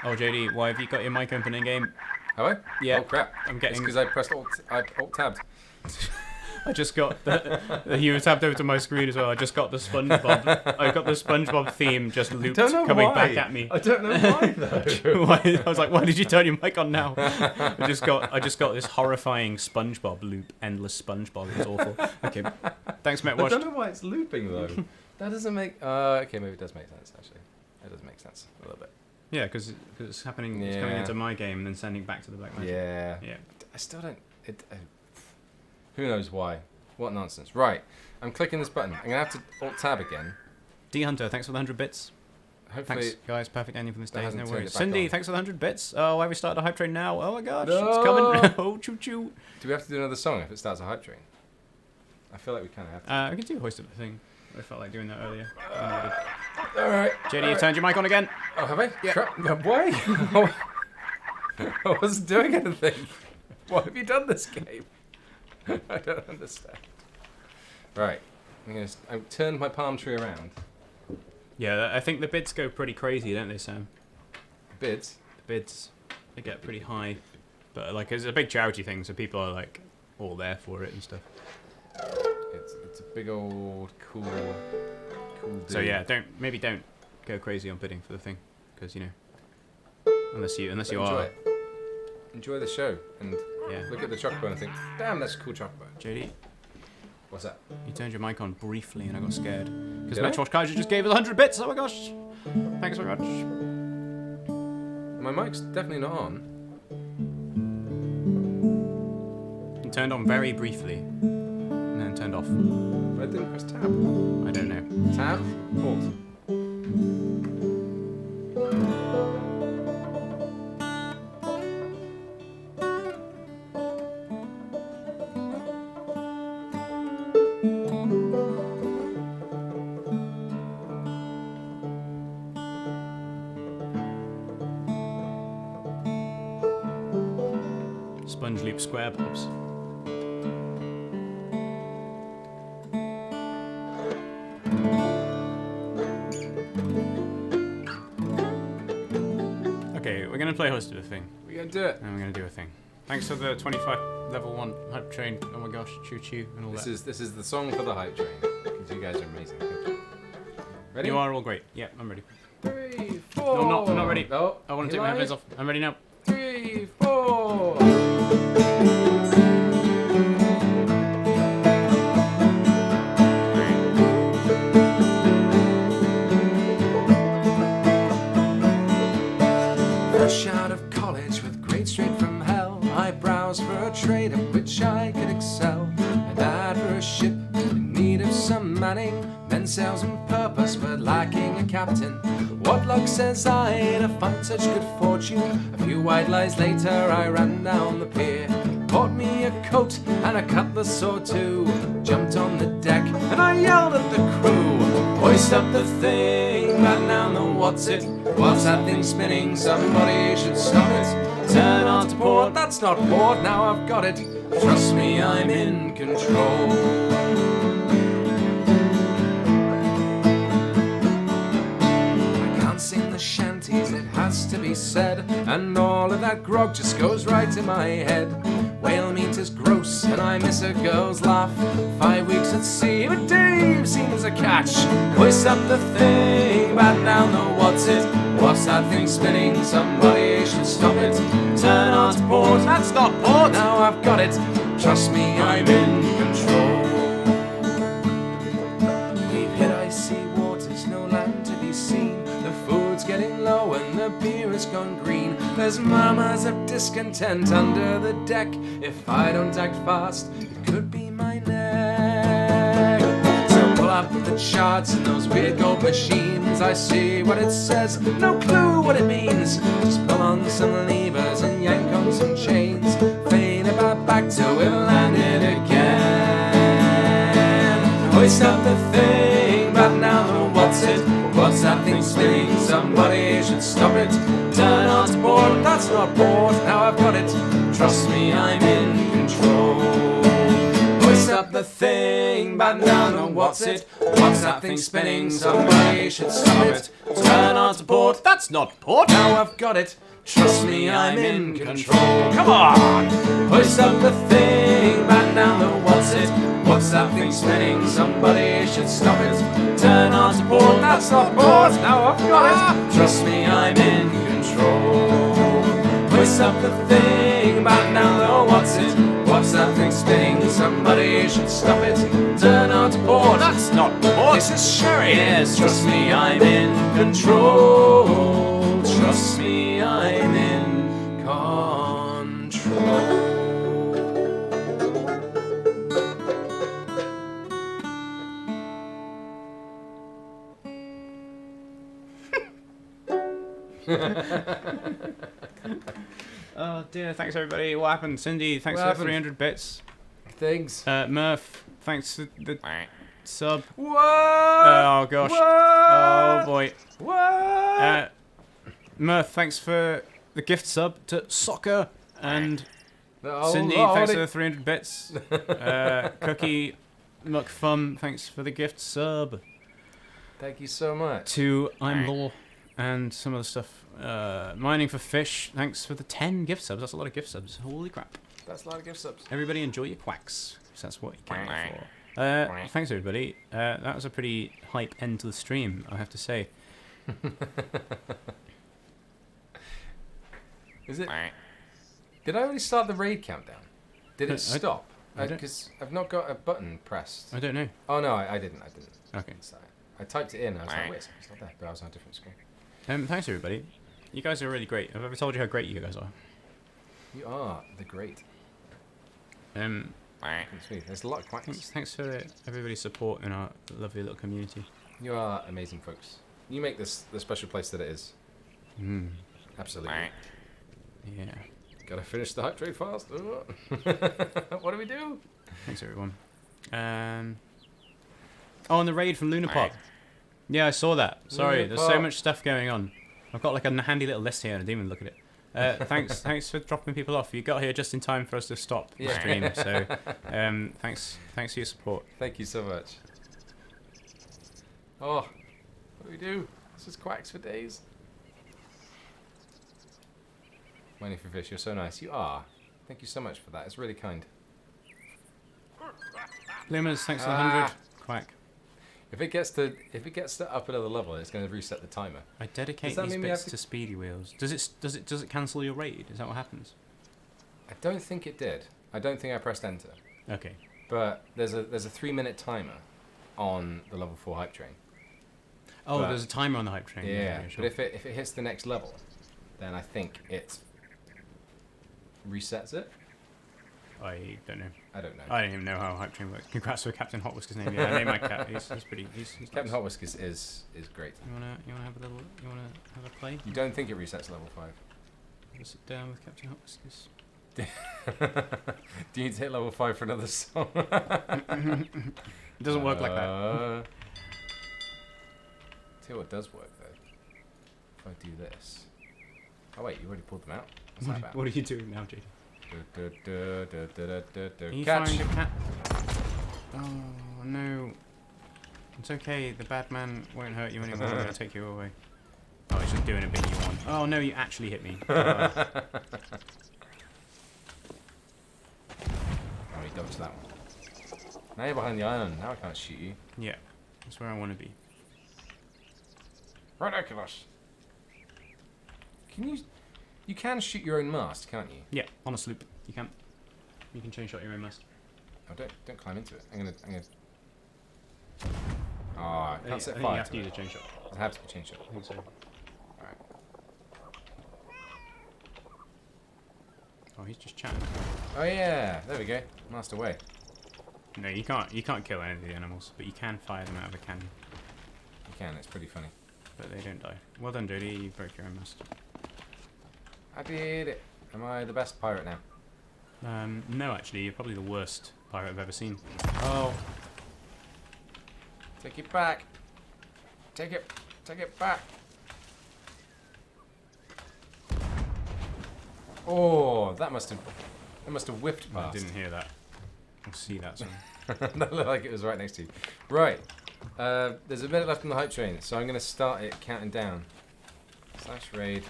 Oh, JD, why have you got your mic open in game? Have I? Yeah. Oh, crap. I'm It's getting... because I pressed alt-tabbed. I just got you tapped over to my screen as well. I just got the SpongeBob. I got the SpongeBob theme just looped coming back at me. I don't know why, though. I was like, why did you turn your mic on now? I just got this horrifying SpongeBob loop, endless SpongeBob. It's awful. Okay, thanks, Matt. I Watched. don't know why it's looping, though. That doesn't make... okay, maybe it does make sense, actually. It does make sense a little bit. Yeah, because it's happening. It's coming Yeah. into my game and then sending back to the Black Magic. Yeah. Yeah. I still don't... who knows why? What nonsense. Right. I'm clicking this button. I'm going to have to alt-tab again. D Hunter, thanks for the 100 bits. Hopefully... Thanks, guys. Perfect ending for this that day. hasn't No turned worries. it back Cindy, on. thanks for the 100 bits. Oh, why have we started a hype train now? Oh my gosh, No. it's coming. Oh, choo choo. Do we have to do another song if it starts a hype train? I feel like we kind of have to. We can do a hoist of the thing. I felt like doing that earlier. Alright. JD, you turned your mic on again. Oh, have I? Yeah. Crap. Why? I wasn't doing anything. Why have you done this game? I don't understand. Right. I turned my palm tree around. Yeah, I think the bids go pretty crazy, don't they, Sam? Bids. The bids, they get pretty high. But like, it's a big charity thing, so people are like all there for it and stuff. It's a big old cool dude. So yeah, don't go crazy on bidding for the thing, because you know, unless you Enjoy are. it. Enjoy the show and Yeah. look at the chocobo and think, damn, that's a cool chocobo. JD, What's that? you turned your mic on briefly and I got scared. Because Did I? Metrosh Kaiju just gave us 100 bits, oh my gosh! Thanks very much. My mic's definitely not on. It turned on very briefly, and then turned off. But I didn't press tab. I don't know. Tab? Alt. Sponge Loop Square Pops. Okay, we're gonna play host of the thing, We're gonna do it. and we're gonna do a thing. Thanks for the 25 level 1 hype train. Oh my gosh, choo choo and all This that. is the song for the hype train. Because you guys are amazing. Thank you. Ready? You are all great. Yeah, I'm ready. 3, 4. No, I'm not ready. No. I want to You take my live? headphones off. I'm ready now. 3, 4. Fresh out of college with grades straight from hell, I browsed for a trade at which I could excel. An ad for a ship in need of some manning, men sails and purpose but lacking a captain. What luck, says I, to find such good fortune. A few white lies later, I ran down the pier, bought me a coat and a cutlass or two, jumped on the deck and I yelled at the crew, hoist up the thing, batten down the what's it? What's that thing spinning? Somebody should stop it. Turn on to port, that's not port, now I've got it. Trust me, I'm in control. Sing the shanties, it has to be said, and all of that grog just goes right in my head. Whale meat is gross and I miss a girl's laugh. 5 weeks at sea, but Dave seems a catch. Hoist up the thing, batten down the what's it? What's that thing spinning? Somebody should stop it. Turn on to port, that's not port, now I've got it. Trust me, I'm in control. We've hit icy waters, no land to be seen. Food's getting low and the beer has gone green. There's murmurs of discontent under the deck. If I don't act fast, it could be my neck. So pull up the charts and those weird gold machines. I see what it says, no clue what it means. Just pull on some levers and yank on some chains. Fade about back till we've landed again. Hoist up the thing, batten down the what's it? What's that thing spinning? Somebody should stop it. Turn on to port, that's not port, now I've got it. Trust me, I'm in control. Hoist up the thing, batten down the what's it? What's that thing spinning? Somebody should stop it. Turn on to port, that's not port, now I've got it. Trust me, I'm in control. Come on! Hoist up the thing, batten down the what's it? What's that thing spinning? Somebody should stop it. Turn on to port, that's not port, now I've got it. Trust me, I'm in control. Hoist up the thing, batten down the what's it? What's that thing spinning? Somebody should stop it. Turn on to port, that's not port, this is sherry. Yes, trust me, I'm in control. Trust me, I'm in control. Oh dear, thanks everybody. What happened? Cindy, thanks What for happened? the 300 bits. Thanks. Murph, thanks for the sub. What? Oh gosh. What? Oh boy. What? Murph, thanks for the gift sub to Soccer. And Oh, Cindy, Lord. thanks for the 300 bits. Cookie McFum, thanks for the gift sub. Thank you so much. To I'm Law and some other stuff. Mining for Fish, thanks for the 10 gift subs. That's a lot of gift subs. Holy crap. That's a lot of gift subs. Everybody enjoy your quacks, because that's what you came here for. Thanks everybody. That was a pretty hype end to the stream, I have to say. Is it? Did I already start the raid countdown? Did I it stop? I don't- Because I've not got a button pressed. I don't know. Oh no, I didn't. Okay. So I typed it in. I was like, wait a second, it's not there. But I was on a different screen. Thanks everybody. You guys are really great. I've ever told you how great you guys are. You are the great. Sweet. There's a lot of quacks. Thanks for everybody's support in our lovely little community. You are amazing, folks. You make this the special place that it is. Absolutely. Yeah. Gotta finish the hype trade fast. What do we do? Thanks everyone. Oh, and the raid from Luna Park. Yeah, I saw that. Sorry, Luna there's so Park. much stuff going on. I've got like a handy little list here and I didn't even look at it. Thanks for dropping people off. You got here just in time for us to stop the stream. So, thanks for your support. Thank you so much. Oh, what do we do? This is quacks for days. Mining for Fish, you're so nice. You are. Thank you so much for that. It's really kind. Lumers, thanks for the 100. Quack. If it gets to up another level, it's going to reset the timer. I dedicate Does that these mean we bits have to Speedy Wheels. Does it cancel your raid? Is that what happens? I don't think it did. I don't think I pressed enter. Okay. But there's a 3-minute timer on the level 4 hype train. Oh, But- there's a timer on the hype train. Yeah, sure. but if it hits the next level, then I think it resets it. I don't know. I don't know. I don't even know how Hype Train works. Congrats for Captain Hot Whisker's name. Yeah, I named my cat. He's pretty. He's Captain nice. Hot Whisk is great. You wanna have a little? You wanna have a play? You don't think it resets level 5? Just sit down with Captain Hot Whiskers. Do you need to hit level 5 for another song? It doesn't work like that. Tell you what does work though. If I do this. Oh wait, you already pulled them out. What's that about? What are you doing now, JD? Can you Catch. find a cat? Oh no. It's okay. The bad man won't hurt you anymore. I'm gonna take you away. Oh, he's just doing a big one. Oh no, you actually hit me. Oh, he dodged that one. Now you're behind the island. Now I can't shoot you. Yeah, that's where I want to be. Ridiculous. Can you? You can shoot your own mast, can't you? Yeah, on a sloop. You can. You can chain shot your own mast. Oh, don't climb into it. I'm gonna. Oh, I I can't set think you fire have to to use it. a chain shot. I'll have to be changed up. I think so. Alright. Oh, he's just chatting. Oh yeah, there we go. Mast away. No, you can't. You can't kill any of the animals, but you can fire them out of a cannon. You can. It's pretty funny. But they don't die. Well done, Jody. You broke your own mast. I did it. Am I the best pirate now? No, actually, you're probably the worst pirate I've ever seen. Oh. Take it back. Take it back. Oh, that must have whipped I past. didn't hear that. I'll see that soon. That looked like it was right next to you. Right. There's a minute left on the hype train, so I'm going to start it counting down. / raid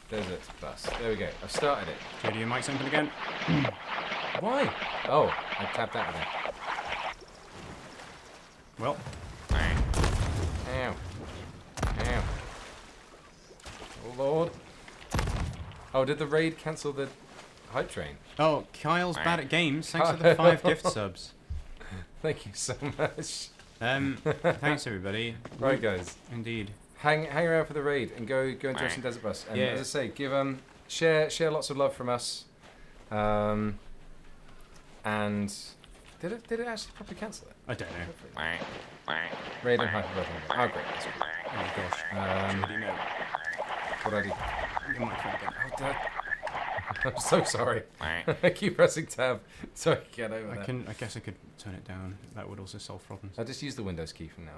desert bus. There we go. I've started it. Jody, your mic's open again. Why? Oh, I tapped out again. Well, Ow. Ow. Oh, Lord. Oh, did the raid cancel the hype train? oh, Kyle's bad at games. Thanks for the 5 gift subs. Thank you so much. Thanks everybody. Right, guys. Indeed. Hang around for the raid and go enjoy some desert bus. And Yeah. as I say, give share lots of love from us. And did it actually properly cancel it? I don't know. Raid and hyper button. Oh great, that's good. Oh gosh. Jody, no. What did I do? Your microphone again. Oh, did I'm so sorry. I keep pressing tab so I can get over that. I guess I could turn it down. That would also solve problems. I'll just use the Windows key from now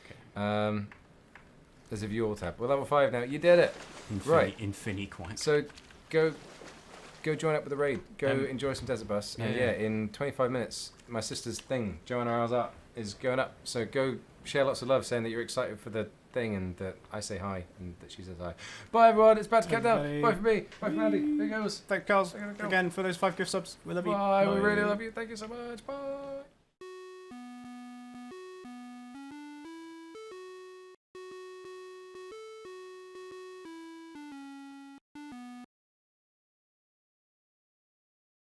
Okay. on. There's a view all tab. We're level 5 now. You did it. Right. Infiniquite. So go join up with the raid. Go Um, enjoy some desert bus. And yeah. in 25 minutes, my sister's thing, Joanna Isles Art, is going up. So go share lots of love, saying that you're excited for the thing and that I say hi and that she says hi. Bye everyone. It's about to count down. Everybody. Bye from me. Bye from Andy. There goes. Thank Carls I gotta go. again for those 5 gift subs. We love you. Bye. We really love you. Thank you so much. Bye.